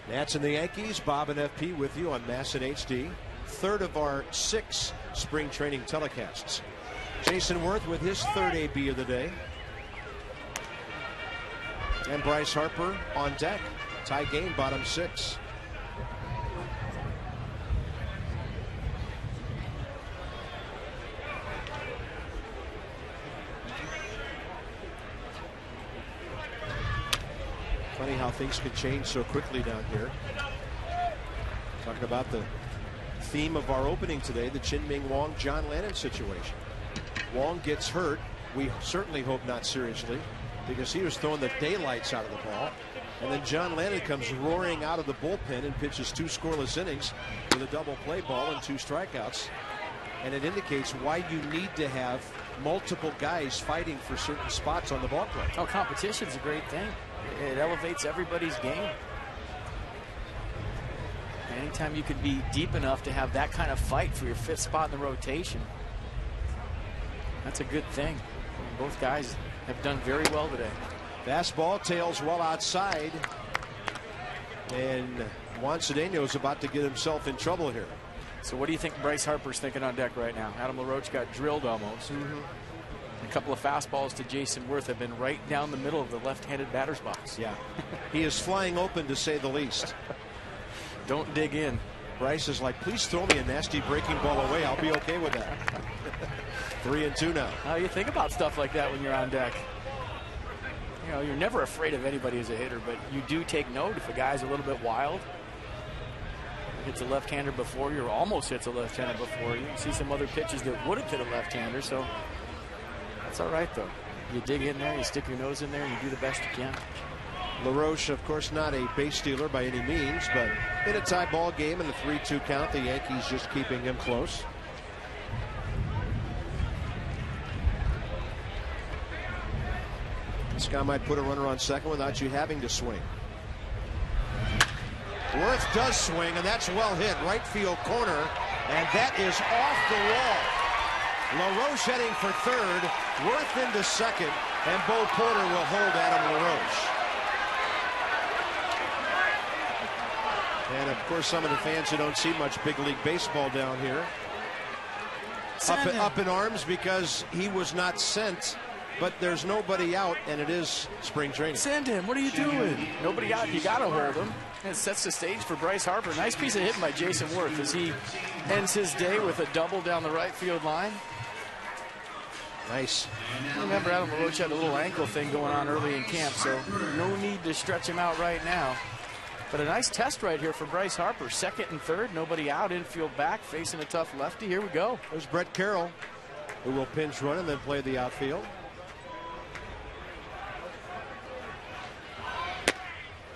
Nats and the Yankees, Bob and FP with you on Masson HD. Third of our 6 spring training telecasts. Jason Worth with his third AB of the day. And Bryce Harper on deck. Tie game, bottom 6. Funny how things could change so quickly down here. Talking about the theme of our opening today, the Chien-Ming Wang, John Lannon situation. Wang gets hurt. We certainly hope not seriously, because he was throwing the daylights out of the ball. And then John Lannon comes roaring out of the bullpen and pitches 2 scoreless innings with a double play ball and 2 strikeouts. And it indicates why you need to have multiple guys fighting for certain spots on the ball play. Oh, competition's a great thing. It elevates everybody's game. Anytime you can be deep enough to have that kind of fight for your 5th spot in the rotation, that's a good thing. Both guys have done very well today. Fastball tails well outside, and Juan Cedeno's about to get himself in trouble here. So what do you think Bryce Harper's thinking on deck right now? Adam LaRoche got drilled almost. A couple of fastballs to Jason Worth have been right down the middle of the left-handed batter's box. Yeah, he is flying open, to say the least. Don't dig in. Bryce is like, please throw me a nasty breaking ball away. I'll be okay with that. 3-2 now. You think about stuff like that when you're on deck. You know, you're never afraid of anybody as a hitter, but you do take note if a guy's a little bit wild. Hits a left-hander before you, or almost hits a left-hander before you. You see some other pitches that would have hit a left-hander, so that's all right, though. You dig in there, you stick your nose in there, and you do the best you can. LaRoche, of course, not a base stealer by any means, but in a tie ball game and a 3-2 count, the Yankees just keeping him close. This guy might put a runner on second without you having to swing. Worth does swing, and that's well hit. Right field corner, and that is off the wall. LaRoche heading for third, Worth into second, and Bo Porter will hold Adam LaRoche. And of course, some of the fans who don't see much big league baseball down here up in arms because he was not sent. But there's nobody out, and it is spring training. Send him. What are you doing? Nobody out. You got to hold him. And it sets the stage for Bryce Harper. Nice piece of hitting by Jason Worth as he ends his day with a double down the right field line. Nice. Remember, Adam LaRoche had a little ankle thing going on early in camp, so no need to stretch him out right now. But a nice test right here for Bryce Harper. Second and third, nobody out, infield back, facing a tough lefty. Here we go. There's Brett Carroll, who will pinch run and then play the outfield.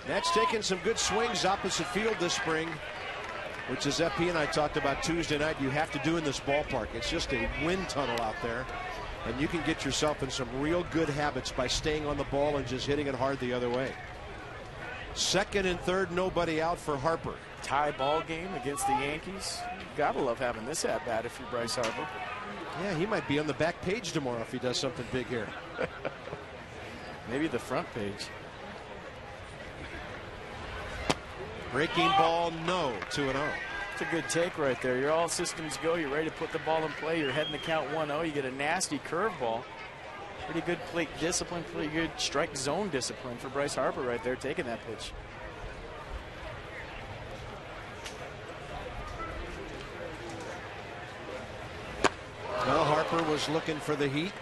Nats taking some good swings opposite field this spring, which is FP and I talked about Tuesday night. You have to do in this ballpark. It's just a wind tunnel out there, and you can get yourself in some real good habits by staying on the ball and just hitting it hard the other way. Second and third, nobody out for Harper. Tie ball game against the Yankees. You gotta love having this at bat if you're Bryce Harper. Yeah, he might be on the back page tomorrow if he does something big here. Maybe the front page. Breaking ball, no. 2-0. It's a good take right there. You're all systems go. You're ready to put the ball in play. You're heading the count 1-0. You get a nasty curveball. Pretty good plate discipline, pretty good strike zone discipline for Bryce Harper right there, taking that pitch. Well, Harper was looking for the heat.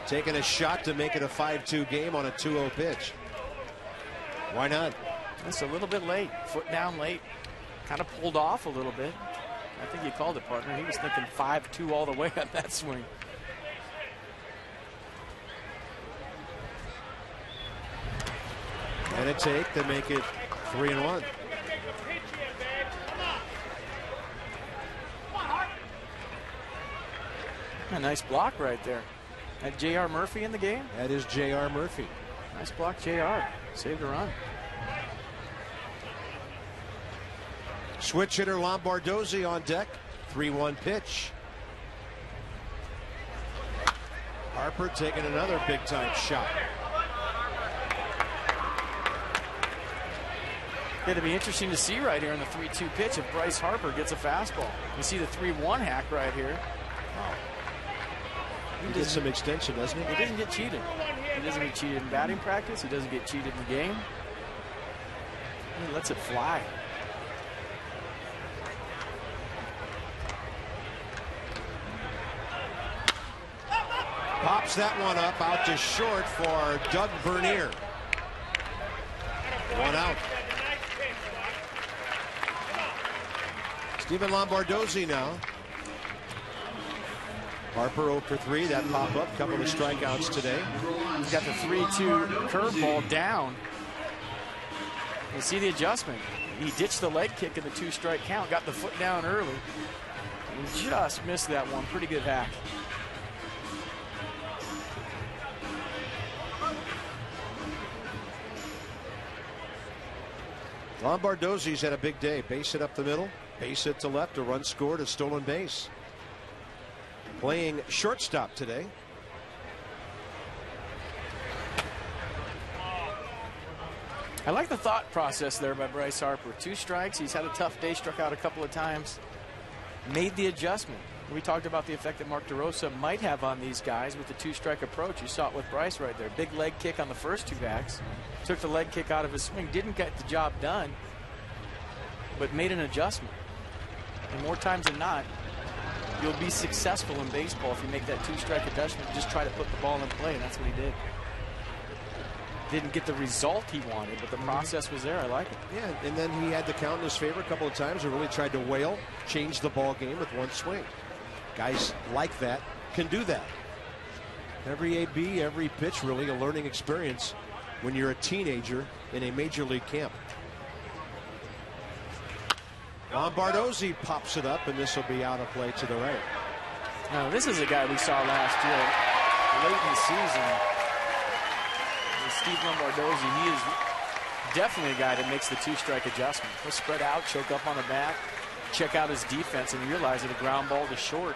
Taking a shot to make it a 5-2 game on a 2-0 pitch. Why not? That's a little bit late. Foot down late. Kind of pulled off a little bit. I think you called it, partner. He was thinking 5-2 all the way on that swing. And a take to make it 3-1. A nice block right there. Had J.R. Murphy in the game? That is J.R. Murphy. Nice block, J.R. Saved a run. Switch hitter Lombardozzi on deck. 3-1 pitch. Harper taking another big-time shot. It'll be interesting to see right here in the 3-2 pitch if Bryce Harper gets a fastball. You see the 3-1 hack right here. He gets some extension, doesn't he? He doesn't get cheated. He doesn't get cheated in batting practice. He doesn't get cheated in the game. He lets it fly. Pops that one up out to short for Doug Vernier. 1 out. Stephen Lombardozzi now. Harper 0 for 3. That pop up. Couple of strikeouts today. He's got the 3-2 curveball down. You see the adjustment. He ditched the leg kick in the 2-strike count. Got the foot down early. And just missed that one. Pretty good hack. Lombardozzi's had a big day. Base hit up the middle, base hit to left, a run scored, a stolen base. Playing shortstop today. I like the thought process there by Bryce Harper. 2 strikes. He's had a tough day, struck out a couple of times. Made the adjustment. We talked about the effect that Mark DeRosa might have on these guys with the 2-strike approach. You saw it with Bryce right there. Big leg kick on the first 2 hacks. Took the leg kick out of his swing. Didn't get the job done, but made an adjustment. And more times than not, you'll be successful in baseball if you make that 2-strike adjustment. Just try to put the ball in play, and that's what he did. Didn't get the result he wanted, but the process was there. I like it. Yeah, and then he had the count in his favor a couple of times and really tried to whale, change the ball game with 1 swing. Guys like that can do that. Every AB, every pitch, really a learning experience when you're a teenager in a major league camp. Lombardozzi pops it up, and this will be out of play to the right. Now, this is a guy we saw last year, late in the season. Steve Lombardozzi, he is definitely a guy that makes the 2-strike adjustment. He'll spread out, choke up on the bat, check out his defense, and realize that a ground ball to short.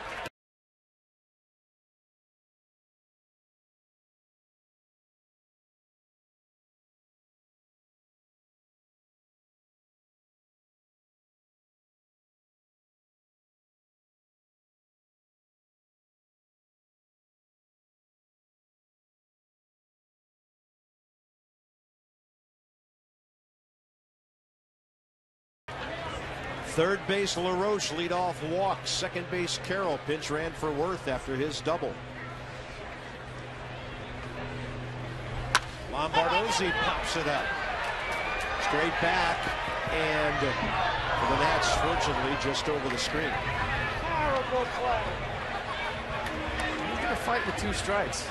Third base, LaRoche leadoff walk. Second base, Carroll pinch ran for Worth after his double. Lombardozzi pops it up. Straight back, and for the Nats, fortunately, just over the screen. Horrible play. He's going to fight with 2 strikes.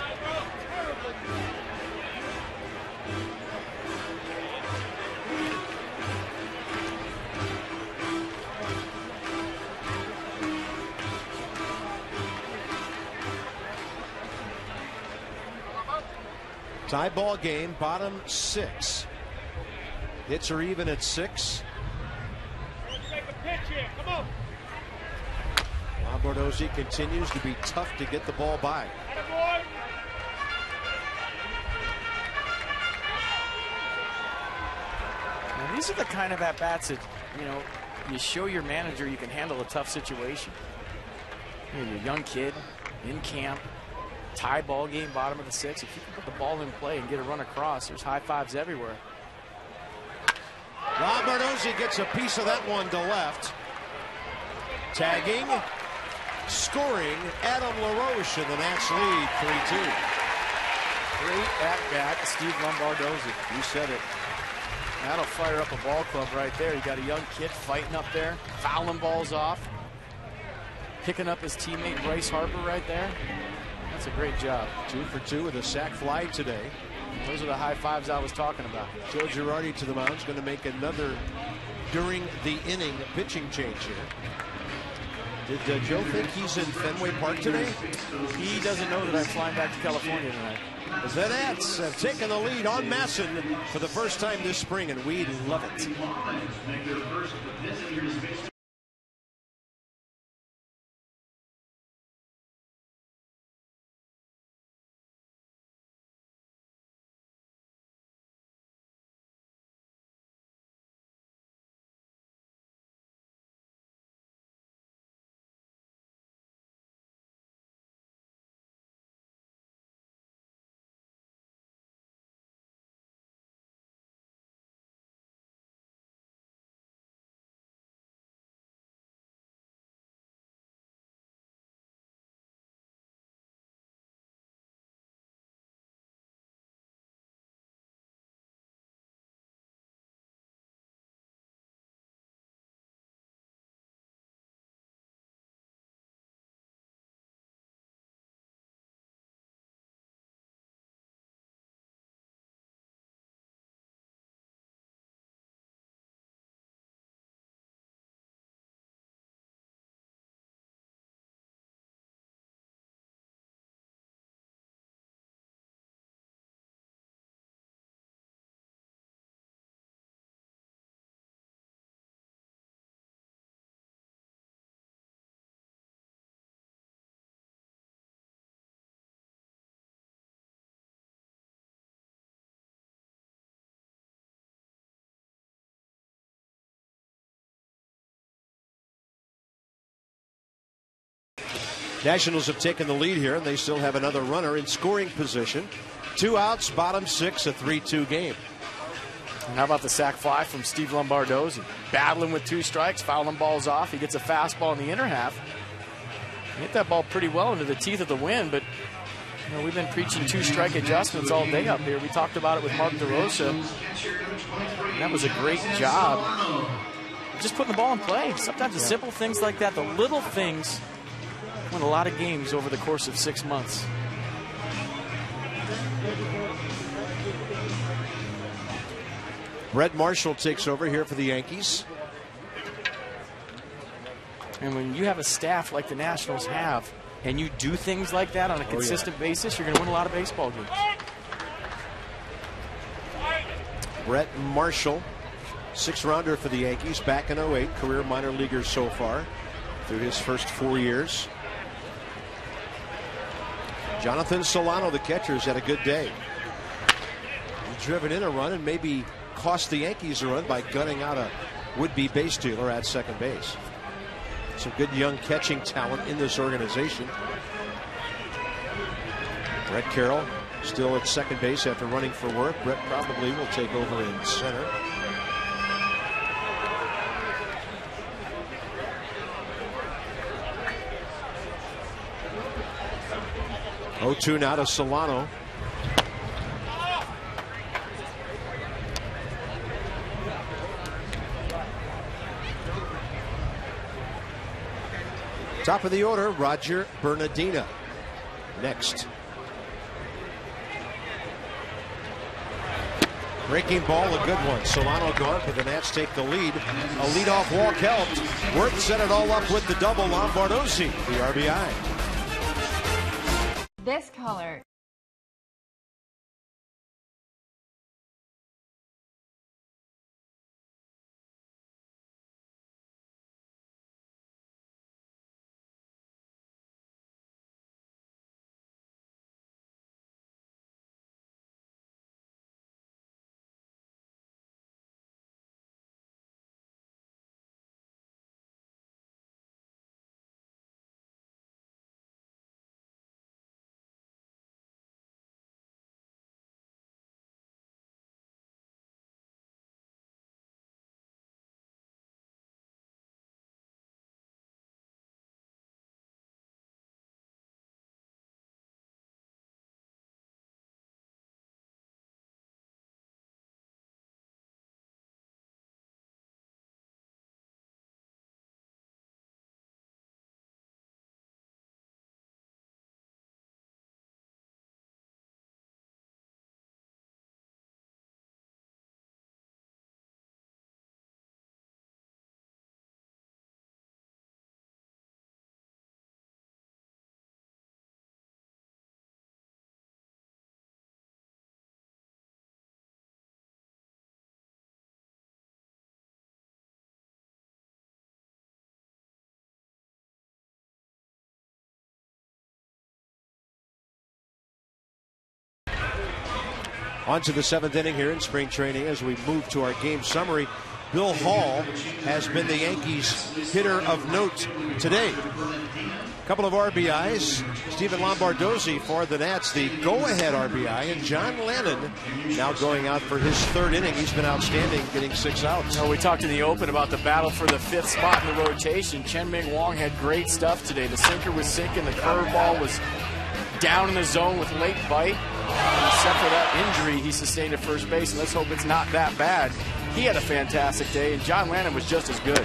Tie ball game, bottom 6. Hits are even at 6. Lombardozzi continues to be tough to get the ball by. Now, these are the kind of at-bats that, you know, you show your manager you can handle a tough situation. You're a young kid in camp. Tie ball game, bottom of the 6th. If you can put the ball in play and get a run across, there's high fives everywhere. Lombardozzi gets a piece of that one to left. Tagging, scoring, Adam LaRoche, and the Nats lead 3-2. Great at-bat, Steve Lombardozzi. You said it. That'll fire up a ball club right there. You got a young kid fighting up there, fouling balls off, picking up his teammate Bryce Harper right there. That's a great job. 2 for 2 with a sac fly today. Those are the high fives I was talking about. Joe Girardi to the mound is going to make another during the inning pitching change here. Did Joe think he's in Fenway Park today? He doesn't know that I'm flying back to California tonight. The Nats have taken the lead on Masson for the first time this spring, and we love it. Nationals have taken the lead here, and they still have another runner in scoring position. 2 outs, bottom 6, a 3-2 game. And how about the sac fly from Steve Lombardozzi? Battling with 2 strikes, fouling balls off. He gets a fastball in the inner half. He hit that ball pretty well into the teeth of the wind, but you know, we've been preaching 2-strike adjustments all day up here. We talked about it with Mark DeRosa. And that was a great job. Just putting the ball in play. Sometimes the simple things like that, the little things, win a lot of games over the course of 6 months. Brett Marshall takes over here for the Yankees. And when you have a staff like the Nationals have, and you do things like that on a consistent basis, you're going to win a lot of baseball games. Brett Marshall, 6th-rounder for the Yankees, back in 08, career minor leaguer so far through his first 4 years. Jonathan Solano, the catcher, has had a good day. He's driven in a run and maybe cost the Yankees a run by gunning out a would-be base stealer at second base. Some good young catching talent in this organization. Brett Carroll still at second base after running for work. Brett probably will take over in center. Oh, 2 now to Solano. Top of the order, Roger Bernardina. Next. Breaking ball, a good one. Solano gone, but the Nats take the lead. A leadoff walk helped. Worth set it all up with the double. Lombardozzi, the RBI. This color On to the 7th inning here in spring training as we move to our game summary. Bill Hall has been the Yankees' hitter of note today. A couple of RBIs. Stephen Lombardozzi for the Nats, the go-ahead RBI, and John Lannon now going out for his 3rd inning. He's been outstanding, getting 6 outs. We talked in the open about the battle for the 5th spot in the rotation. Chien-Ming Wang had great stuff today. The sinker was sinking, the curveball was down in the zone with late bite. Except for that injury he sustained at first base, and let's hope it's not that bad. He had a fantastic day, and John Lannon was just as good.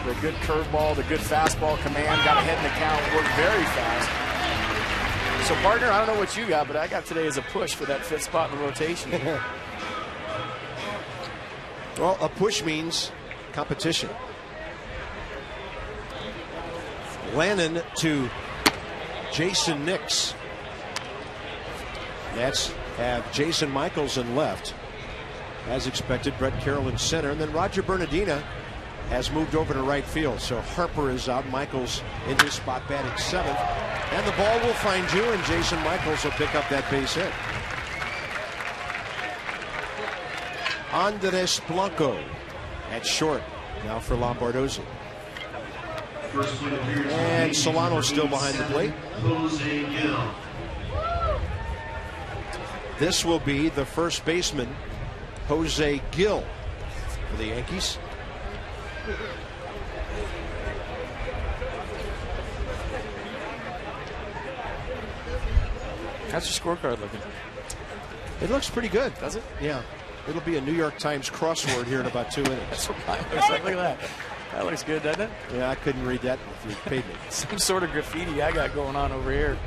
The good curveball, the good fastball command, got ahead in the count, worked very fast. So, partner, I don't know what you got, but I got today as a push for that 5th spot in the rotation. Well, a push means competition. Lannon to Jason Nix. Nats have Jason Michaels in left. As expected, Brett Carroll in center. And then Roger Bernardina has moved over to right field. So Harper is out. Michaels in his spot batting 7th. And the ball will find you, and Jason Michaels will pick up that base hit. Andres Blanco at short now for Lombardozzi. And Solano still behind the plate. This will be the first baseman, Jose Gil, for the Yankees. How's your scorecard looking? It looks pretty good. Does it? Yeah. It'll be a New York Times crossword here in about 2 innings. That's what mine looks like. Look at that. That looks good, doesn't it? Yeah, I couldn't read that if you paid me. Some sort of graffiti I got going on over here.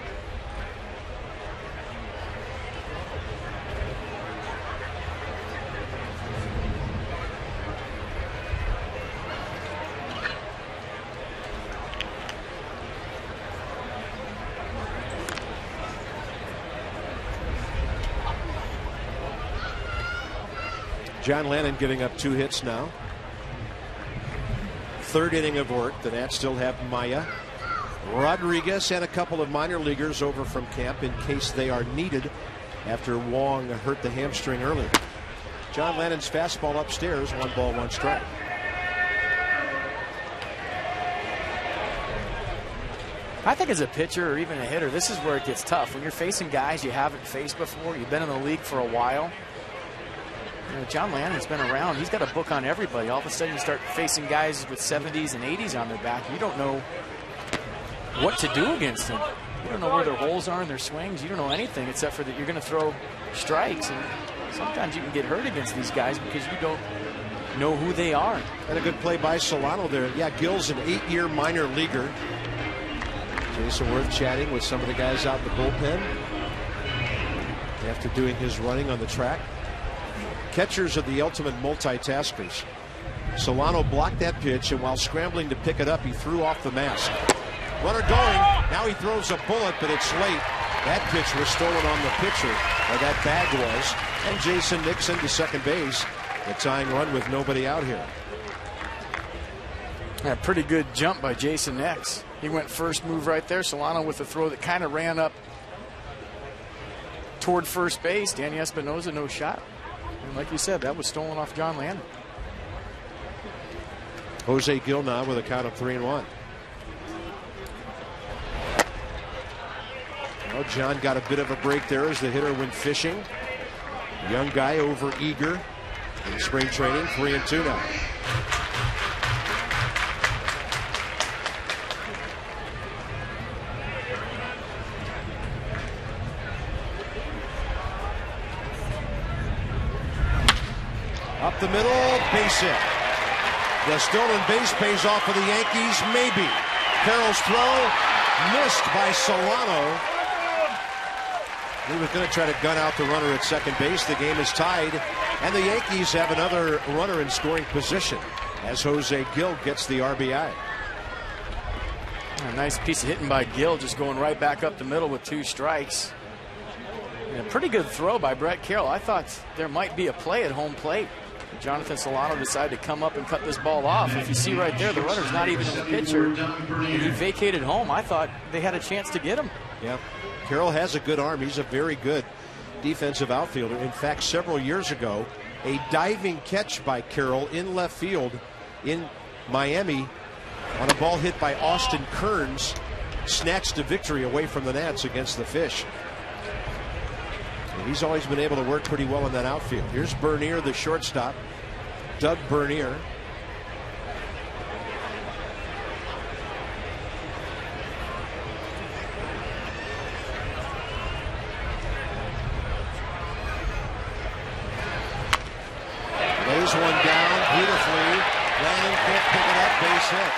John Lannon giving up 2 hits now. 3rd inning of work. The Nats still have Maya, Rodriguez, and a couple of minor leaguers over from camp in case they are needed after Wong hurt the hamstring earlier. John Lannon's fastball upstairs, 1 ball, 1 strike. I think as a pitcher or even a hitter, this is where it gets tough. When you're facing guys you haven't faced before, you've been in the league for a while. You know, John Lannon's been around. He's got a book on everybody. All of a sudden you start facing guys with 70s and 80s on their back. You don't know what to do against them. You don't know where their holes are in their swings. You don't know anything except for that you're going to throw strikes. And sometimes you can get hurt against these guys because you don't know who they are. And a good play by Solano there. Yeah, Gil's an 8-year minor leaguer. Jason Worth chatting with some of the guys out in the bullpen after doing his running on the track. Catchers are the ultimate multitaskers. Solano blocked that pitch, and while scrambling to pick it up, he threw off the mask. Runner going. Now he throws a bullet, but it's late. That pitch was stolen on the pitcher, or that bag was. And Jason Nixon to second base. The tying run with nobody out here. Yeah, pretty good jump by Jason Nix. He went first move right there. Solano with a throw that kind of ran up toward first base. Danny Espinosa, no shot. And like you said, that was stolen off John Lannon. Jose Gil now with a count of 3-1. Oh, John got a bit of a break there as the hitter went fishing. Young guy, over eager in spring training. 3-2 now. Up the middle, base hit. The stolen base pays off for the Yankees, maybe. Carroll's throw missed by Solano. He was going to try to gun out the runner at second base. The game is tied, and the Yankees have another runner in scoring position as Jose Gil gets the RBI. A nice piece of hitting by Gil, just going right back up the middle with 2 strikes. And a pretty good throw by Brett Carroll. I thought there might be a play at home plate. Jonathan Solano decided to come up and cut this ball off. If you see right there, the runner's not even in the pitcher, and he vacated home. I thought they had a chance to get him. Yeah, Carroll has a good arm. He's a very good defensive outfielder. In fact, several years ago, a diving catch by Carroll in left field in Miami on a ball hit by Austin Kearns snatched a victory away from the Nats against the Fish. And he's always been able to work pretty well in that outfield. Here's Bernier, the shortstop. Doug Bernier. Lays one down beautifully. Lannon can't pick it up, base hit.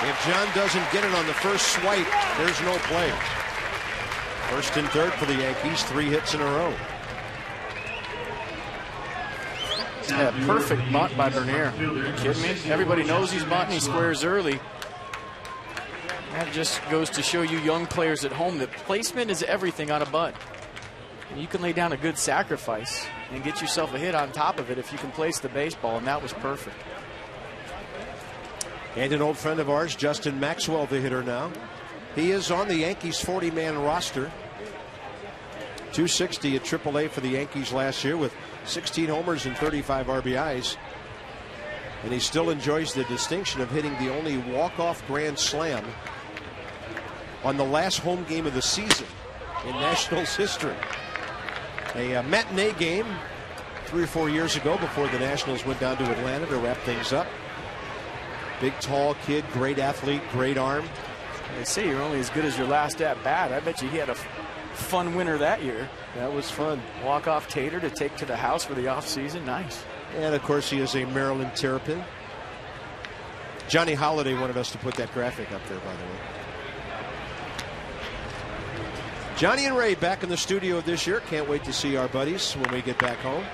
If John doesn't get it on the first swipe, there's no play. First and third for the Yankees, 3 hits in a row. Yeah, perfect bunt by Bernier. Are you kidding me? Everybody knows he's bunting. He squares early. That just goes to show you young players at home that placement is everything on a bunt. You can lay down a good sacrifice and get yourself a hit on top of it if you can place the baseball, and that was perfect. And an old friend of ours, Justin Maxwell, the hitter now. He is on the Yankees 40-man roster. 260 at AAA for the Yankees last year with 16 homers and 35 RBIs. And he still enjoys the distinction of hitting the only walk-off grand slam on the last home game of the season in Nationals history. A matinee game 3 or 4 years ago before the Nationals went down to Atlanta to wrap things up. Big, tall kid, great athlete, great arm. They say you're only as good as your last at bat. I bet you he had a fun winter that year. That was fun. Walk-off tater to take to the house for the off-season. Nice. And, of course, he is a Maryland Terrapin. Johnny Holiday wanted us to put that graphic up there, by the way. Johnny and Ray back in the studio this year. Can't wait to see our buddies when we get back home.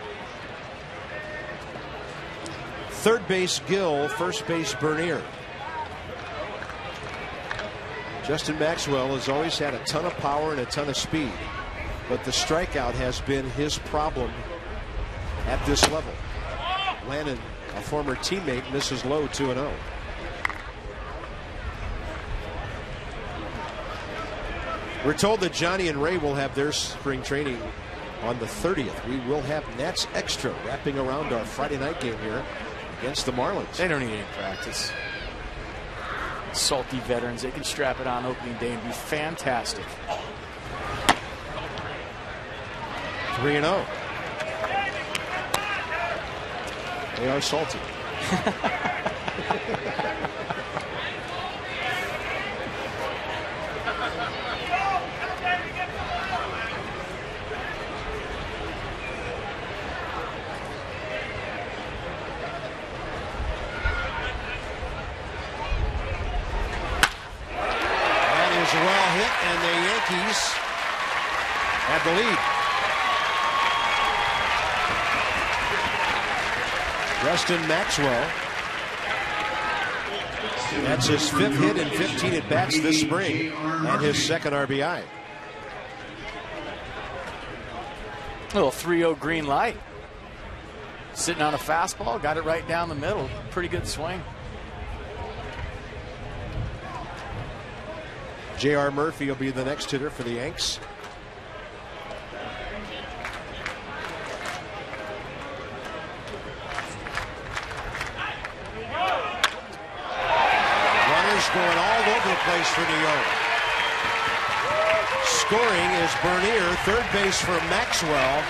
Third base, Gill. First base, Bernier. Justin Maxwell has always had a ton of power and a ton of speed, but the strikeout has been his problem at this level. Lannon, a former teammate, misses low 2-0. We're told that Johnny and Ray will have their spring training on the 30th. We will have Nats Extra wrapping around our Friday night game here against the Marlins. They don't need any practice. Salty veterans, they can strap it on opening day and be fantastic. 3-0. They are salty. Well hit, and the Yankees have the lead. Justin Maxwell. That's his 5th hit and 15 at bats this spring, and his 2nd RBI. Little 3-0 green light. Sitting on a fastball, got it right down the middle. Pretty good swing. J.R. Murphy will be the next hitter for the Yanks. Runners going all over the place for New York. Scoring is Bernier, third base for Maxwell.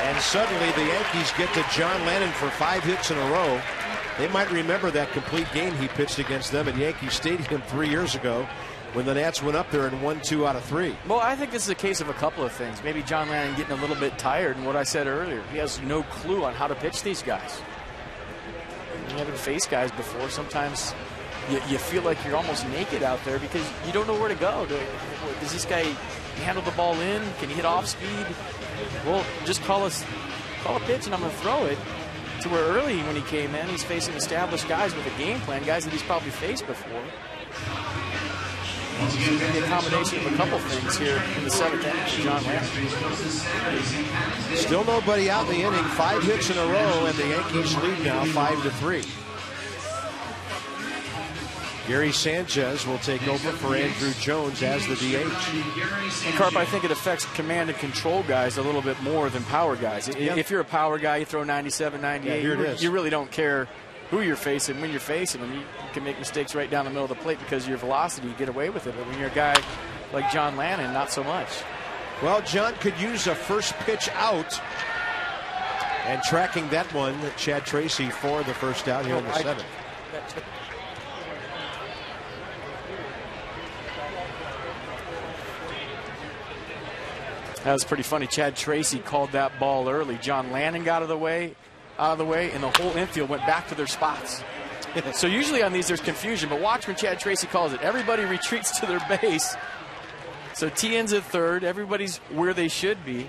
And suddenly the Yankees get to John Lannon for 5 hits in a row. They might remember that complete game he pitched against them at Yankee Stadium 3 years ago, when the Nats went up there and won 2 out of 3. Well, I think this is a case of a couple of things. Maybe John Lannon getting a little bit tired, and what I said earlier, he has no clue on how to pitch these guys. You haven't faced guys before. Sometimes you feel like you're almost naked out there because you don't know where to go. Does this guy handle the ball in? Can he hit off speed? Well, just call a pitch and I'm going to throw it. To where early when he came in, he's facing established guys with a game plan, guys that he's probably faced before. The combination of a couple things here in the 7th inning for John Lannon. Still nobody out in the inning. 5 hits in a row, and the Yankees lead now 5-3. Gary Sanchez will take over for Andrew Jones as the DH. And Carp, I think it affects command and control guys a little bit more than power guys. Yep. If you're a power guy, you throw 97, 98, here it is. You really don't care who you're facing, when you're facing them. You can make mistakes right down the middle of the plate because of your velocity, you get away with it. But when you're a guy like John Lannon, not so much. Well, John could use a first pitch out. And tracking that one, Chad Tracy for the first out here in the 7th. That was pretty funny. Chad Tracy called that ball early. John Lannon got out of the way, and the whole infield went back to their spots. So usually on these there's confusion, but watch when Chad Tracy calls it. Everybody retreats to their base. So Tien's at third. Everybody's where they should be.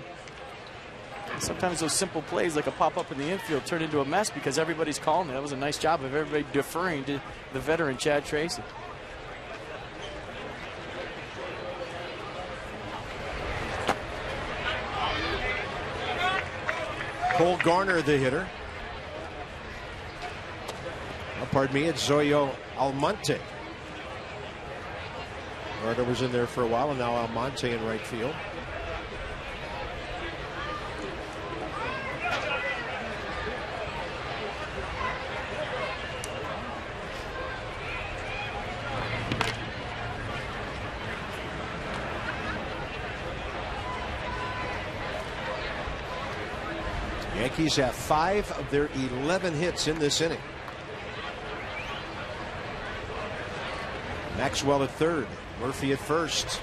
Sometimes those simple plays like a pop-up in the infield turn into a mess because everybody's calling it. That was a nice job of everybody deferring to the veteran Chad Tracy. Cole Garner, the hitter. Oh, pardon me, it's Zoyo Almonte. Garner was in there for a while, and now Almonte in right field. Yankees have 5 of their 11 hits in this inning. Maxwell at third, Murphy at first.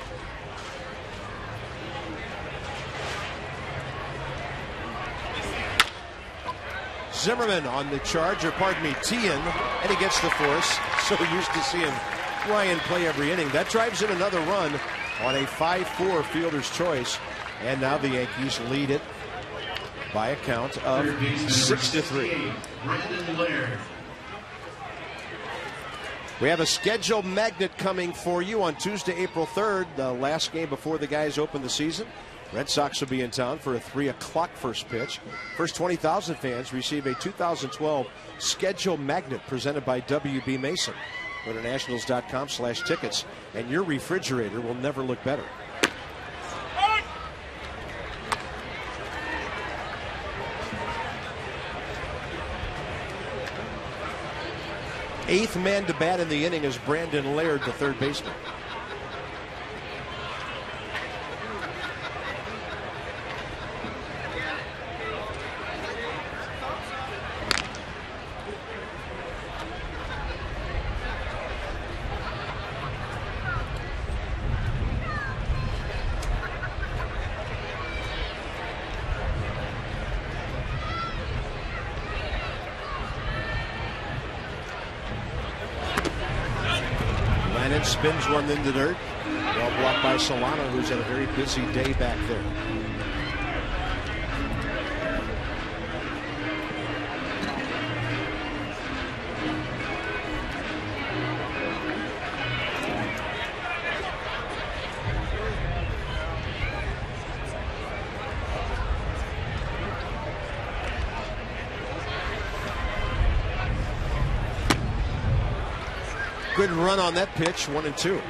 Zimmerman on the charge, or pardon me, Tien, and he gets the force. So used to seeing Ryan play every inning. That drives in another run on a 5-4 fielder's choice. And now the Yankees lead it by a count of 6-3. We have a schedule magnet coming for you on Tuesday, April 3rd, the last game before the guys open the season. Red Sox will be in town for a 3 o'clock first pitch. First 20,000 fans receive a 2012 schedule magnet presented by WB Mason. Go to nationals.com/tickets, and your refrigerator will never look better. Eighth man to bat in the inning is Brandon Laird, the third baseman. Lannon spins one in the dirt. Well blocked by Solano, who's had a very busy day back there. Good run on that pitch, 1-2.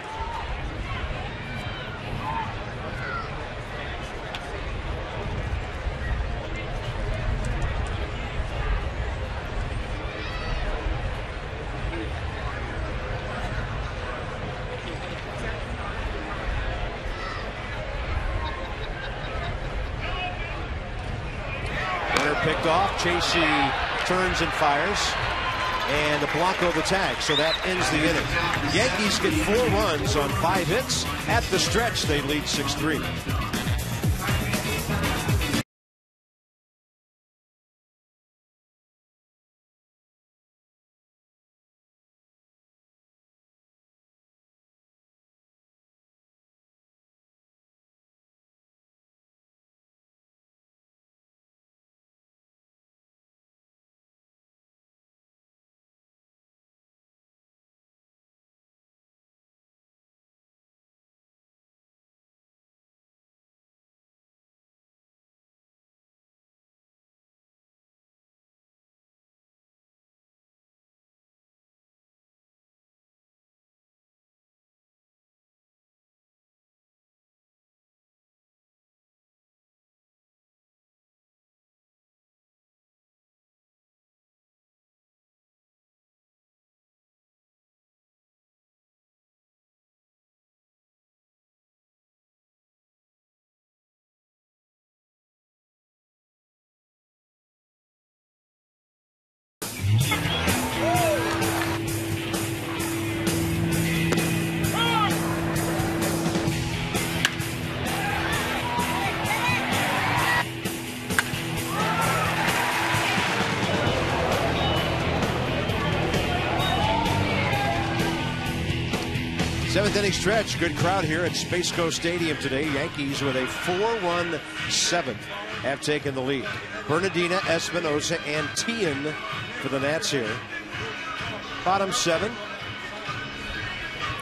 Runner picked off. Chasey turns and fires. And Blanco the tag, so that ends the inning. Yankees get 4 runs on 5 hits. At the stretch, they lead 6-3. Seventh inning stretch. Good crowd here at Space Coast Stadium today. Yankees with a 4-1 seventh have taken the lead. Bernardina, Espinosa, and Tian for the Nats here. Bottom 7.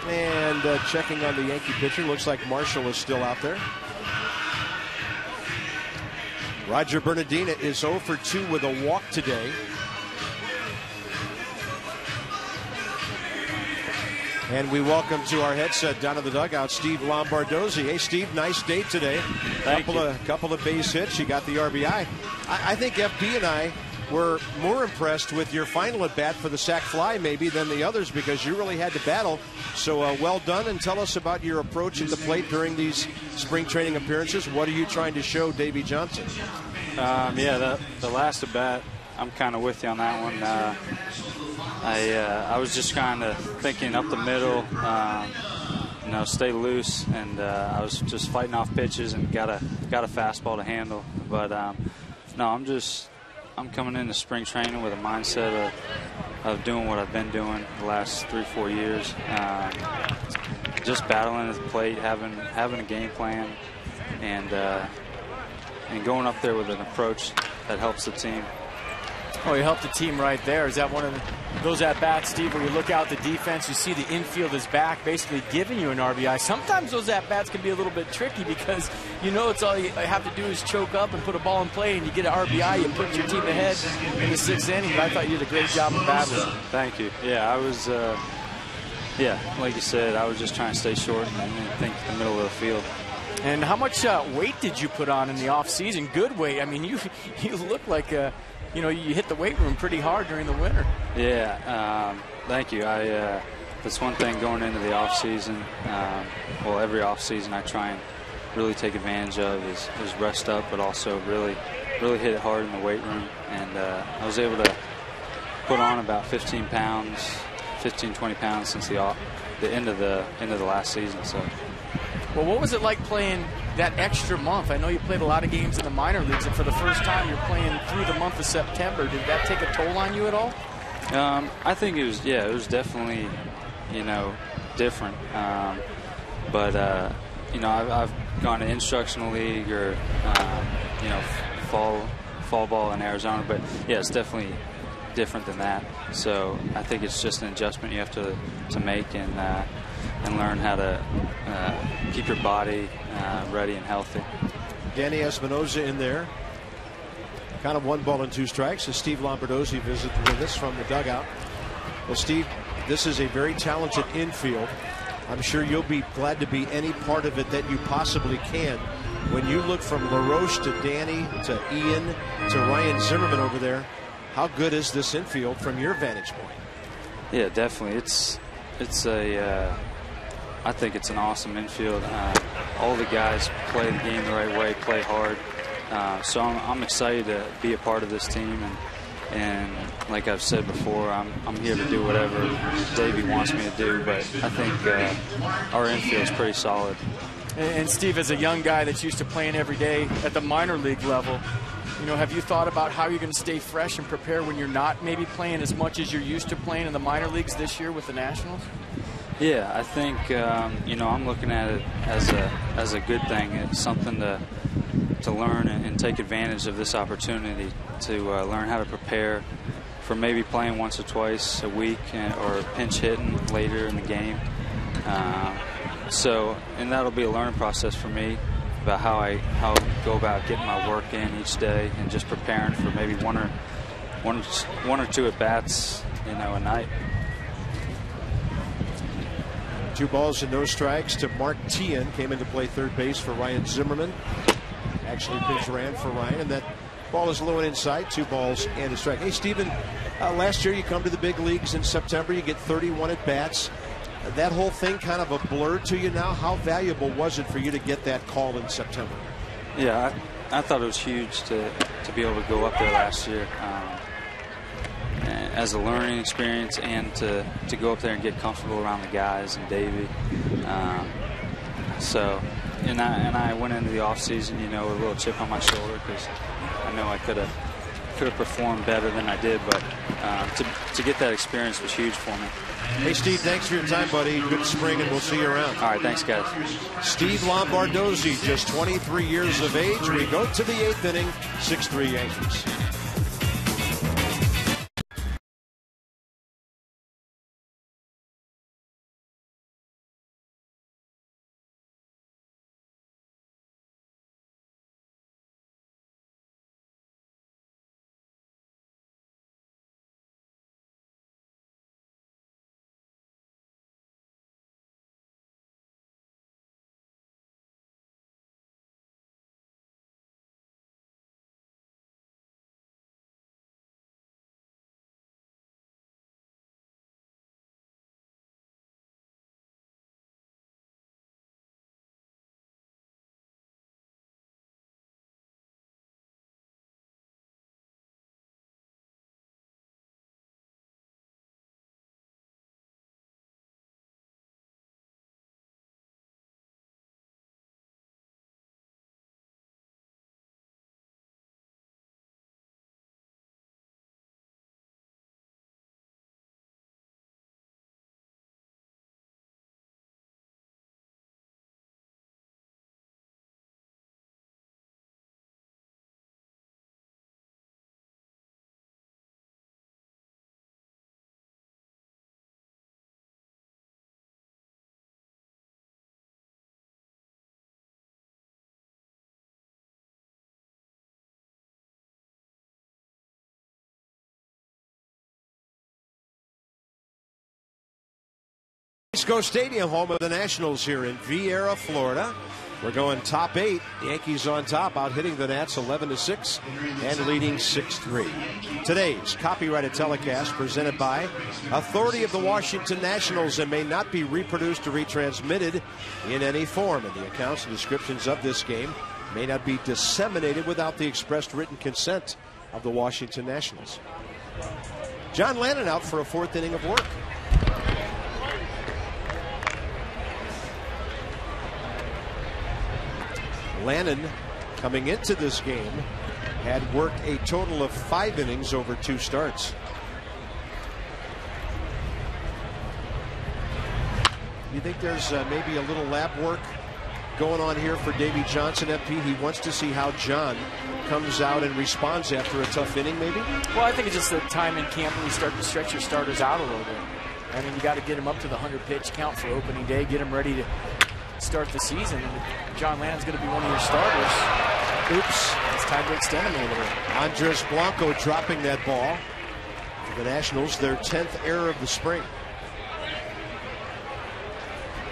And checking on the Yankee pitcher, looks like Marshall is still out there. Roger Bernardina is 0 for 2 with a walk today. And we welcome to our headset down in the dugout, Steve Lombardozzi. Hey, Steve, nice day today. Couple of base hits. You got the RBI. I think FP and I were more impressed with your final at bat for the sac fly maybe than the others, because you really had to battle. So well done, and tell us about your approach at the plate during these spring training appearances. What are you trying to show Davey Johnson? Yeah, the last at bat, I'm kind of with you on that one. I was just kind of thinking up the middle, stay loose, and I was just fighting off pitches and got a fastball to handle. But no, I'm coming into spring training with a mindset of doing what I've been doing the last 3-4 years, just battling at the plate, having a game plan, and going up there with an approach that helps the team. Oh, you helped the team right there. Is that one of those at-bats, Steve, where you look out the defense, you see the infield is back, basically giving you an RBI? Sometimes those at-bats can be a little bit tricky because it's all you have to do is choke up and put a ball in play, and you get an RBI, you put your team ahead in the 6th inning. But I thought you did a great job of battling. Thank you. Yeah, I was, like you said, I was just trying to stay short and think the middle of the field. And how much weight did you put on in the off-season? Good weight. I mean, you look like you hit the weight room pretty hard during the winter. Yeah, thank you. That's one thing going into the off season. Every off season I try and really take advantage of is rest up, but also really hit it hard in the weight room. And I was able to put on about 15, 20 pounds since the end of the last season. So. Well, what was it like playing that extra month? I know you played a lot of games in the minor leagues, and for the first time you're playing through the month of September. Did that take a toll on you at all? I think it was definitely, different. But I've gone to instructional league or, fall ball in Arizona. But, yeah, it's definitely different than that. So I think it's just an adjustment you have to make and learn how to keep your body ready and healthy. Danny Espinosa in there. Kind of 1 ball and 2 strikes as Steve Lombardozzi visited with us from the dugout. Well, Steve, this is a very talented infield. I'm sure you'll be glad to be any part of it that you possibly can. When you look from LaRoche to Danny to Ian to Ryan Zimmerman over there, how good is this infield from your vantage point? Yeah, definitely. I think it's an awesome infield. All the guys play the game the right way, play hard. So I'm excited to be a part of this team, and like I've said before, I'm here to do whatever Davey wants me to do. But I think our infield's pretty solid. And Steve, as a young guy that's used to playing every day at the minor league level, have you thought about how you're going to stay fresh and prepare when you're not maybe playing as much as you're used to playing in the minor leagues this year with the Nationals? Yeah, I think I'm looking at it as a good thing. It's something to learn and take advantage of this opportunity to learn how to prepare for maybe playing once or twice a week or pinch hitting later in the game. And that'll be a learning process for me about how I go about getting my work in each day and just preparing for maybe one or two at bats, a night. 2 balls and no strikes to Mark Tian. Came into play third base for Ryan Zimmerman. Actually pitch ran for Ryan, and that ball is low and inside. 2 balls and a strike. Hey, Stephen, last year you come to the big leagues in September. You get 31 at bats. That whole thing kind of a blur to you now. How valuable was it for you to get that call in September? Yeah, I thought it was huge to be able to go up there last year. As a learning experience, and to go up there and get comfortable around the guys and Davey. And I went into the off season, with a little chip on my shoulder because I know I could could have performed better than I did, but to get that experience was huge for me. Hey, Steve, thanks for your time, buddy. Good spring, and we'll see you around. All right, thanks, guys. Steve Lombardozzi, just 23 years of age. We go to the 8th inning, 6-3 Yankees. Go Stadium, home of the Nationals here in Vieira, Florida. We're going top 8. Yankees on top, out hitting the Nats 11-6 and leading 6-3. Today's copyrighted telecast presented by Authority of the Washington Nationals and may not be reproduced or retransmitted in any form. And the accounts and descriptions of this game may not be disseminated without the expressed written consent of the Washington Nationals. John Lannon out for a 4th inning of work. Lannon, coming into this game, had worked a total of 5 innings over 2 starts. You think there's maybe a little lab work going on here for Davey Johnson, FP? He wants to see how John comes out and responds after a tough inning, maybe? Well, I think it's just the time in camp when you start to stretch your starters out a little bit. I mean, you got to get them up to the 100-pitch count for opening day, get them ready to start the season. And John Lannon's going to be one of your starters. Oops, it's time to extend him a little bit. Andres Blanco dropping that ball for the Nationals, their 10th error of the spring.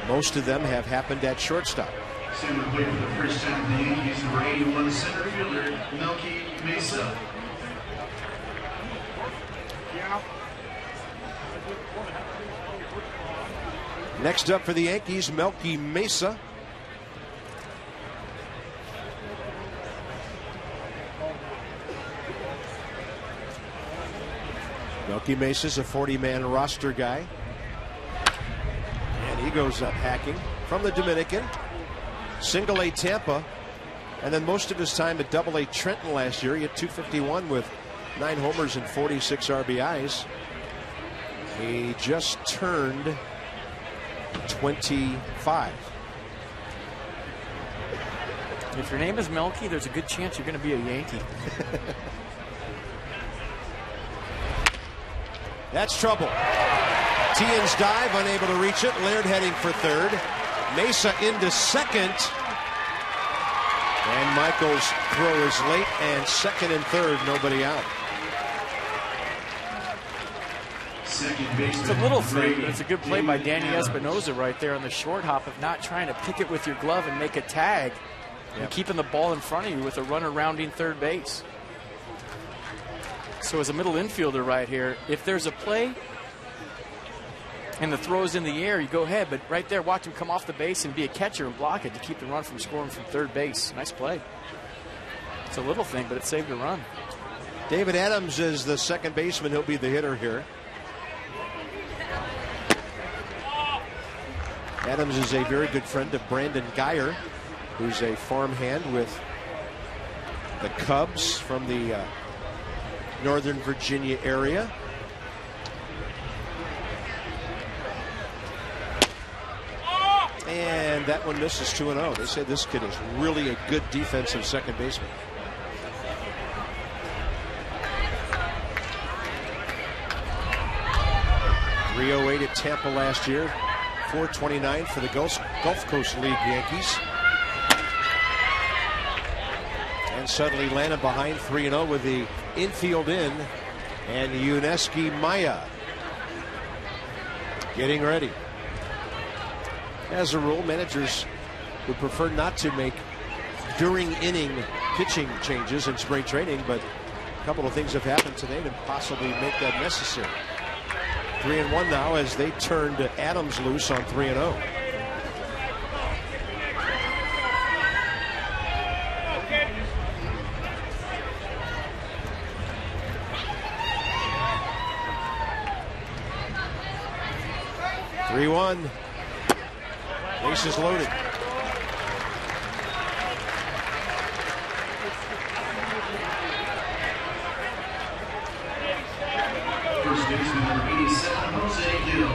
Most of them have happened at shortstop. Center play for the first time for the Yankees, number 81 center fielder, Melky Mesa. Next up for the Yankees, Melky Mesa. Melky Mesa's a 40-man roster guy. And he goes up hacking from the Dominican. Single A Tampa. And then most of his time at Double A Trenton last year. He had 251 with 9 homers and 46 RBIs. He just turned 25. If your name is Melky, there's a good chance you're going to be a Yankee. That's trouble. Tien's dive, unable to reach it. Laird heading for third. Mesa into second. And Michael's throw is late, and second and third, nobody out. It's a little thing, but it's a good play by Danny Espinosa right there on the short hop of not trying to pick it with your glove and make a tag. And keeping the ball in front of you with a runner rounding third base. So as a middle infielder right here, if there's a play and the throw's in the air, you go ahead. But right there, watch him come off the base and be a catcher and block it to keep the run from scoring from third base. Nice play. It's a little thing, but it saved a run. David Adams is the second baseman. He'll be the hitter here. Adams is a very good friend of Brandon Geyer, who's a farmhand with the Cubs from the Northern Virginia area. And that one misses 2-0. They say this kid is really a good defensive second baseman. .308 at Tampa last year. .429 for the Gulf Coast League Yankees. And suddenly Lannon behind 3-0 with the infield in. And Yuneski Maya getting ready. As a rule, managers would prefer not to make during inning pitching changes in spring training, but a couple of things have happened today to possibly make that necessary. 3-1 now as they turned Adams loose on 3-0. Bases loaded. First baseman number 87, Jose Gill.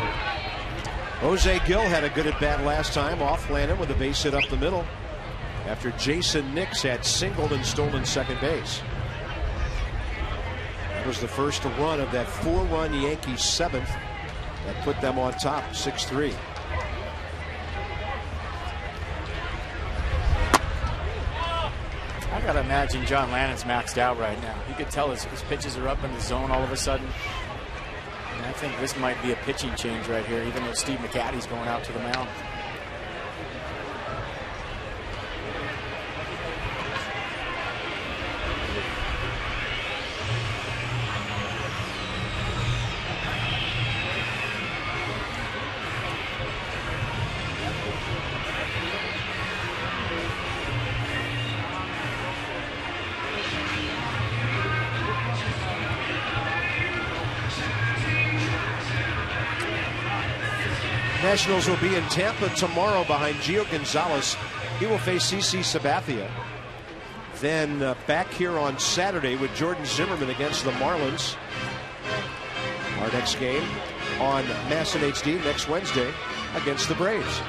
Jose Gill had a good at bat last time off Lannon with a base hit up the middle after Jason Nix had singled and stolen second base. That was the first run of that 4-run Yankees seventh that put them on top 6-3. I gotta imagine John Lannon's maxed out right now. You could tell his pitches are up in the zone all of a sudden. And I think this might be a pitching change right here, even though Steve McCatty's going out to the mound. Nationals will be in Tampa tomorrow behind Gio Gonzalez. He will face CC Sabathia. Then back here on Saturday with Jordan Zimmerman against the Marlins. Our next game on Mass and HD next Wednesday against the Braves.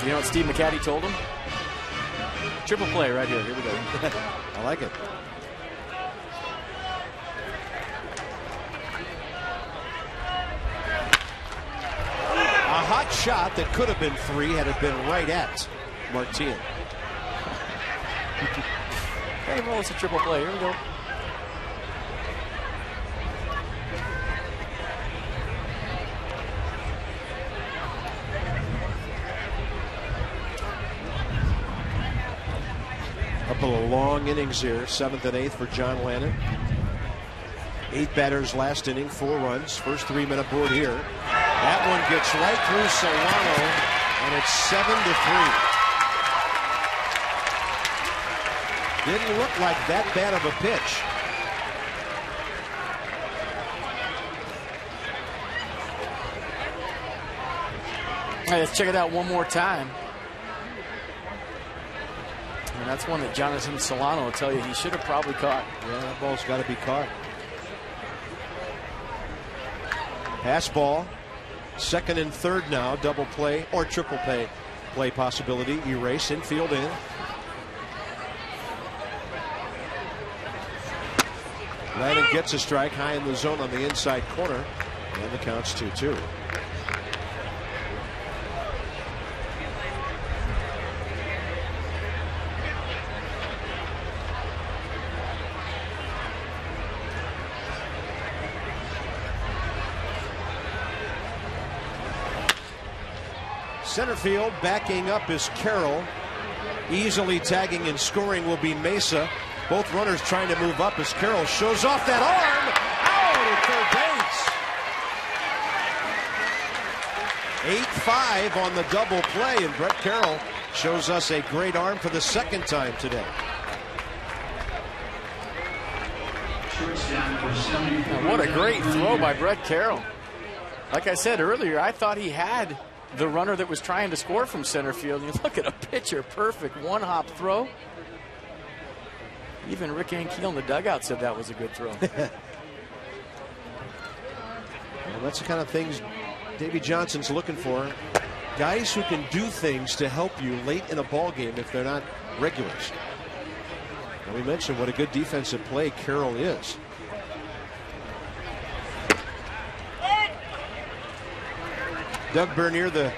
You know what Steve McCatty told him? Triple play right here. Here we go. I like it. A hot shot that could have been 3 had it been right at Martin. Hey, well, it's a triple play. Here we go. Couple of long innings here, 7th and 8th for John Lannon. 8 batters last inning, 4 runs. First 3-minute board here. That one gets right through Solano, and it's 7-3. Didn't look like that bad of a pitch. All right, let's check it out one more time. And that's one that Jonathan Solano will tell you he should have probably caught. Yeah, that ball's got to be caught. Pass ball. 2nd and 3rd now. Double play or triple play possibility. Erase. Infield in. Lannon gets a strike high in the zone on the inside corner. And the count's 2-2. Center field backing up is Carroll. Easily tagging and scoring will be Mesa. Both runners trying to move up as Carroll shows off that arm. Out at third base. 8-5 on the double play, and Brett Carroll shows us a great arm for the 2nd time today. Now, what a great throw by Brett Carroll. Like I said earlier, I thought he had the runner that was trying to score from center field. You look at a pitcher perfect one-hop throw. Even Rick Ankiel in the dugout said that was a good throw. And that's the kind of things Davy Johnson's looking for. Guys who can do things to help you late in a ball game if they're not regulars. And we mentioned what a good defensive play Carroll is. Doug Bernier, the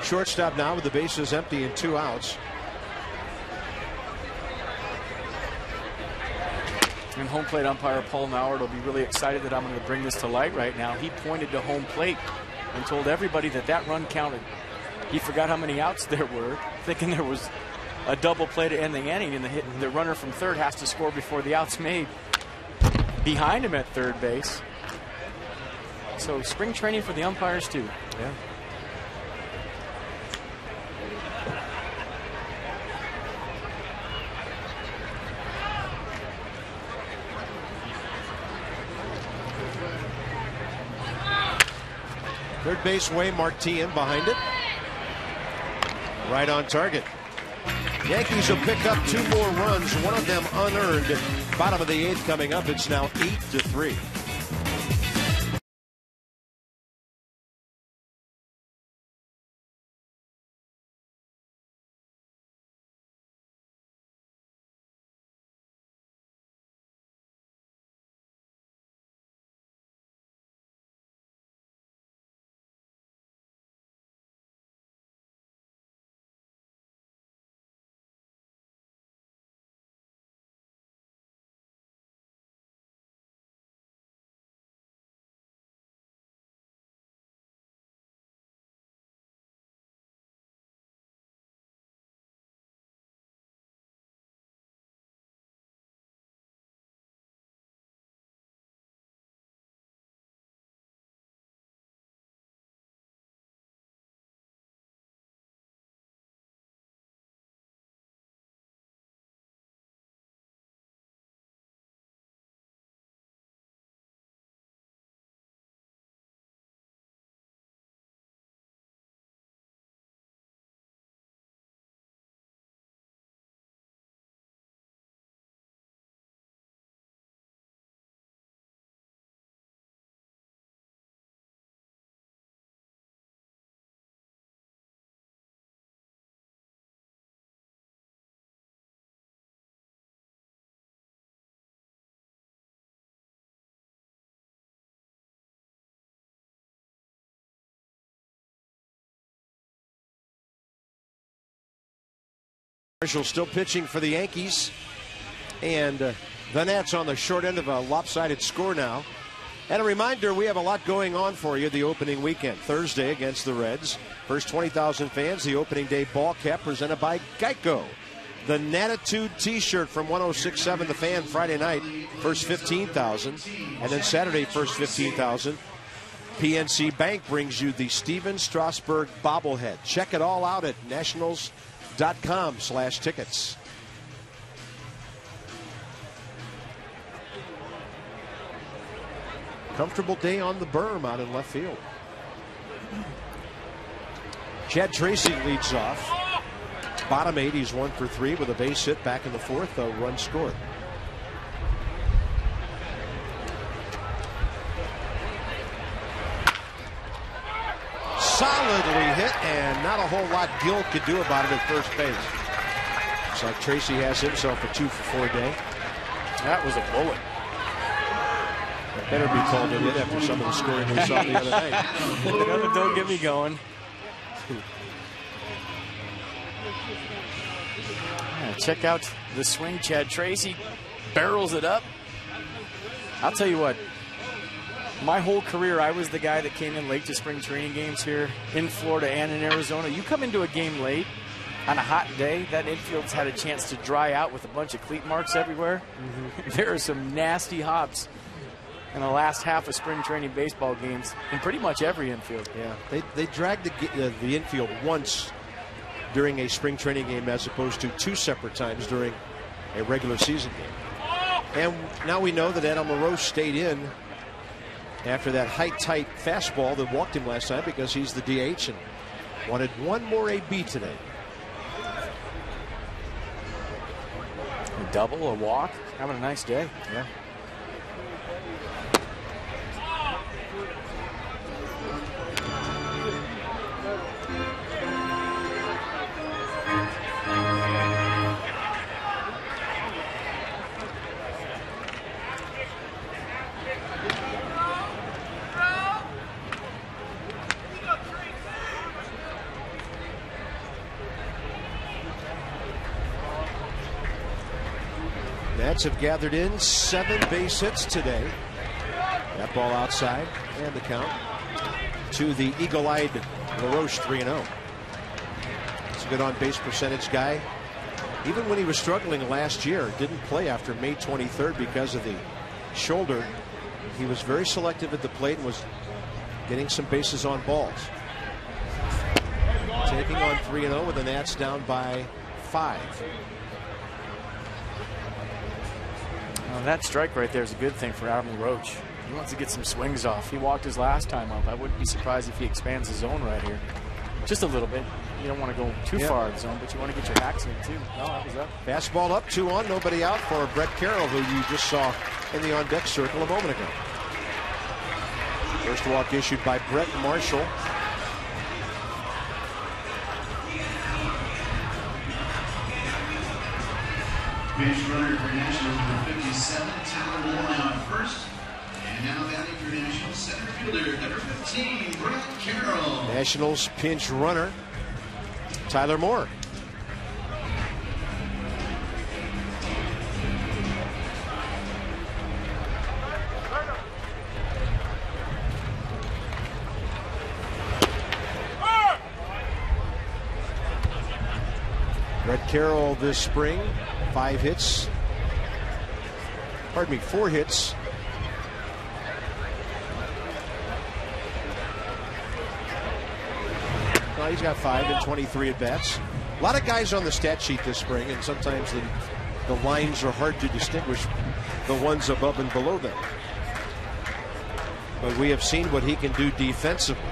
shortstop now with the bases empty and 2 outs. And home plate umpire Paul Nauert will be really excited that I'm going to bring this to light right now. He pointed to home plate and told everybody that that run counted. He forgot how many outs there were, thinking there was a double play to end the inning, and the runner from third has to score before the out's made. Behind him at third base. So spring training for the umpires too. Yeah. Third base way, Martin behind it. Right on target. Yankees will pick up 2 more runs, one of them unearned. Bottom of the 8th coming up. It's now 8-3. Marshall still pitching for the Yankees, and the Nats on the short end of a lopsided score now. And a reminder, we have a lot going on for you the opening weekend. Thursday against the Reds. First 20,000 fans, the opening day ball cap presented by Geico. The Natitude t-shirt from 106.7 The Fan Friday night, first 15,000. And then Saturday, first 15,000. PNC Bank brings you the Stephen Strasburg bobblehead. Check it all out at nationals.com/tickets. Comfortable day on the berm out in left field. Chad Tracy leads off. Bottom 8, he's 1 for 3 with a base hit back in the 4th, a run scored. Solidly hit, and not a whole lot Gill could do about it at first base. Looks like Tracy has himself a 2 for 4 day. That was a bullet. That better be called a hit after some of the scoring we saw the other night. Don't get me going. Yeah, check out the swing. Chad Tracy barrels it up. I'll tell you what. My whole career, I was the guy that came in late to spring training games here in Florida and in Arizona. You come into a game late on a hot day, that infield's had a chance to dry out with a bunch of cleat marks everywhere. Mm-hmm. There are some nasty hops in the last half of spring training baseball games in pretty much every infield. Yeah, they dragged the infield once during a spring training game as opposed to 2 separate times during a regular season game. And now we know that Adam LaRoche stayed in after that tight fastball that walked him last time because he's the DH and wanted one more AB today. A double, a walk, having a nice day. Yeah. Nats have gathered in 7 base hits today. That ball outside, and the count to the eagle-eyed LaRoche, 3-0. He's a good on-base percentage guy. Even when he was struggling last year, didn't play after May 23rd because of the shoulder. He was very selective at the plate and was getting some bases on balls. Taking on 3-0 with the Nats down by 5. Well, that strike right there is a good thing for Adam LaRoche. He wants to get some swings off. He walked his last time up. I wouldn't be surprised if he expands the zone right here. Just a little bit. You don't want to go too far in the zone, but you want to get your hacks in too. No, that was up. Fastball up, 2 on, nobody out for Brett Carroll, who you just saw in the on-deck circle a moment ago. First walk issued by Brett Marshall. Base runner for Nationals number 57, Tyler Moore on first. And now batting for Nationals center fielder number 15, Brett Carroll. Nationals pinch runner, Tyler Moore. Brett Carroll this spring, 5 hits. Pardon me, 4 hits. Well, he's got 5 and 23 at bats. A lot of guys on the stat sheet this spring, and sometimes the lines are hard to distinguish the ones above and below them. But we have seen what he can do defensively.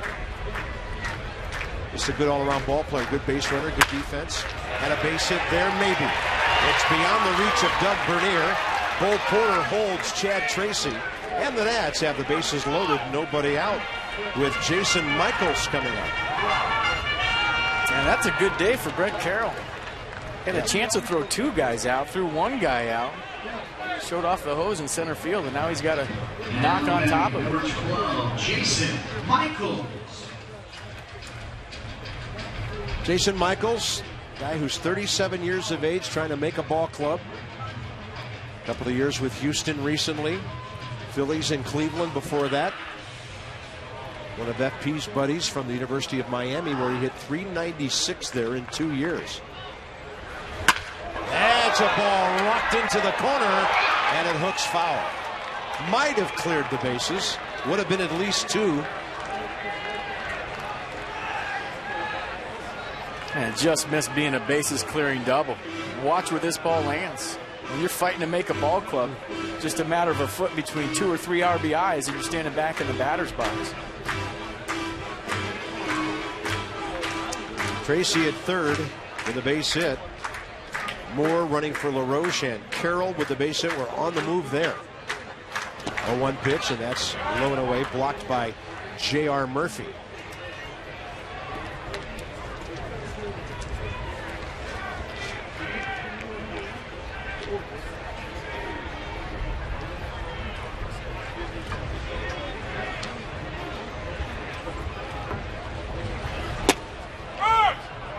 Just a good all-around ball player, good base runner, good defense. And a base hit there, maybe. It's beyond the reach of Doug Bernier. Bull Porter holds Chad Tracy. And the Nats have the bases loaded, nobody out, with Jason Michaels coming up. And that's a good day for Brett Carroll. Had a chance to throw 2 guys out, threw 1 guy out. Showed off the hose in center field, and now he's got to knock on top of it. Number 12, Jason Michaels. Jason Michaels, guy who's 37 years of age, trying to make a ball club. A couple of years with Houston recently. Phillies and Cleveland before that. One of FP's buddies from the University of Miami, where he hit .396 there in 2 years. That's a ball rocked into the corner, and it hooks foul. Might have cleared the bases. Would have been at least 2. And it just missed being a bases clearing double. Watch where this ball lands. When you're fighting to make a ball club, just a matter of a foot between 2 or 3 RBIs, and you're standing back in the batter's box. Tracy at third with a base hit. Moore running for LaRoche, and Carroll with the base hit. We're on the move there. 0-1 pitch, and that's low and away, blocked by J.R. Murphy.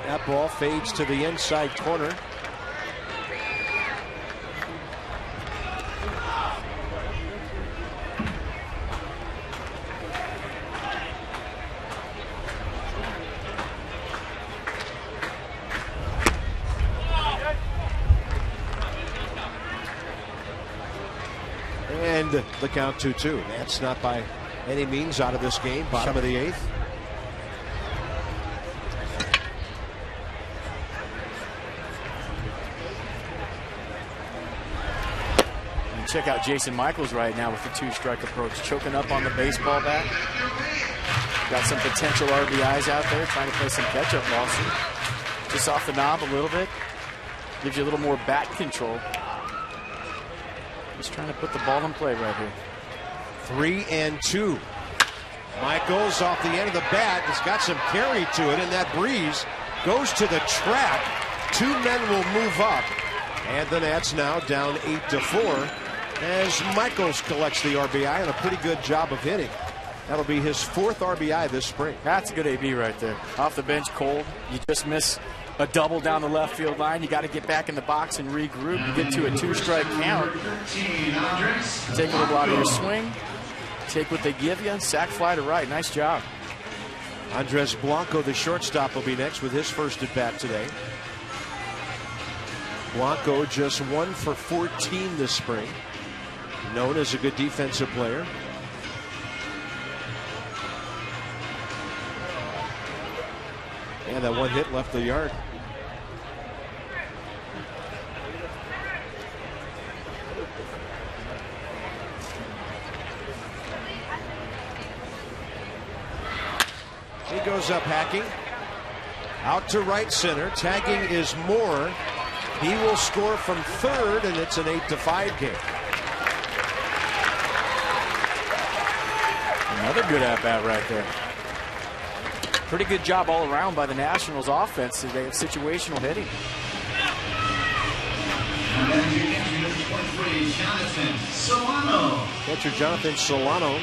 That ball fades to the inside corner. And the count 2-2. That's not by any means out of this game. Bottom of the 8th. Check out Jason Michaels right now with the 2-strike approach, choking up on the baseball bat. Got some potential RBIs out there, trying to play some catch-up balls. Just off the knob a little bit. Gives you a little more bat control. Just trying to put the ball in play right here. 3-2. Michaels off the end of the bat has got some carry to it, and that breeze goes to the track. 2 men will move up, and the Nats now down 8-4 as Michaels collects the RBI, and a pretty good job of hitting. That'll be his 4th RBI this spring. That's a good AB right there. Off the bench, cold. You just miss a double down the left field line. You got to get back in the box and regroup. You get to a 2-strike count. Take a little out of your swing. Take what they give you. Sac fly to right. Nice job. Andres Blanco, the shortstop, will be next with his first at bat today. Blanco just 1 for 14 this spring. Known as a good defensive player. And that one hit left the yard. He goes up hacking. Out to right center. Tagging is Moore. He will score from third, and it's an 8-5 game. Another good at-bat right there. Pretty good job all around by the Nationals offense. They have situational hitting. Catcher Jonathan Solano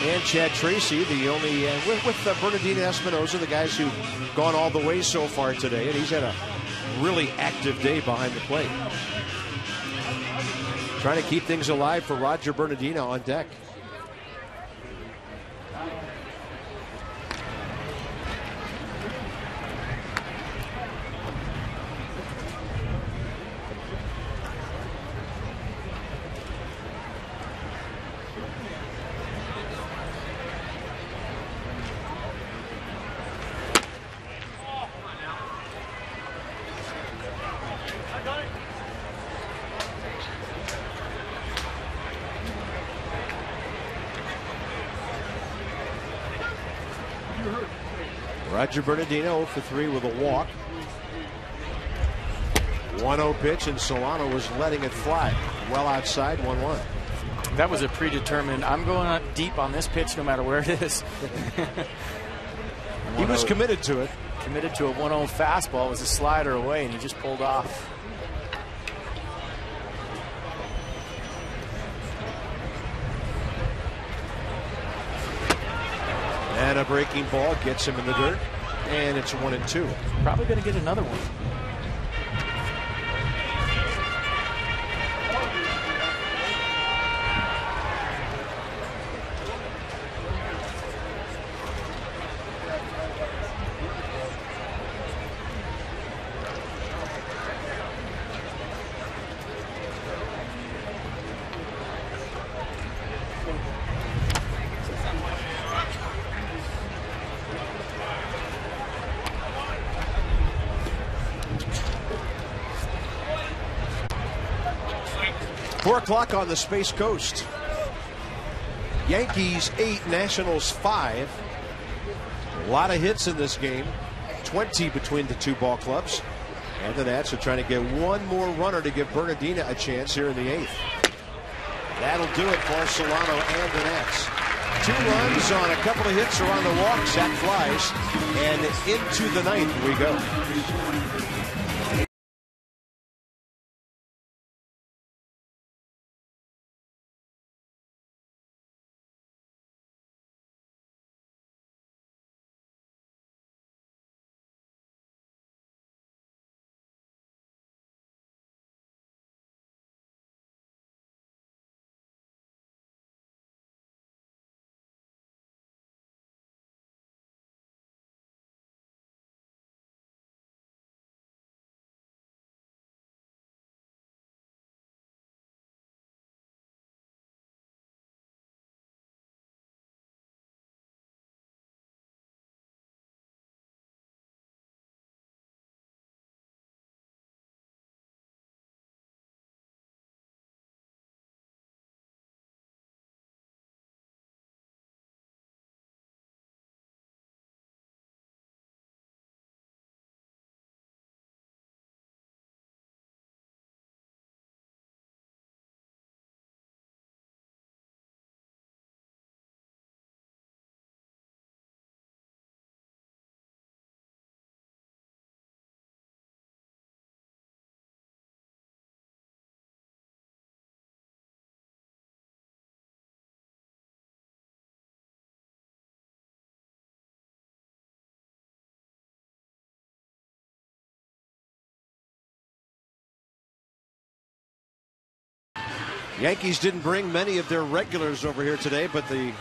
and Chad Tracy, the only with Bernardino Espinosa, the guys who've gone all the way so far today, and he's had a really active day behind the plate. Trying to keep things alive for Roger Bernardino on deck. Roger Bernardino 0 for 3 with a walk. 1-0 pitch, and Solano was letting it fly. Well outside, 1-1. That was a predetermined, I'm going deep on this pitch no matter where it is. He was committed to it. Committed to a 1-0 fastball. It was a slider away, and he just pulled off. And a breaking ball gets him in the dirt, and it's 1-2. Probably going to get another one. Four o'clock on the Space Coast. Yankees 8, Nationals 5. A lot of hits in this game. 20 between the two ball clubs. And the Nats are trying to get one more runner to give Bernardino a chance here in the 8th. That'll do it for Solano and the Nats. 2 runs on a couple of hits around the walk, sac flies, and into the 9th we go. Yankees didn't bring many of their regulars over here today, but the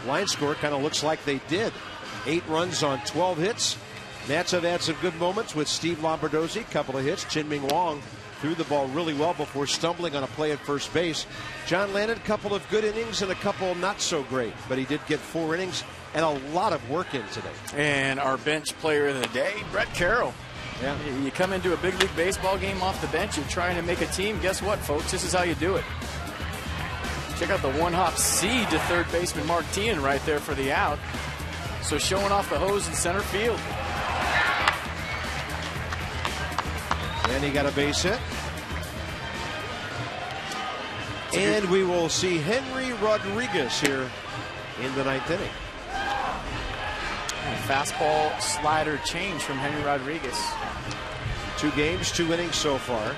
line score kind of looks like they did. 8 runs on 12 hits. Nats have had some good moments with Steve Lombardozzi, couple of hits. Chien-Ming Wang threw the ball really well before stumbling on a play at first base. John Lannon, couple of good innings and a couple not so great, but he did get 4 innings and a lot of work in today. And our bench player of the day, Brett Carroll. Yeah. You come into a big league baseball game off the bench, you're trying to make a team. Guess what, folks? This is how you do it. Check out the one-hop seed to third baseman Mark Tien right there for the out. So showing off the hose in center field. And he got a base hit. And we will see Henry Rodriguez here in the 9th inning. And fastball slider change from Henry Rodriguez. 2 games, 2 innings so far.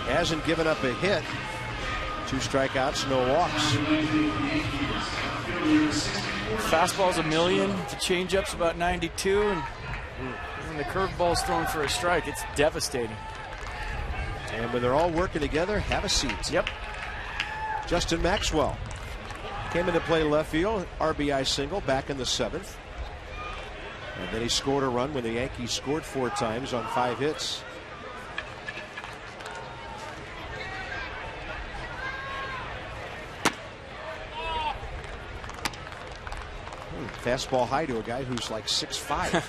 Hasn't given up a hit. 2 strikeouts, no walks. Fastball's 1,000,000. The changeup's about 92, and when the curveball's thrown for a strike, it's devastating. And when they're all working together, have a seat. Yep. Justin Maxwell came into play left field, RBI single back in the 7th. And then he scored a run when the Yankees scored 4 times on 5 hits. Fastball high to a guy who's like 6'5".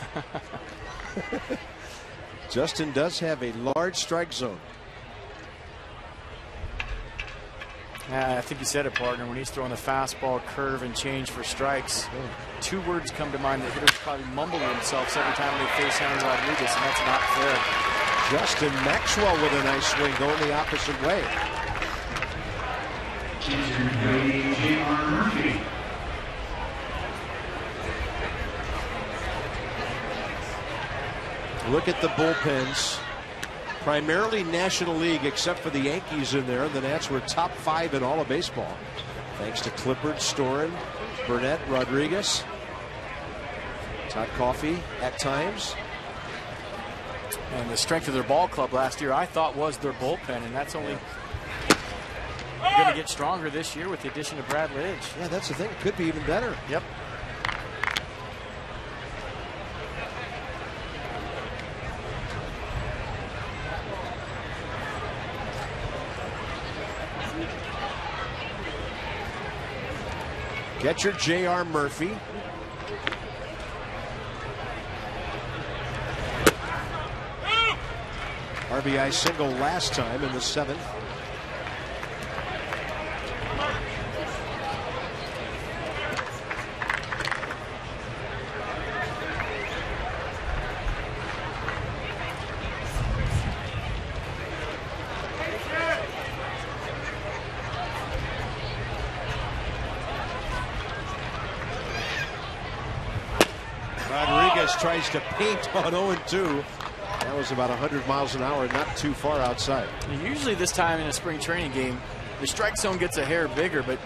Justin does have a large strike zone. I think you said it, partner. When he's throwing the fastball, curve, and change for strikes, 2 words come to mind that hitters probably mumble to themselves every time they face Henry Rodriguez, and that's not fair. Justin Maxwell with a nice swing going the opposite way. Look at the bullpens. Primarily National League, except for the Yankees in there. The Nats were top 5 in all of baseball. Thanks to Clippard, Storin, Burnett, Rodriguez. Todd Coffey at times. And the strength of their ball club last year, I thought, was their bullpen, and that's only going to get stronger this year with the addition of Brad Lidge. Yeah, that's the thing. It could be even better. Yep. Catcher J.R. Murphy. RBI single last time in the 7th. Rodriguez tries to paint on 0-2. That was about 100 miles an hour, not too far outside. Usually this time in a spring training game, the strike zone gets a hair bigger, but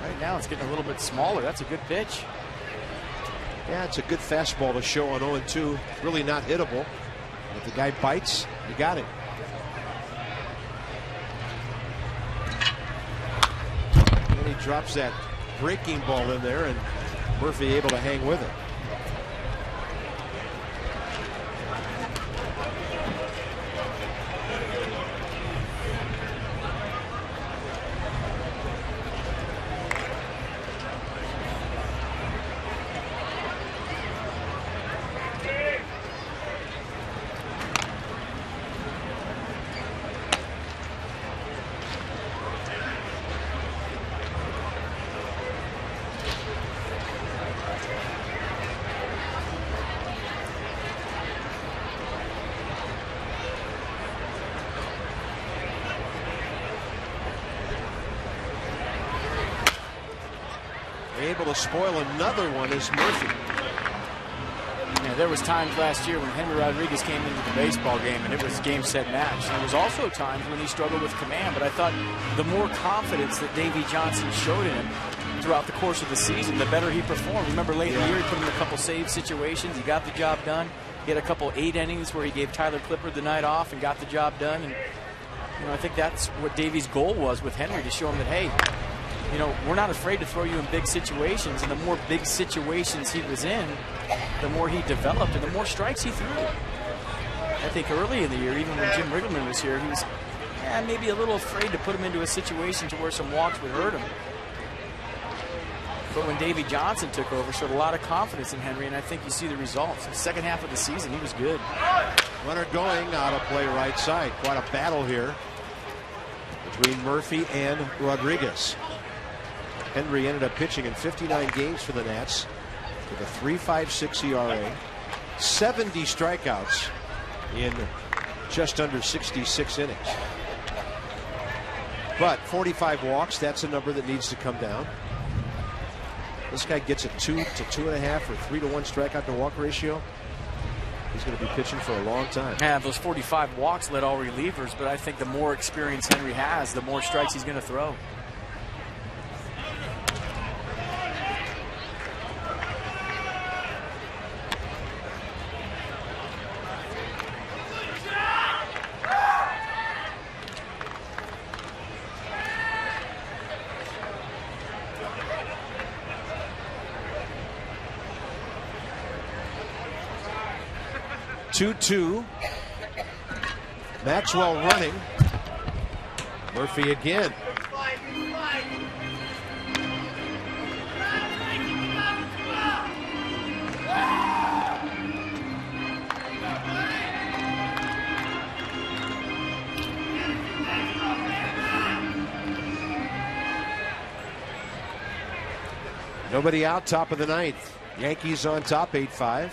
right now it's getting a little bit smaller. That's a good pitch. Yeah, it's a good fastball to show on 0-2. Really not hittable. If the guy bites, you got him. And he drops that breaking ball in there, and Murphy able to hang with it. Able to spoil another one is Murphy. Yeah, there was times last year when Henry Rodriguez came into the baseball game and it was game, set, match. And there was also times when he struggled with command, but I thought the more confidence that Davey Johnson showed in him throughout the course of the season, the better he performed. Remember late in the year, he put him in a couple save situations. He got the job done. He had a couple 8 innings where he gave Tyler Clippard the night off and got the job done. And You know, I think that's what Davey's goal was with Henry, to show him that, hey, you know, we're not afraid to throw you in big situations. And the more big situations he was in, the more he developed and the more strikes he threw. I think early in the year, even when Jim Riggleman was here, he was maybe a little afraid to put him into a situation to where some walks would hurt him. But when Davey Johnson took over, showed a lot of confidence in Henry, and I think you see the results. The second half of the season, he was good. Runner going, out of play right side. Quite a battle here between Murphy and Rodriguez. Henry ended up pitching in 59 games for the Nats with a 3.56 ERA, 70 strikeouts in just under 66 innings. But 45 walks, that's a number that needs to come down. This guy gets a 2 to 2.5 or 3 to 1 strikeout to walk ratio. He's going to be pitching for a long time. Yeah, those 45 walks led all relievers, but I think the more experience Henry has, the more strikes he's going to throw. Two. Maxwell running. Murphy again. Nobody out, top of the ninth. Yankees on top, 8-5.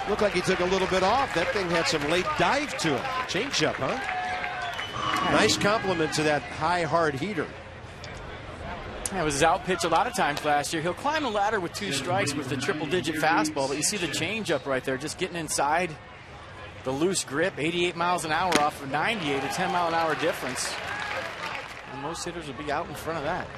Looked like he took a little bit off. That thing had some late dive to it. Changeup, huh? Nice compliment to that high, hard heater. That was his out pitch a lot of times last year. He'll climb a ladder with 2 strikes with the triple-digit fastball, but you see the changeup right there, just getting inside. The loose grip, 88 miles an hour off of 98, a 10-mile-an-hour difference. And most hitters would be out in front of that.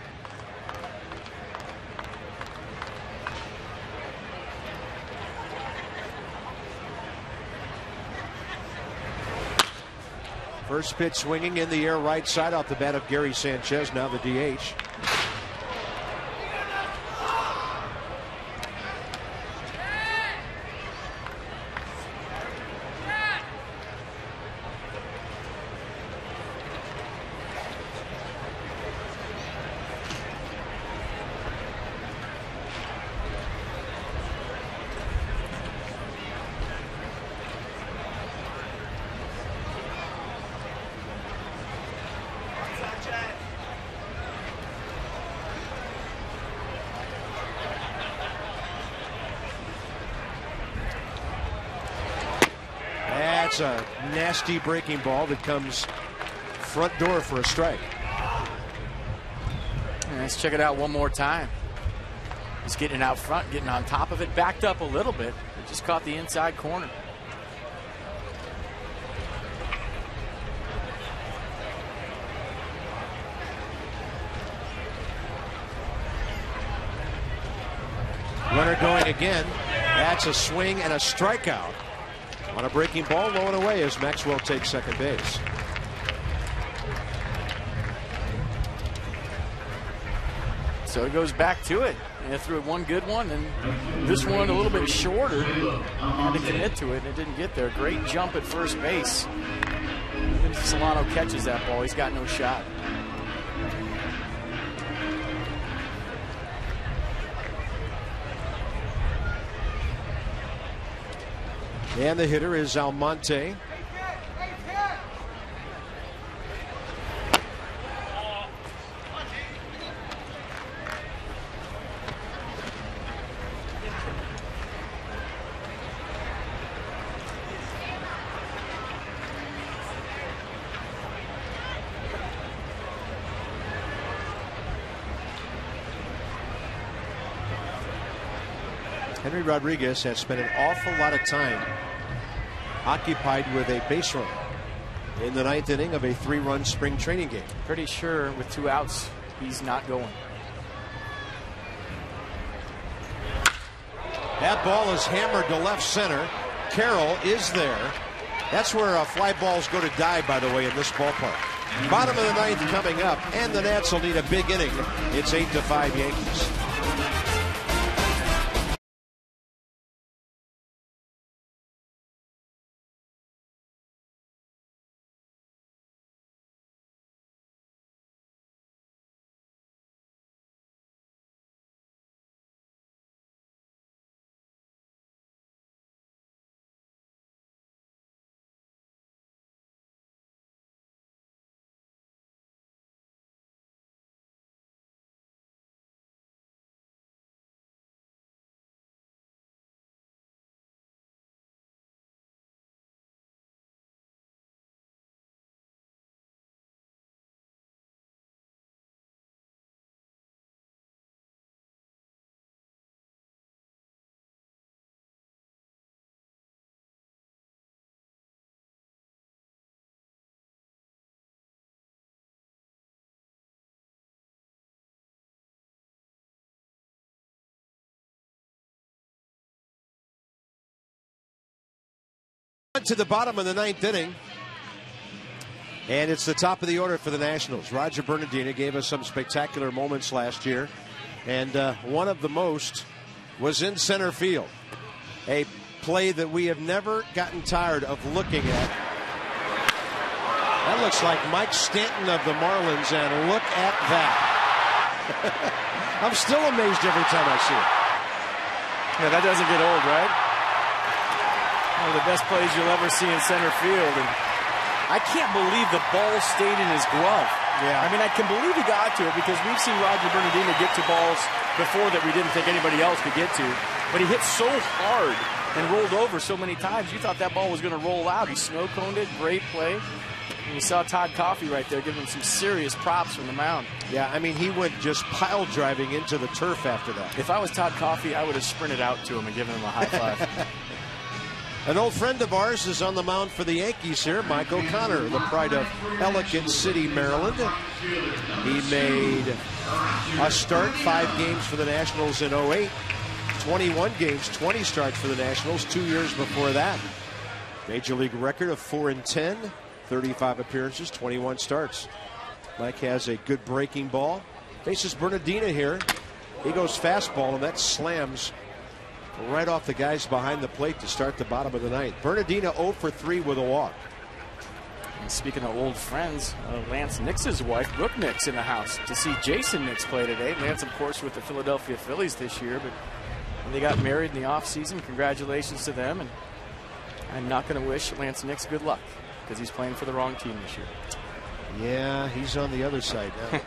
First pitch swinging in the air right side off the bat of Gary Sanchez, now the DH. That's a nasty breaking ball that comes front door for a strike. And let's check it out one more time. He's getting out front, getting on top of it, backed up a little bit, but just caught the inside corner. Runner going again. That's a swing and a strikeout on a breaking ball, low and away as Maxwell takes second base. So it goes back to it. And they threw one good one, and this one a little bit shorter. Had to commit to it, and it didn't get there. Great jump at first base. Even if Solano catches that ball, he's got no shot. And the hitter is Almonte. Henry Rodriguez has spent an awful lot of time occupied with a base runner in the ninth inning of a 3-run spring training game. Pretty sure with 2 outs, he's not going. That ball is hammered to left center. Carroll is there. That's where fly balls go to die, by the way, in this ballpark. Bottom of the ninth coming up, and the Nats will need a big inning. It's 8-5 Yankees. To the bottom of the ninth inning, and it's the top of the order for the Nationals. Roger Bernardina gave us some spectacular moments last year, and one of the most was in center field. A play that we have never gotten tired of looking at. That looks like Mike Stanton of the Marlins, and look at that. I'm still amazed every time I see it. Yeah, that doesn't get old, right? One of the best plays you'll ever see in center field. And I can't believe the ball stayed in his glove. Yeah. I mean, I can believe he got to it because we've seen Roger Bernardina get to balls before that we didn't think anybody else could get to. But he hit so hard and rolled over so many times, you thought that ball was going to roll out. He snow-coned it. Great play. And you saw Todd Coffey right there giving him some serious props from the mound. Yeah, I mean, he went just pile driving into the turf after that. If I was Todd Coffey, I would have sprinted out to him and given him a high five. An old friend of ours is on the mound for the Yankees here, Mike O'Connor, the pride of Ellicott City, Maryland. He made a start, 5 games for the Nationals in 08, 21 games, 20 starts for the Nationals 2 years before that. Major League record of 4-10, 35 appearances, 21 starts. Mike has a good breaking ball. Faces Bernardina here. He goes fastball, and that slams right off the guys behind the plate to start the bottom of the ninth. Bernardina 0 for 3 with a walk. And speaking of old friends, Lance Nix's wife, Brooke Nix, in the house to see Jason Nix play today. Lance, of course, with the Philadelphia Phillies this year, but when they got married in the offseason, congratulations to them. And I'm not going to wish Lance Nix good luck because he's playing for the wrong team this year. Yeah, he's on the other side now.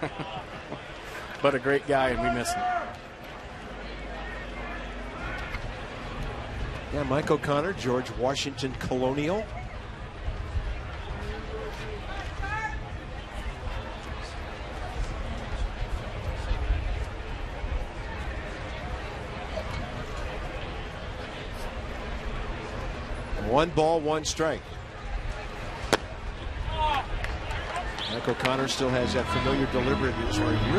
But a great guy, and we miss him. Yeah, Mike O'Connor, George Washington Colonial. One ball, one strike. Mike O'Connor still has that familiar delivery of his where he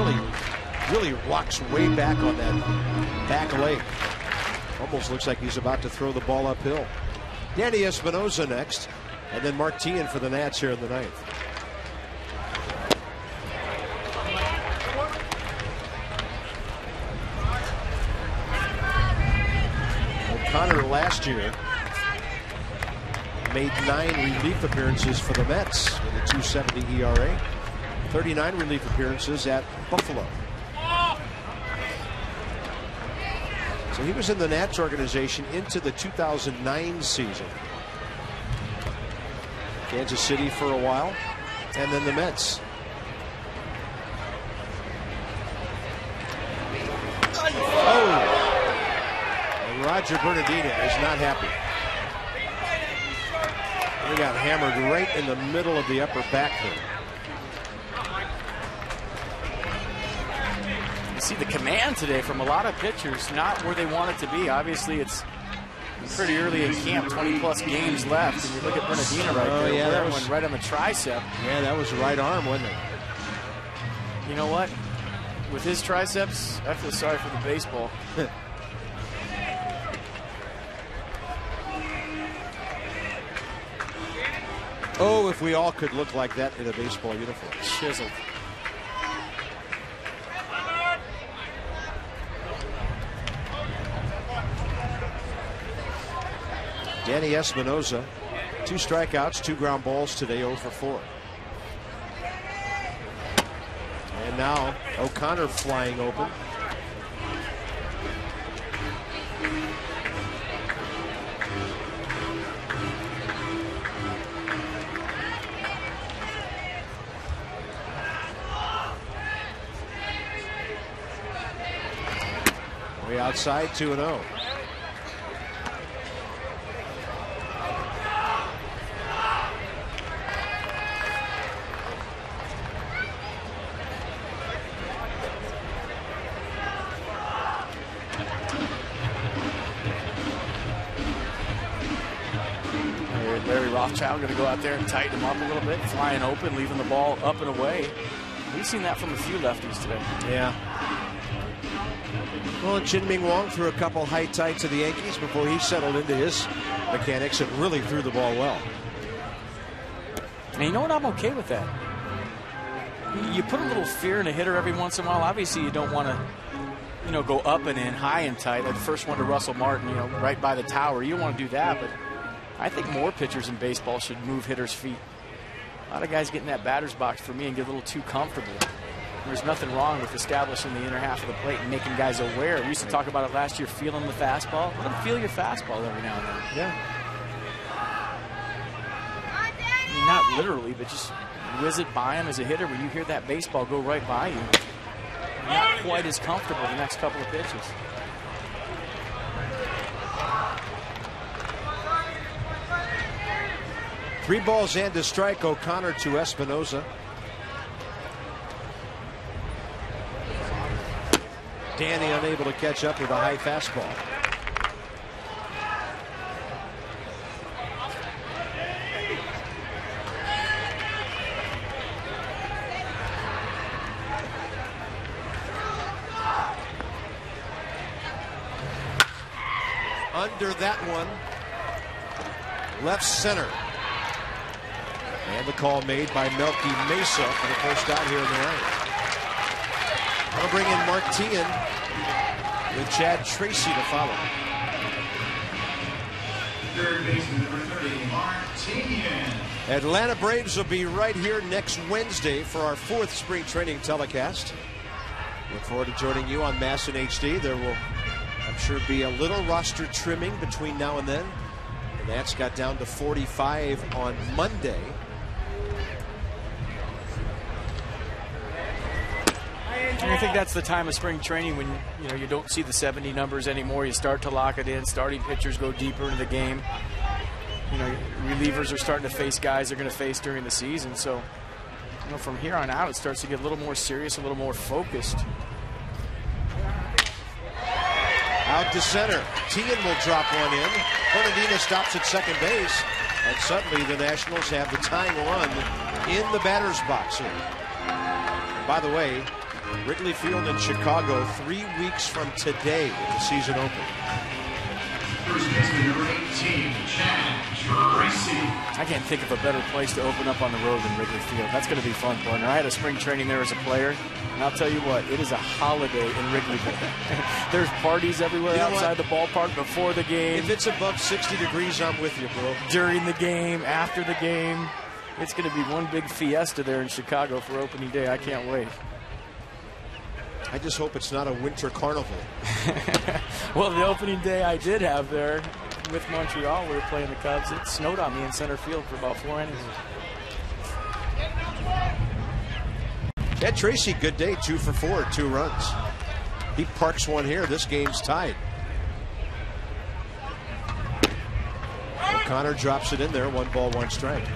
really rocks way back on that back leg. Almost looks like he's about to throw the ball uphill. Danny Espinosa next, and then Mark Teahan for the Nats here in the ninth. O'Connor last year made 9 relief appearances for the Mets with a 2.70 ERA, 39 relief appearances at Buffalo. So he was in the Nats organization into the 2009 season. Kansas City for a while, and then the Mets. Oh! And Roger Bernardina is not happy. He got hammered right in the middle of the upper back there. You see the command today from a lot of pitchers, not where they want it to be. Obviously, it's pretty early in camp, 20-plus games left, and you look at Bernardina right there. Yeah, that was right on the tricep. Yeah, that was right arm, wasn't it? You know what? With his triceps, I feel sorry for the baseball. Oh, if we all could look like that in a baseball uniform. Chiseled. Danny Espinosa, 2 strikeouts, 2 ground balls today, 0 for 4. And now O'Connor flying open. Way outside, 2-0. Rothschild going to go out there and tighten him up a little bit, flying open, leaving the ball up and away. We've seen that from a few lefties today. Yeah. Well, and Jin-Ming Wong threw a couple high tights to the Yankees before he settled into his mechanics and really threw the ball well. And you know what? I'm okay with that. You put a little fear in a hitter every once in a while. Obviously, you don't want to, go up and in, high and tight. Like the first one to Russell Martin, right by the tower. You don't want to do that, but I think more pitchers in baseball should move hitters' feet. A lot of guys get in that batter's box for me and get a little too comfortable. There's nothing wrong with establishing the inner half of the plate and making guys aware. We used to talk about it last year, feeling the fastball. Let them feel your fastball every now and then. Yeah. I mean, not literally, but just whiz it by him as a hitter when you hear that baseball go right by you. You're not quite as comfortable the next couple of pitches. Three balls and a strike. O'Connor to Espinosa. Danny unable to catch up with a high fastball. Under that one. Left center. And the call made by Melky Mesa for the first out here in the ninth. I'll bring in Mark Teahan with Chad Tracy to follow. Third baseman number 30, Mark Teahan. Atlanta Braves will be right here next Wednesday for our 4th spring training telecast. Look forward to joining you on Mass in HD. There will, I'm sure, be a little roster trimming between now and then. The Nats got down to 45 on Monday. And I think that's the time of spring training when you don't see the 70 numbers anymore. You start to lock it in. Starting pitchers go deeper into the game. Relievers are starting to face guys they're going to face during the season. So, from here on out, it starts to get a little more serious, a little more focused. Out to center. Teahan will drop one in. Bernardino stops at second base. And suddenly the Nationals have the tying run in the batter's box here. And by the way, Wrigley Field in Chicago 3 weeks from today with the season open. First baseman number 18, Chad Tracy. I can't think of a better place to open up on the road than Wrigley Field. That's going to be fun, partner. I had a spring training there as a player, and I'll tell you what, it is a holiday in Wrigleyville. There's parties everywhere outside the ballpark before the game. If it's above 60 degrees, I'm with you, bro. During the game, after the game. It's going to be one big fiesta there in Chicago for opening day. I can't wait. I just hope it's not a winter carnival. Well, the opening day I did have there with Montreal, we were playing the Cubs. It snowed on me in center field for about 4 innings. Chad Tracy, good day, 2 for 4, 2 runs. He parks one here. This game's tied. O'Connor drops it in there. 1 ball, 1 strike.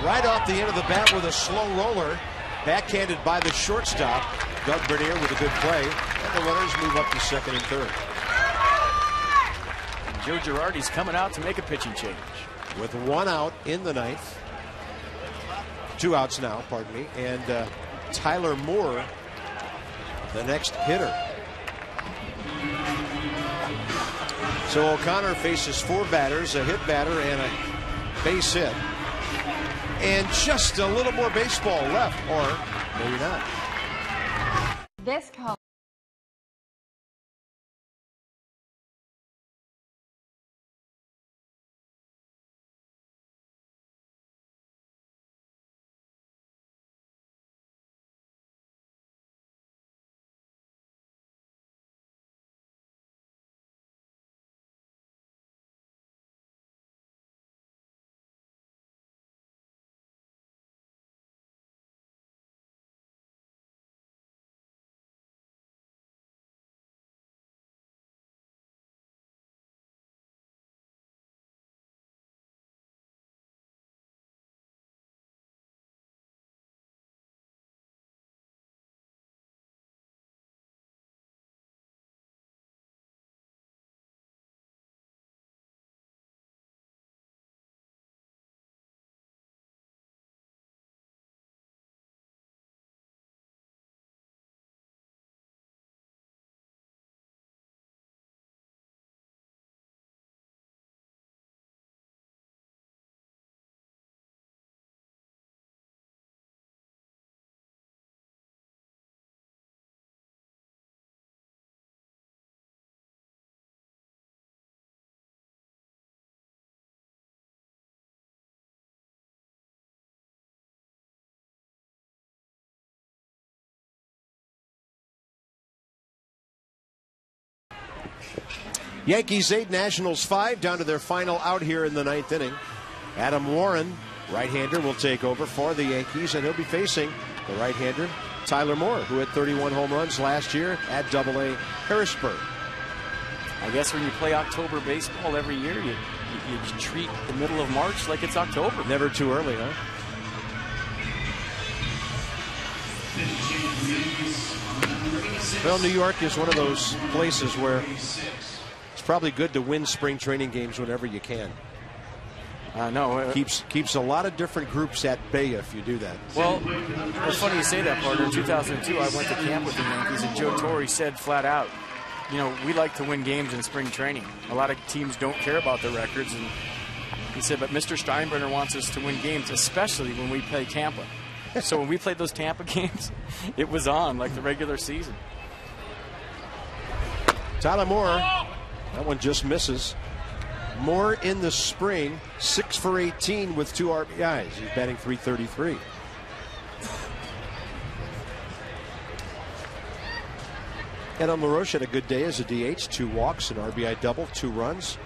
Right off the end of the bat with a slow roller. Backhanded by the shortstop. Doug Bernier with a good play. And the runners move up to second and third. Joe Girardi's coming out to make a pitching change. With 1 out in the ninth. 2 outs now, pardon me, and Tyler Moore, the next hitter. So O'Connor faces 4 batters, a hit batter and a base hit. And just a little more baseball left, or maybe not. This call. Yankees 8, Nationals 5, down to their final out here in the 9th inning. Adam Warren, right-hander, will take over for the Yankees, and he'll be facing the right-hander Tyler Moore, who hit 31 home runs last year at AA Harrisburg. I guess when you play October baseball every year, you treat the middle of March like it's October. Never too early, huh? Well, New York is one of those places where it's probably good to win spring training games whenever you can. No, keeps a lot of different groups at bay if you do that. Well, it's funny you say that, partner. In 2002, I went to camp with the Yankees, and Joe Torre said flat out, you know, we like to win games in spring training. A lot of teams don't care about their records, and he said, but Mr. Steinbrenner wants us to win games, especially when we play Tampa. So when we played those Tampa games, it was on like the regular season. Tyler Moore, that one just misses. Moore in the spring, 6 for 18 with 2 RBIs. He's batting .333. Adam LaRoche had a good day as a DH, 2 walks, an RBI double, 2 runs.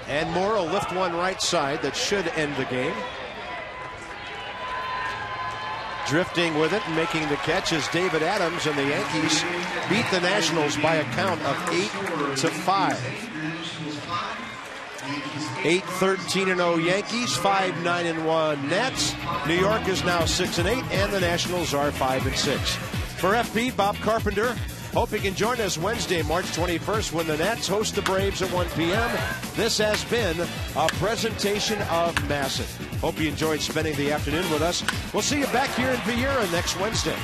And Moore will lift one right side that should end the game. Drifting with it and making the catch is David Adams, and the Yankees beat the Nationals by a count of 8-5. 8-13-0 Yankees, 5-9-1 Nats. New York is now 6-8, and the Nationals are 5-6. For FP, Bob Carpenter. Hope you can join us Wednesday, March 21st, when the Nats host the Braves at 1 p.m. This has been a presentation of Masson. Hope you enjoyed spending the afternoon with us. We'll see you back here in Vieira next Wednesday.